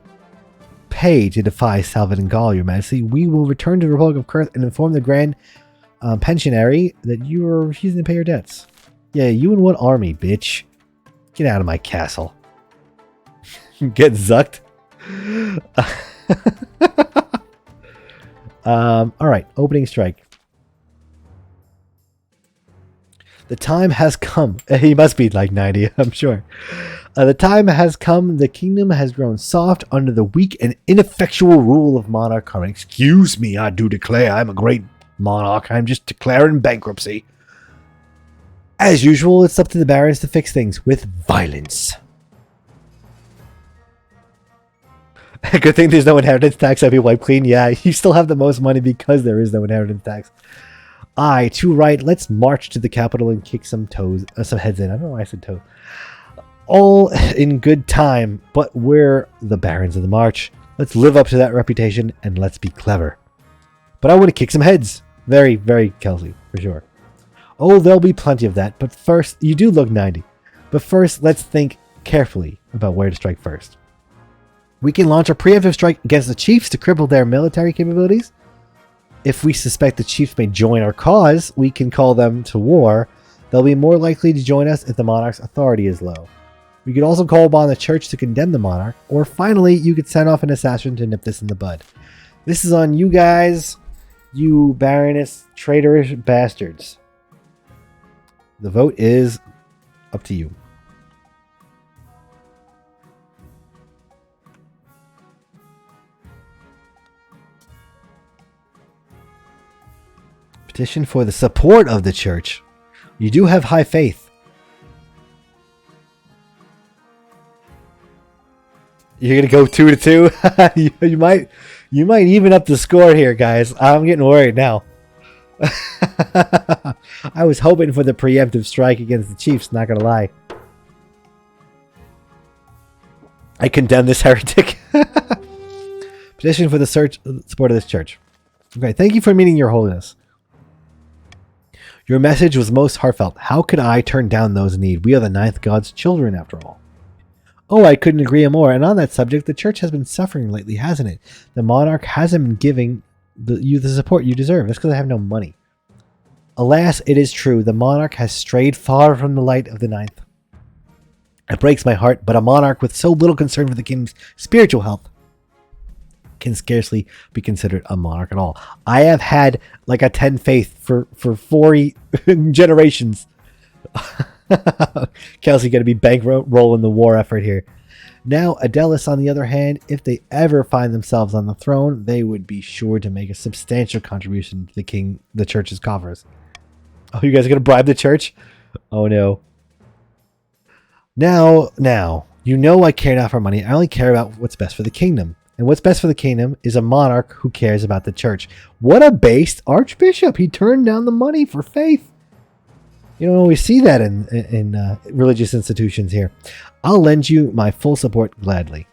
pay to defy Salvant and Gaul, your majesty. We will return to the Republic of Kurth and inform the Grand Pensionary that you are refusing to pay your debts. Yeah, you and what army, bitch? Get out of my castle. Get zucked. Alright, opening strike. The time has come. He must be like 90, I'm sure. The time has come. The kingdom has grown soft under the weak and ineffectual rule of monarch Curran. Excuse me, I do declare I'm a great monarch. I'm just declaring bankruptcy. As usual, it's up to the barons to fix things with violence. Good thing there's no inheritance tax. I'd be wiped clean. Yeah, you still have the most money because there is no inheritance tax. Aye, too right. Let's march to the capital and kick some heads in. I don't know why I said toes. All in good time, but we're the barons of the march. Let's live up to that reputation and let's be clever. But I want to kick some heads. Very, very kotc, for sure. Oh, there'll be plenty of that. But first, you do look 90. But first, let's think carefully about where to strike first. We can launch a preemptive strike against the chiefs to cripple their military capabilities. If we suspect the chiefs may join our cause, we can call them to war. They'll be more likely to join us if the monarch's authority is low. We could also call upon the church to condemn the monarch. Or finally, you could send off an assassin to nip this in the bud. This is on you guys, you baroness traitorous bastards. The vote is up to you. Petition for the support of the church. You do have high faith. You're gonna go 2-2. you might even up the score here, guys. I'm getting worried now. I was hoping for the preemptive strike against the chiefs. Not gonna lie. I condemn this heretic. Petition for the support of this church. Okay, thank you for meeting your holiness. Your message was most heartfelt. How could I turn down those in need? We are the ninth god's children, after all. Oh, I couldn't agree more. And on that subject, the church has been suffering lately, hasn't it? The monarch hasn't been giving you the support you deserve. That's because I have no money. Alas, it is true. The monarch has strayed far from the light of the ninth. It breaks my heart, but a monarch with so little concern for the kingdom's spiritual health can scarcely be considered a monarch at all. I have had like a 10 faith for 40 generations. Kelsey going to be bankrolling the war effort here. Now, Adelis, on the other hand, if they ever find themselves on the throne, they would be sure to make a substantial contribution to the church's coffers. Oh, you guys are going to bribe the church? Oh, no. Now, you know I care not for money. I only care about what's best for the kingdom. And what's best for the kingdom is a monarch who cares about the church. What a based archbishop. He turned down the money for faith. You don't always see that in religious institutions here. I'll lend you my full support gladly.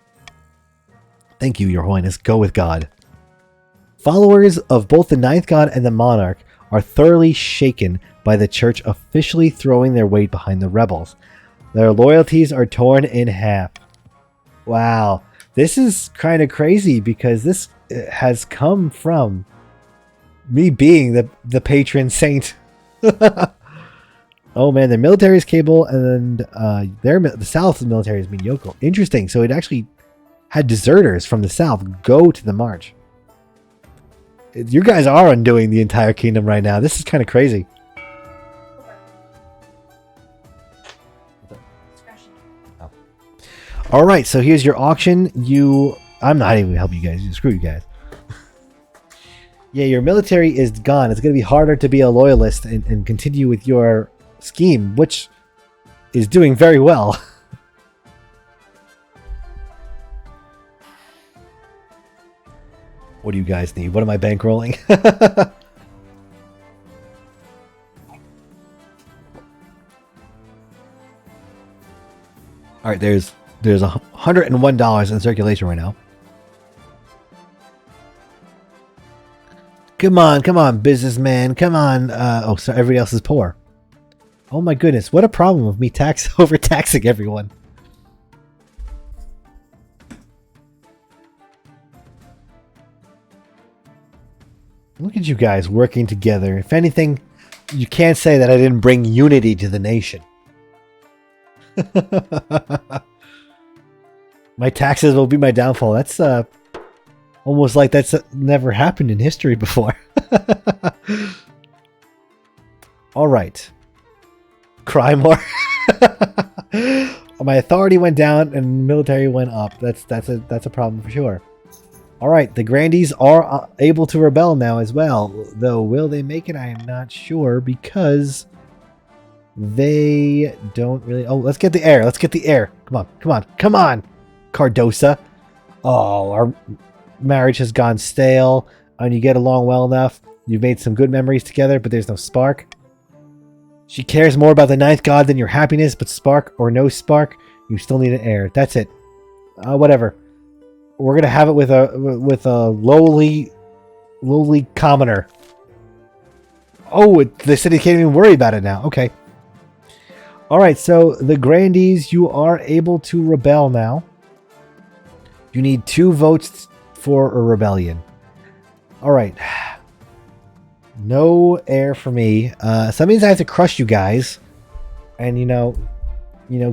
Thank you, your holiness. Go with God. Followers of both the ninth god and the monarch are thoroughly shaken by the church officially throwing their weight behind the rebels. Their loyalties are torn in half. Wow. This is kind of crazy because this has come from me being the patron saint Oh man, their military is capable, and the South's military is mediocre. Interesting. So it actually had deserters from the South go to the march. You guys are undoing the entire kingdom right now. This is kind of crazy. Oh. All right, so here's your auction. I'm not even gonna help you guys. Screw you guys. Yeah, your military is gone. It's going to be harder to be a loyalist and continue with your scheme, which is doing very well. What do you guys need? What am I bankrolling? All right, there's $101 in circulation right now. Come on, businessman. Come on. Oh, so everybody else is poor. Oh my goodness, what a problem with me overtaxing everyone. Look at you guys working together. If anything, you can't say that I didn't bring unity to the nation. My taxes will be my downfall. That's almost like that's never happened in history before. All right. Cry more. My authority went down and military went up. That's a problem for sure. All right, the Grandees are able to rebel now as well. Though will they make it? I am not sure because they don't really. Oh, let's get the air. Let's get the air. Come on, Cardosa. Oh, our marriage has gone stale, and you get along well enough. You've made some good memories together, but there's no spark. She cares more about the ninth god than your happiness, but spark or no spark, you still need an heir. That's it. Whatever. We're gonna have it with a lowly commoner. Oh, the city can't even worry about it now. Okay. All right. So the Grandees, you are able to rebel now. You need 2 votes for a rebellion. All right. No heir for me. So that means I have to crush you guys, and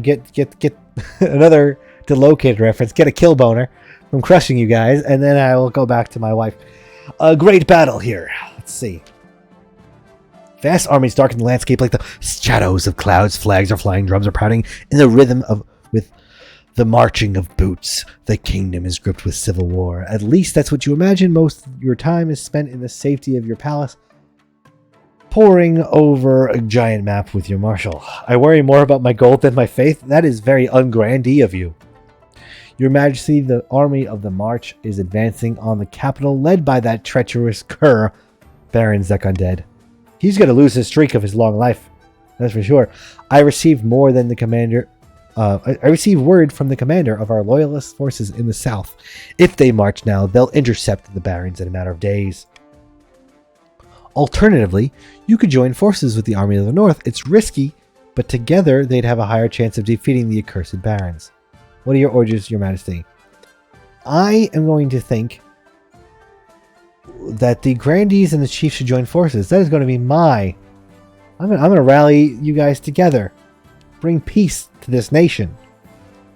get another Delocated reference. Get a kill boner from crushing you guys, and then I will go back to my wife. A great battle here. Let's see. Vast armies darken the landscape like the shadows of clouds. Flags are flying, drums are pounding in the rhythm with the marching of boots. The kingdom is gripped with civil war. At least that's what you imagine. Most of your time is spent in the safety of your palace, poring over a giant map with your marshal. I worry more about my gold than my faith. That is very un-Grandee of you. Your Majesty, the army of the march is advancing on the capital, led by that treacherous cur, Baron Zekunded. He's going to lose his streak of his long life, that's for sure. I received word from the commander of our loyalist forces in the south. If they march now, they'll intercept the barons in a matter of days. Alternatively, you could join forces with the army of the north. It's risky, but together they'd have a higher chance of defeating the accursed barons. What are your orders, Your Majesty? I am going to think that the Grandees and the chiefs should join forces. That is going to be I'm going to rally you guys together, bring peace to this nation,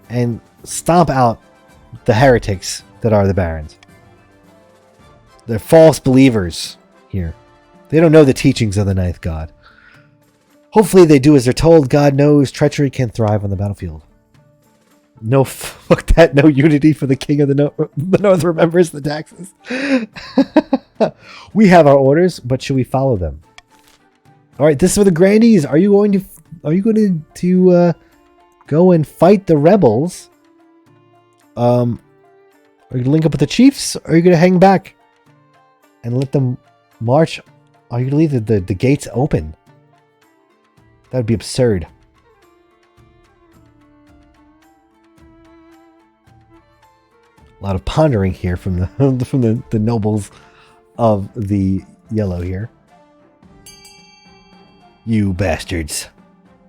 and stomp out the heretics that are the barons. They're false believers here. They don't know the teachings of the ninth god. Hopefully they do as they're told. God knows treachery can thrive on the battlefield. No, fuck that. No unity for the king of the north remembers the taxes. We have our orders, but should we follow them? All right, this is for the Grandees. Are you going to go and fight the rebels? Are you going to link up with the chiefs? Or are you going to hang back and let them march? Are you going to leave the gates open? That would be absurd. A lot of pondering here from the nobles of the yellow here. You bastards.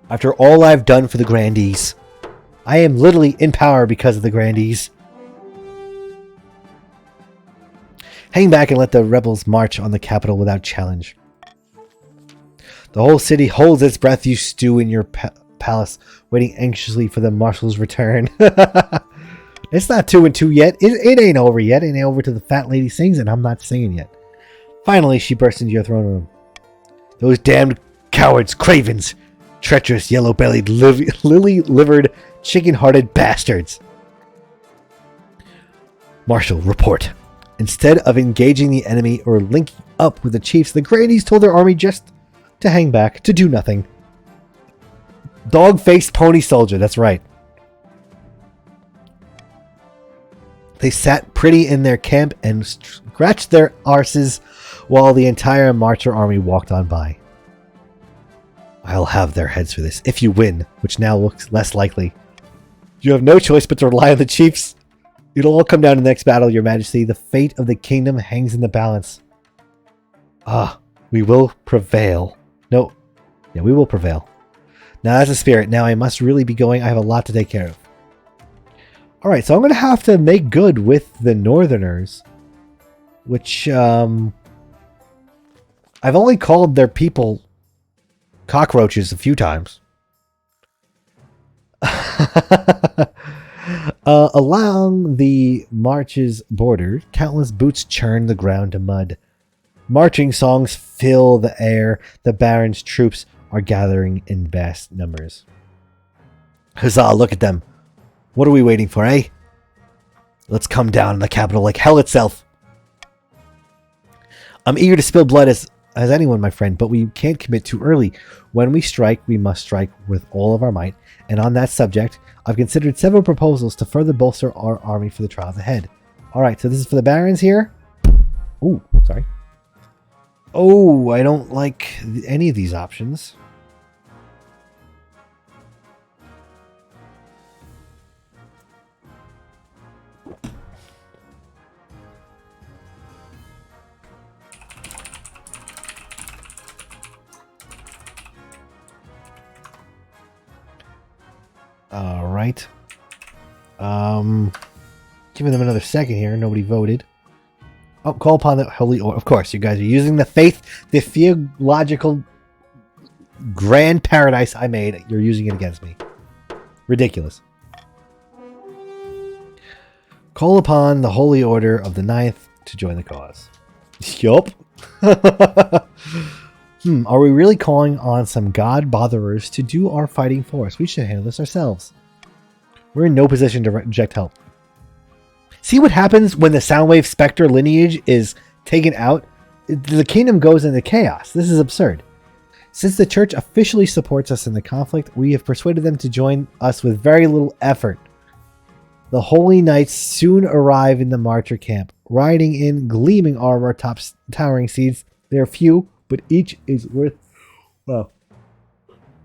After all I've done for the Grandees, I am literally in power because of the Grandees. Hang back and let the rebels march on the capital without challenge. The whole city holds its breath. You stew in your palace, waiting anxiously for the marshal's return. It's not 2 and 2 yet. It ain't over yet. It ain't over till the fat lady sings, and I'm not singing yet. Finally, she burst into your throne room. Those damned cowards, cravens, treacherous, yellow-bellied, lily-livered, chicken-hearted bastards. Marshal, report. Instead of engaging the enemy or linking up with the chiefs, the Grandees told their army just to hang back, to do nothing. Dog-faced pony soldier, that's right. They sat pretty in their camp and scratched their arses while the entire marcher army walked on by. I'll have their heads for this, if you win, which now looks less likely. You have no choice but to rely on the chiefs. It'll all come down to the next battle, your majesty. The fate of the kingdom hangs in the balance. We will prevail. No. Yeah, we will prevail. Now, that's the spirit. Now, I must really be going. I have a lot to take care of. Alright, so I'm going to have to make good with the Northerners. Which, I've only called their people cockroaches a few times. Along the march's border, countless boots churn the ground to mud. Marching songs fill the air. The Baron's troops are gathering in vast numbers. Huzzah, look at them. What are we waiting for, eh? Let's come down on the capital like hell itself. I'm eager to spill blood as anyone, my friend, but we can't commit too early. When we strike, we must strike with all of our might. And on that subject, I've considered several proposals to further bolster our army for the trials ahead. Alright, so this is for the barons here. Ooh, sorry. Oh, I don't like any of these options. Alright. Giving them another second here. Nobody voted. Oh, call upon the holy order. Of course, you guys are using the faith, the theological grand paradise I made. You're using it against me. Ridiculous. Call upon the holy order of the ninth to join the cause. Yup. Are we really calling on some god botherers to do our fighting for us? We should handle this ourselves. We're in no position to reject help. See what happens when the SoundwaveSpectre Lineage is taken out? The kingdom goes into chaos. This is absurd. Since the church officially supports us in the conflict, we have persuaded them to join us with very little effort. The holy knights soon arrive in the marcher camp, riding in gleaming armor atop towering steeds. They are few, but each is worth... Well...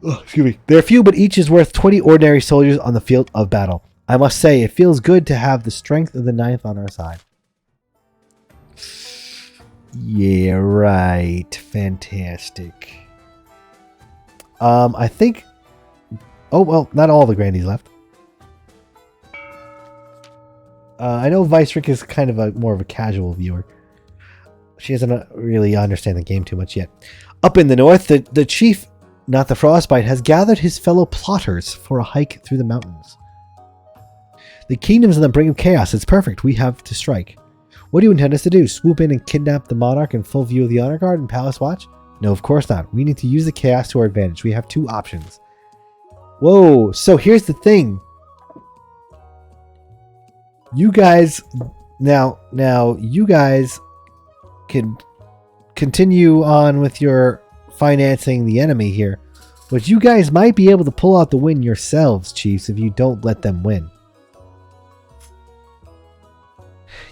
Oh, excuse me. They are few, but each is worth 20 ordinary soldiers on the field of battle. I must say, it feels good to have the strength of the ninth on our side. Yeah, right. Fantastic. I think... Oh, well, not all the Grandees left. I know Vice-Rick is kind of more of a casual viewer. She doesn't really understand the game too much yet. Up in the north, the chief, not the Frostbite, has gathered his fellow plotters for a hike through the mountains. The kingdom's on the brink of chaos. It's perfect. We have to strike. What do you intend us to do? Swoop in and kidnap the monarch in full view of the honor guard and palace watch? No, of course not. We need to use the chaos to our advantage. We have two options. Whoa, so here's the thing. You guys... Now, you guys can continue on with your financing the enemy here. But you guys might be able to pull out the win yourselves, chiefs, if you don't let them win.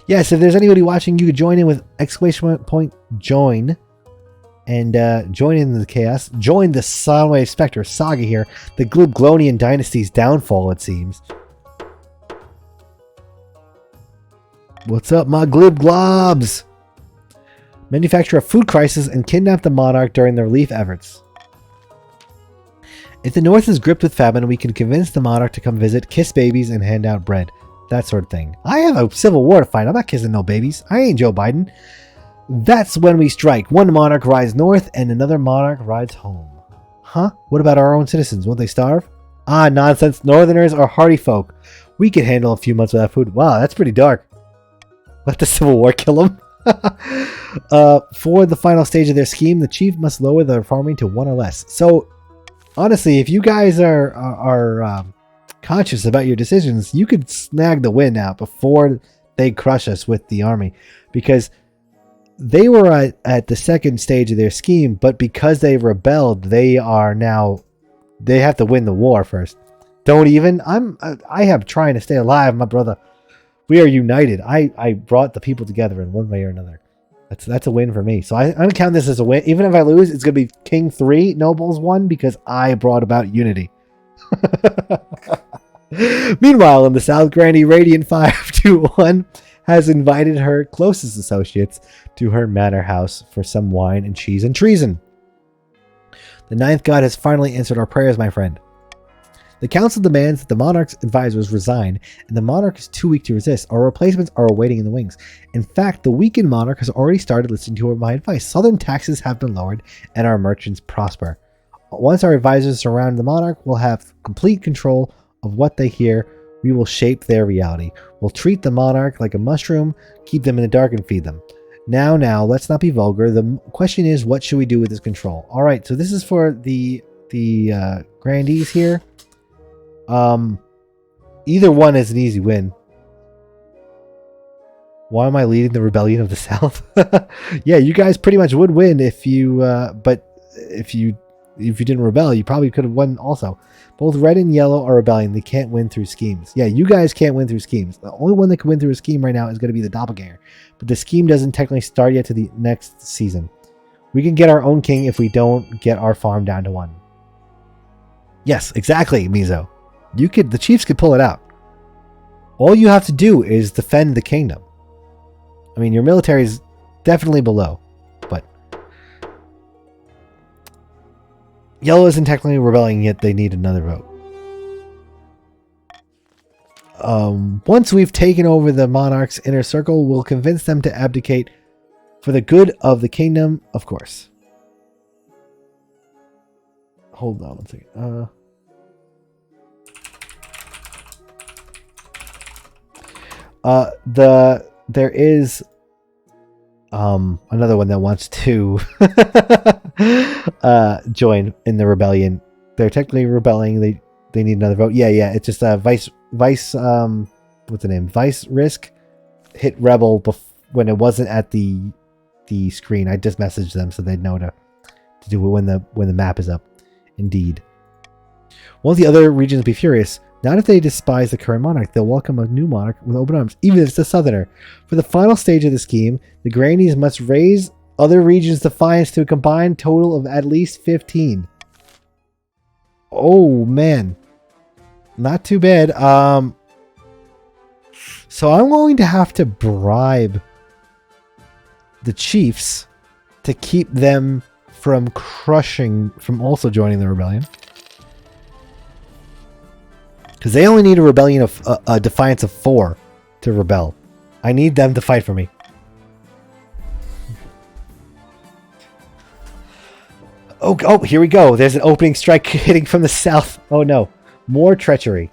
Yes, if there's anybody watching, you could join in with !join and join in the chaos. Join the SoundwaveSpectre saga here. The Glubglonian dynasty's downfall, it seems. What's up, my glibglobs? Manufacture a food crisis and kidnap the monarch during the relief efforts. If the north is gripped with famine, we can convince the monarch to come visit, kiss babies, and hand out bread. That sort of thing. I have a civil war to fight. I'm not kissing no babies. I ain't Joe Biden. That's when we strike. One monarch rides north and another monarch rides home. Huh? What about our own citizens? Won't they starve? Ah, nonsense. Northerners are hardy folk. We could handle a few months without food. Wow, that's pretty dark. Let the Civil War kill them. For the final stage of their scheme, the chief must lower their farming to 1 or less. So, honestly, if you guys are conscious about your decisions, you could snag the win out before they crush us with the army. Because they were at the second stage of their scheme, but because they rebelled, they have to win the war first. Don't even. I am trying to stay alive, my brother. We are united. I brought the people together in one way or another. That's a win for me. So I'm going to count this as a win. Even if I lose, it's going to be King 3, Nobles 1, because I brought about unity. Meanwhile, in the South, Grandee Radiant 521 has invited her closest associates to her manor house for some wine and cheese and treason. The ninth god has finally answered our prayers, my friend. The council demands that the monarch's advisors resign, and the monarch is too weak to resist. Our replacements are awaiting in the wings. In fact, the weakened monarch has already started listening to my advice. Southern taxes have been lowered, and our merchants prosper. Once our advisors surround the monarch, we'll have complete control of what they hear. We will shape their reality. We'll treat the monarch like a mushroom, keep them in the dark, and feed them. Now, let's not be vulgar. The question is, what should we do with this control? All right, so this is for the Grandees here. Either one is an easy win. Why am I leading the rebellion of the South? Yeah, you guys pretty much would win if you, but if you didn't rebel, you probably could have won also. Both red and yellow are rebelling. They can't win through schemes. Yeah, you guys can't win through schemes. The only one that can win through a scheme right now is going to be the doppelganger. But the scheme doesn't technically start yet to the next season. We can get our own king if we don't get our farm down to 1. Yes, exactly, Mizo. The chiefs could pull it out. All you have to do is defend the kingdom. I mean, your military is definitely below, but yellow isn't technically rebelling yet. They need another vote. Once we've taken over the monarch's inner circle, we'll convince them to abdicate for the good of the kingdom, of course. Hold on one second. There is another one that wants to join in the rebellion. They're technically rebelling. They need another vote. Yeah. It's just vice what's the name? Vice Risk hit rebel when it wasn't at the screen. I just messaged them so they'd know to do it when the map is up. Indeed. Won't the other regions be furious? Not if they despise the current monarch. They'll welcome a new monarch with open arms, even if it's a southerner. For the final stage of the scheme, the Grandees must raise other regions' defiance to a combined total of at least 15. Oh, man. Not too bad. So I'm going to have to bribe the chiefs to keep them from also joining the rebellion. Because they only need a rebellion of a defiance of 4 to rebel. I need them to fight for me. Oh, here we go. There's an opening strike hitting from the south. Oh no. More treachery.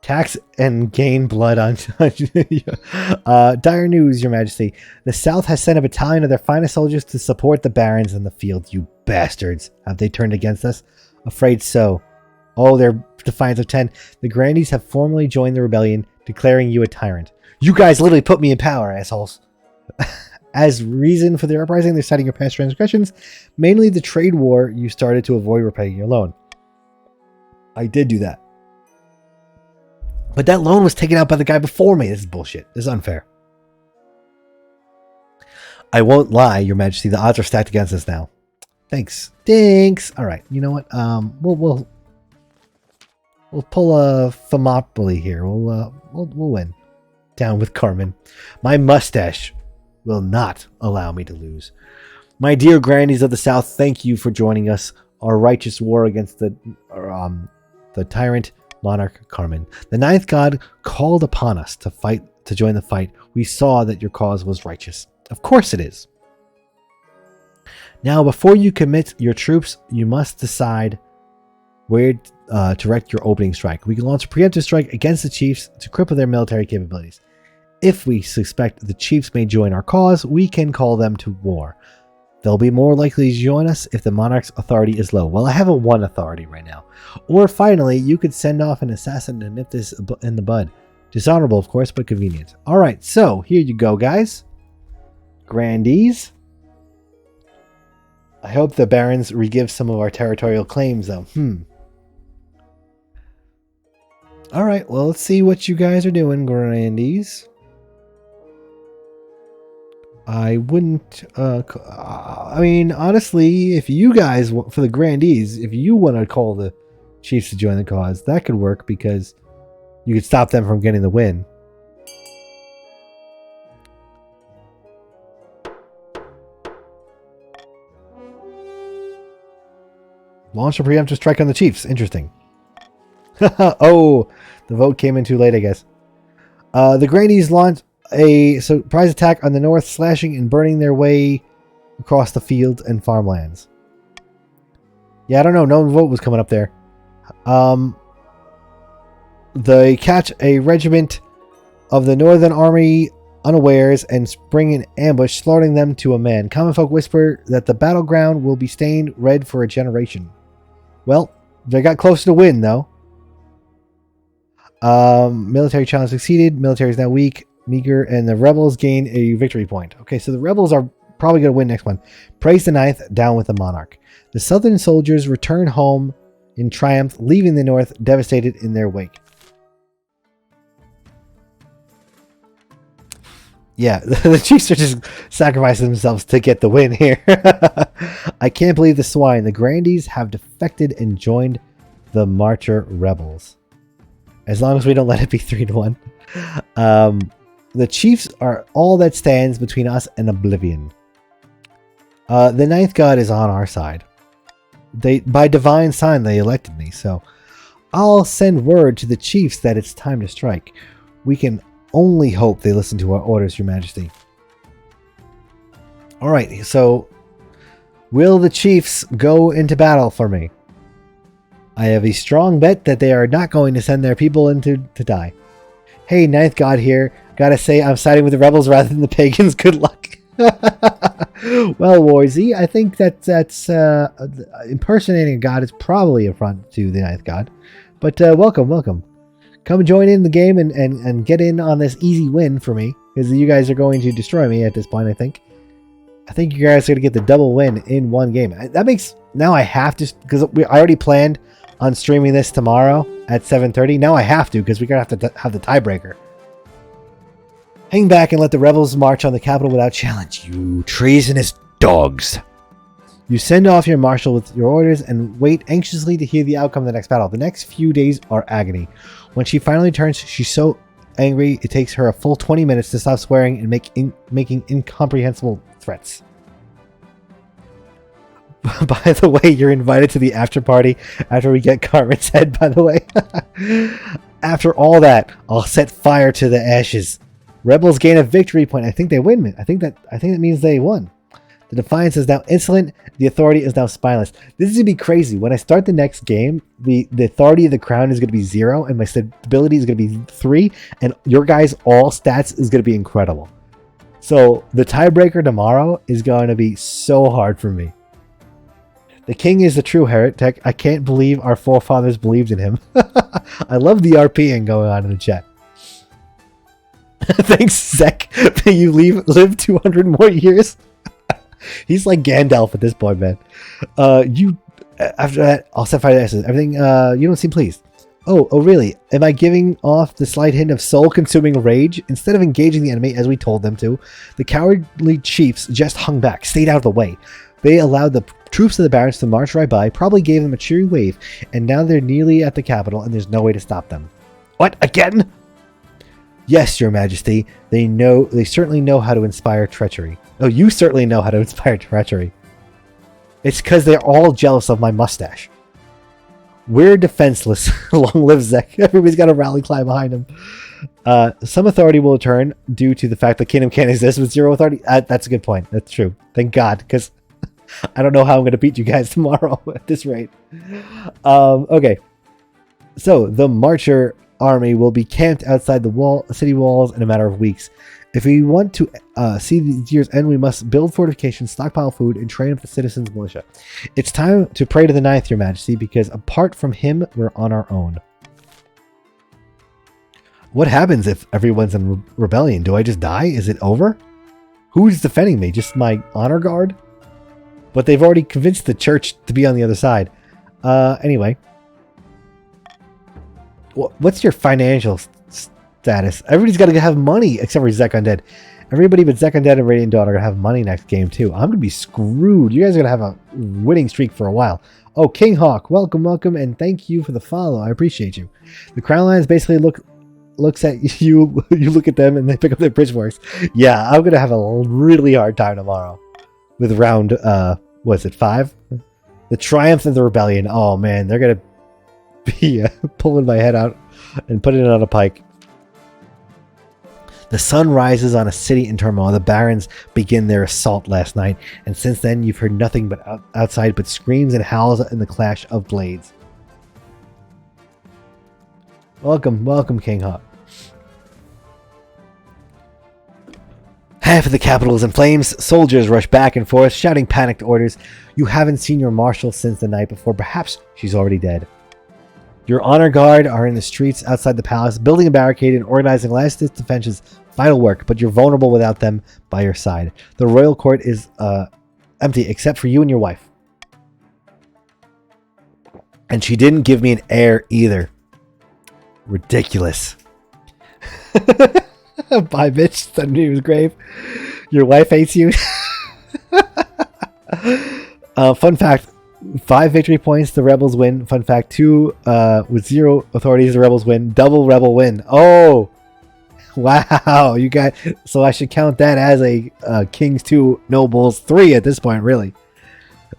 Tax and gain blood on... dire news, Your Majesty. The South has sent a battalion of their finest soldiers to support the barons in the field. You bastards. Have they turned against us? Afraid so. Oh, they're defiance of 10. The Grandees have formally joined the rebellion, declaring you a tyrant. You guys literally put me in power, assholes. As reason for their uprising, they're citing your past transgressions, mainly the trade war you started to avoid repaying your loan. I did do that. But that loan was taken out by the guy before me. This is bullshit. This is unfair. I won't lie, Your Majesty. The odds are stacked against us now. Thanks. All right. You know what? We'll pull a Thermopylae here. We'll win. Down with Carmen. My mustache will not allow me to lose. My dear Grandees of the South, thank you for joining us. Our righteous war against the tyrant monarch Carmen. The ninth god called upon us to fight to join the fight. We saw that your cause was righteous. Of course it is. Now, before you commit your troops, you must decide where to direct your opening strike. We can launch a preemptive strike against the chiefs to cripple their military capabilities. If we suspect the chiefs may join our cause, we can call them to war. They'll be more likely to join us if the monarch's authority is low. Well, I have a 1 authority right now. Or finally, you could send off an assassin to nip this in the bud. Dishonorable, of course, but convenient. Alright, so here you go, guys. Grandees. I hope the barons re-give some of our territorial claims, though. Alright, well, let's see what you guys are doing, Grandees. I wouldn't, I mean, honestly, if you guys, for the Grandees, if you want to call the chiefs to join the cause, that could work because you could stop them from getting the win. Launch a preemptive strike on the chiefs. Interesting. Oh, the vote came in too late, I guess. The Grandees launched a surprise attack on the north, slashing and burning their way across the fields and farmlands. Yeah, I don't know. No vote was coming up there. They catch a regiment of the Northern Army unawares and spring an ambush, slaughtering them to a man. Common folk whisper that the battleground will be stained red for a generation. Well, they got closer to win, though. Military challenge succeeded. Military is now weak, meager, and the rebels gain a victory point. Okay, so the rebels are probably going to win next one. Praise the ninth, down with the monarch. The southern soldiers return home in triumph, leaving the north devastated in their wake. Yeah, the chiefs are just sacrificing themselves to get the win here. I can't believe the swine. The Grandees have defected and joined the Marcher rebels. As long as we don't let it be 3-1. The chiefs are all that stands between us and oblivion. The ninth god is on our side. By divine sign, they elected me, so I'll send word to the chiefs that it's time to strike. We can only hope they listen to our orders, Your Majesty. Alright, so will the chiefs go into battle for me? I have a strong bet that they are not going to send their people in to die. Hey, ninth god here. Gotta say, I'm siding with the rebels rather than the pagans. Good luck. Well, Warzy, I think that's impersonating a god is probably a front to the ninth god. But welcome, welcome. Come join in the game and get in on this easy win for me. Because you guys are going to destroy me at this point, I think. I think you guys are going to get the double win in one game. That makes... Now I have to... Because I already planned on streaming this tomorrow at 7:30. Now I have to, because we're going to have to have the tiebreaker. Hang back and let the rebels march on the capital without challenge, you treasonous dogs. You send off your marshal with your orders and wait anxiously to hear the outcome of the next battle. The next few days are agony. When she finally turns, she's so angry it takes her a full 20 minutes to stop swearing and making incomprehensible threats. By the way, you're invited to the after party after we get Carmen's head, by the way. After all that, I'll set fire to the ashes. Rebels gain a victory point. I think they win. I think that means they won. The defiance is now insolent. The authority is now spineless. This is going to be crazy. When I start the next game, the authority of the crown is going to be 0, and my stability is going to be 3, and your guys' all stats is going to be incredible. So the tiebreaker tomorrow is going to be so hard for me. The king is the true heretic. I can't believe our forefathers believed in him. I love the RPing going on in the chat. Thanks, Zek. You live 200 more years. He's like Gandalf at this point, man. After that, I'll set fire to ashes. Everything. You don't seem pleased. Oh, really? Am I giving off the slight hint of soul-consuming rage? Instead of engaging the enemy as we told them to, the cowardly chiefs just hung back, stayed out of the way. They allowed the troops of the barons to march right by, probably gave them a cheery wave, and now they're nearly at the capital, and there's no way to stop them. What? Again? Yes, Your Majesty. They certainly know how to inspire treachery. Oh, you certainly know how to inspire treachery. It's because they're all jealous of my mustache. We're defenseless. Long live Zek. Everybody's got a rally cry behind him. Some authority will return due to the fact the kingdom can't exist with zero authority. That's a good point. That's true. Thank God, because I don't know how I'm going to beat you guys tomorrow at this rate. Okay. So, the Marcher army will be camped outside the city walls in a matter of weeks. If we want to see the year's end, we must build fortifications, stockpile food, and train up the citizens' militia. It's time to pray to the Ninth, Your Majesty, because apart from him, we're on our own. What happens if everyone's in rebellion? Do I just die? Is it over? Who's defending me? Just my honor guard? But they've already convinced the church to be on the other side. Anyway. What's your financial status? Everybody's got to have money except for Zek Undead. Everybody but Zek Undead and Radiant Dawn are going to have money next game too. I'm going to be screwed. You guys are going to have a winning streak for a while. Oh, King Hawk, welcome, and thank you for the follow. I appreciate you. The Crown Lions basically looks at you, you look at them, and they pick up their pitchforks. Yeah, I'm going to have a really hard time tomorrow with round, was it 5? The Triumph of the Rebellion. Oh man, they're going to be pulling my head out and putting it on a pike. The sun rises on a city in turmoil. The barons begin their assault last night, and since then you've heard nothing but outside but screams and howls and the clash of blades. Welcome, King Hawk. Half of the capital is in flames. Soldiers rush back and forth, shouting panicked orders. You haven't seen your marshal since the night before. Perhaps she's already dead. Your honor guard are in the streets outside the palace, building a barricade and organizing last-ditch defenses. Vital work, but you're vulnerable without them by your side. The royal court is empty, except for you and your wife. And she didn't give me an heir either. Ridiculous. Bye, bitch. Send me to his grave. Your wife hates you. Fun fact. 5 victory points, the rebels win. Fun fact, 2 with 0 authorities, the rebels win. Double rebel win. Oh, wow! You got, so I should count that as a Kings 2, Nobles 3 at this point, really.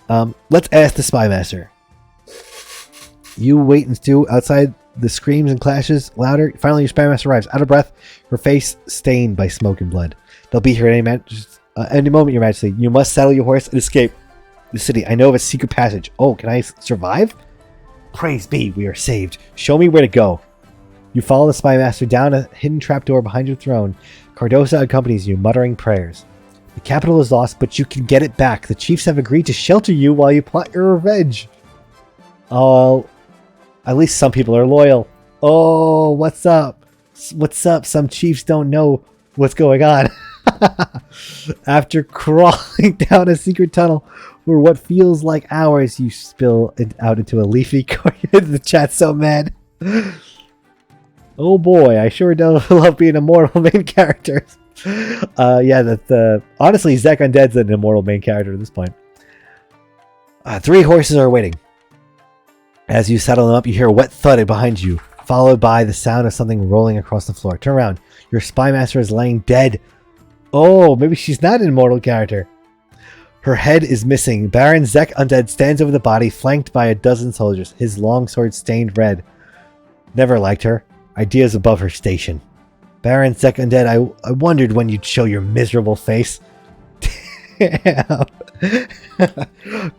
Let's ask the Spy Master. You wait and stew outside. The screams and clashes louder. Finally, your Spy Master arrives, out of breath, her face stained by smoke and blood. They'll be here any moment, Your Majesty. You must saddle your horse and escape the city. I know of a secret passage. Oh, can I survive? Praise be, we are saved. Show me where to go. You follow the Spy Master down a hidden trapdoor behind your throne. Cardosa accompanies you, muttering prayers. The capital is lost, but you can get it back. The chiefs have agreed to shelter you while you plot your revenge. Oh, at least some people are loyal. Oh, what's up? What's up? Some chiefs don't know what's going on. After crawling down a secret tunnel for what feels like hours, you spill out into a leafy courtyard. The chat's so mad. Oh boy, I sure don't love being immortal main characters. Yeah, honestly, Zek Undead's an immortal main character at this point. 3 horses are waiting. As you saddle them up, you hear a wet thud behind you, followed by the sound of something rolling across the floor. Turn around. Your Spy Master is laying dead. Oh, maybe she's not an immortal character. Her head is missing. Baron Zek Undead stands over the body, flanked by a dozen soldiers, his longsword stained red. Never liked her. Ideas above her station. Baron Zek Undead, I wondered when you'd show your miserable face. Damn.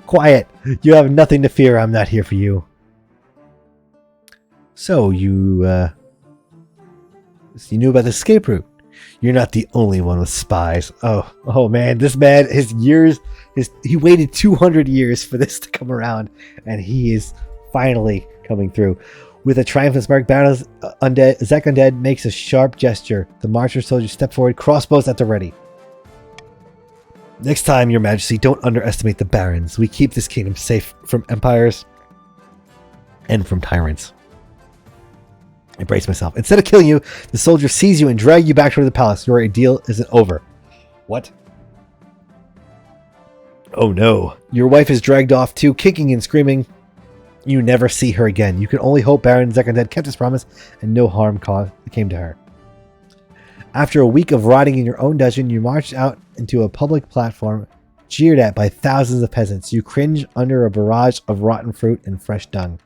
Quiet. You have nothing to fear. I'm not here for you. So, you knew about the escape route. You're not the only one with spies. Oh man, this man, he waited 200 years for this to come around, and he is finally coming through. With a triumphant smirk, Baron Zek Undead makes a sharp gesture. The Marcher soldiers step forward, crossbows at the ready. Next time, Your Majesty, don't underestimate the barons. We keep this kingdom safe from empires and from tyrants. I brace myself. Instead of killing you, the soldier sees you and drag you back toward the palace. Your ordeal isn't over. What? Oh no. Your wife is dragged off too, kicking and screaming. You never see her again. You can only hope Baron Zek Undead kept his promise and no harm came to her. After a week of rotting in your own dungeon, you march out into a public platform, jeered at by thousands of peasants. You cringe under a barrage of rotten fruit and fresh dung.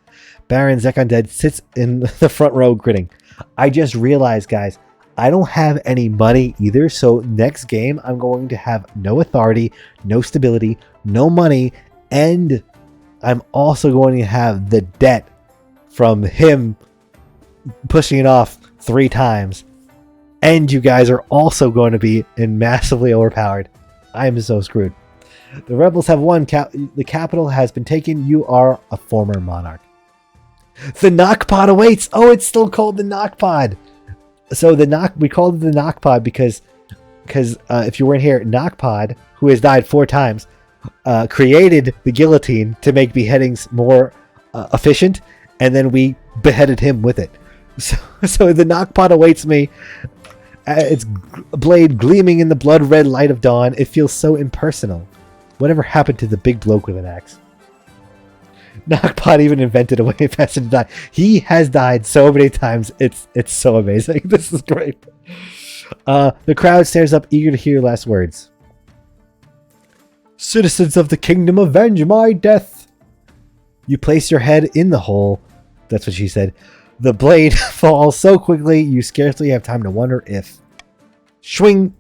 Baron Zek Undead sits in the front row grinning. I just realized, guys, I don't have any money either, so next game I'm going to have no authority, no stability, no money, and I'm also going to have the debt from him pushing it off 3 times. And you guys are also going to be massively overpowered. I am so screwed. The rebels have won. The capital has been taken. You are a former monarch. The knockpod awaits. Oh, it's still called the knockpod. So we called it the knockpod because if you weren't here, Knockpod, who has died 4 times, created the guillotine to make beheadings more efficient, and then we beheaded him with it. So the knockpod awaits me. Its blade gleaming in the blood-red light of dawn. It feels so impersonal. Whatever happened to the big bloke with an axe? Knockpod even invented a way faster to die. He has died so many times. It's so amazing. This is great. The crowd stares up, eager to hear your last words. Citizens of the kingdom, avenge my death. You place your head in the hole. That's what she said. The blade falls so quickly you scarcely have time to wonder if. Swing!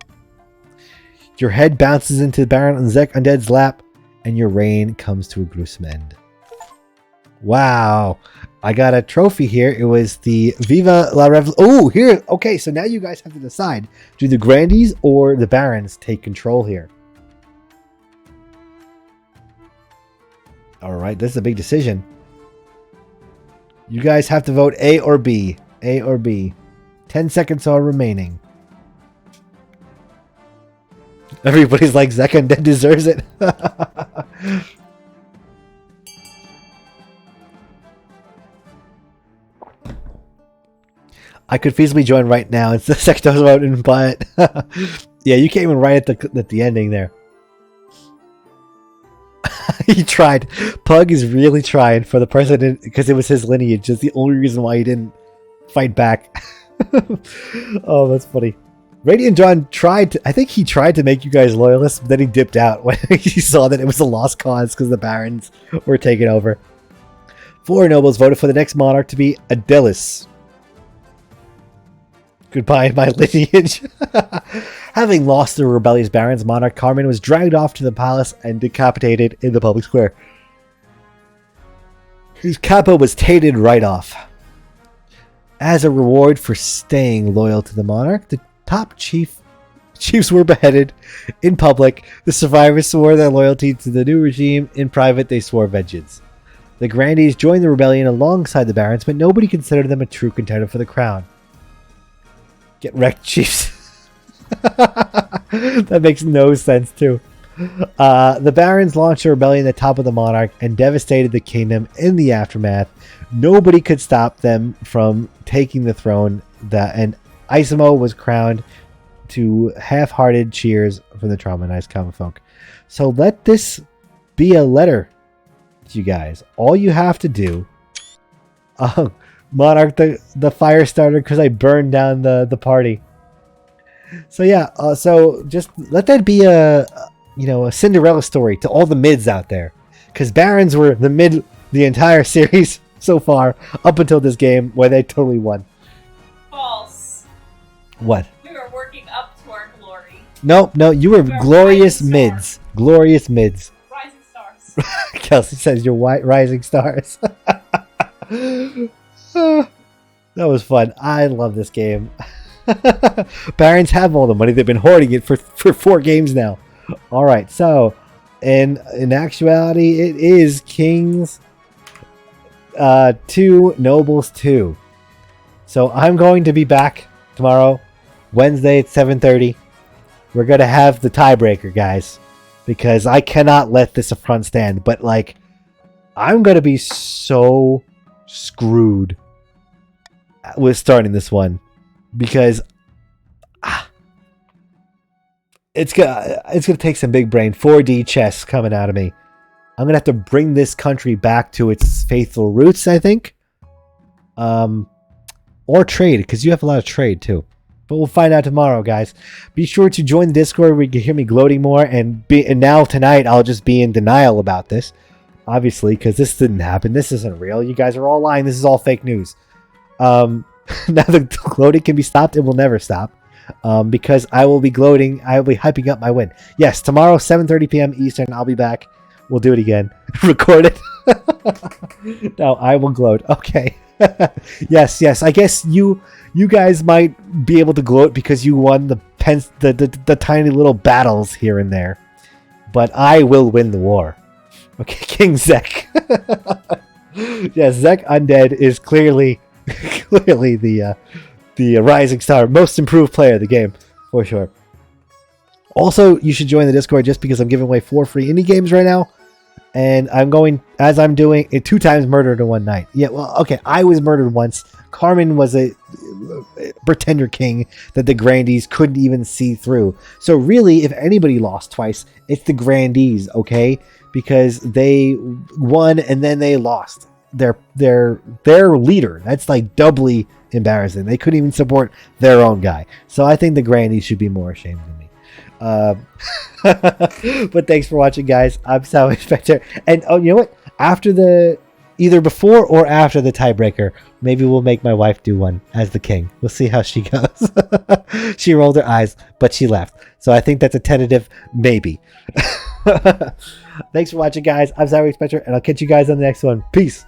Your head bounces into Baron Zek Undead's lap, and your reign comes to a gruesome end. Wow. I got a trophy here. It was the Viva la Revolution. Oh, here. Okay, so now you guys have to decide. Do the Grandees or the Barons take control here? Alright, this is a big decision. You guys have to vote A or B. A or B. 10 seconds are remaining. Everybody's like, Zek Undead deserves it. I could feasibly join right now. It's the second voting, but yeah, you came in right at the ending there. He tried. Pug is really trying for the president because it was his lineage. It's the only reason why he didn't fight back. Oh, that's funny. Radiant John tried to, I think he tried to make you guys loyalists, but then he dipped out when he saw that it was a lost cause because the barons were taken over. 4 nobles voted for the next monarch to be Adelis. Goodbye, my lineage. Having lost the rebellious barons, Monarch Carmen was dragged off to the palace and decapitated in the public square. His capo was tated right off. As a reward for staying loyal to the monarch, the top chiefs were beheaded in public. The survivors swore their loyalty to the new regime. In private, they swore vengeance. The Grandees joined the rebellion alongside the barons, but nobody considered them a true contender for the crown. Get wrecked, chiefs. That makes no sense, too. The barons launched a rebellion at the top of the monarch and devastated the kingdom in the aftermath. Nobody could stop them from taking the throne, and Isamo was crowned to half-hearted cheers from the traumatized common folk. So let this be a letter to you guys. All you have to do... Monarch the fire starter because I burned down the party. So yeah, so just let that be a Cinderella story to all the mids out there, because barons were the mid the entire series so far up until this game where they totally won. False. What? We were working up to our glory. No, you were glorious mids. Glorious mids. Rising stars. Kelsey says you're rising stars. That was fun. I love this game. Barons have all the money. They've been hoarding it for 4 games now. Alright, so in actuality, it is Kings 2, Nobles 2. So I'm going to be back tomorrow, Wednesday at 7:30. We're going to have the tiebreaker, guys, because I cannot let this affront stand. But, like, I'm going to be so screwed with starting this one, because it's gonna take some big brain 4D chess coming out of me. I'm gonna have to bring this country back to its faithful roots, I think, or trade, because you have a lot of trade too. But we'll find out tomorrow, guys. Be sure to join the Discord where you can hear me gloating more, and now tonight I'll just be in denial about this. obviously, because this didn't happen. This isn't real. You guys are all lying. This is all fake news. Now the gloating can be stopped. It will never stop. Because I will be gloating. I will be hyping up my win. Yes, tomorrow, 7:30 p.m. Eastern, I'll be back. We'll do it again. Record it. Now I will gloat. Okay. Yes. I guess you guys might be able to gloat because you won the tiny little battles here and there. But I will win the war. Okay, King Zek. Yes, Zek Undead is clearly the rising star, most improved player of the game, for sure. Also, you should join the Discord just because I'm giving away 4 free indie games right now. And I'm going, as I'm doing, 2 times murdered in one night. Yeah, well, okay, I was murdered once. Carmen was a pretender king that the Grandees couldn't even see through. So really, if anybody lost twice, it's the Grandees, okay? Because they won and then they lost. Their leader. That's like doubly embarrassing. They couldn't even support their own guy. So I think the Grandees should be more ashamed of me. But thanks for watching, guys. I'm SoundwaveSpectre. And oh, you know what? Either before or after the tiebreaker, maybe we'll make my wife do one as the king. We'll see how she goes. She rolled her eyes, but she laughed. So I think that's a tentative maybe. Thanks for watching, guys. I'm SoundwaveSpectre, and I'll catch you guys on the next one. Peace.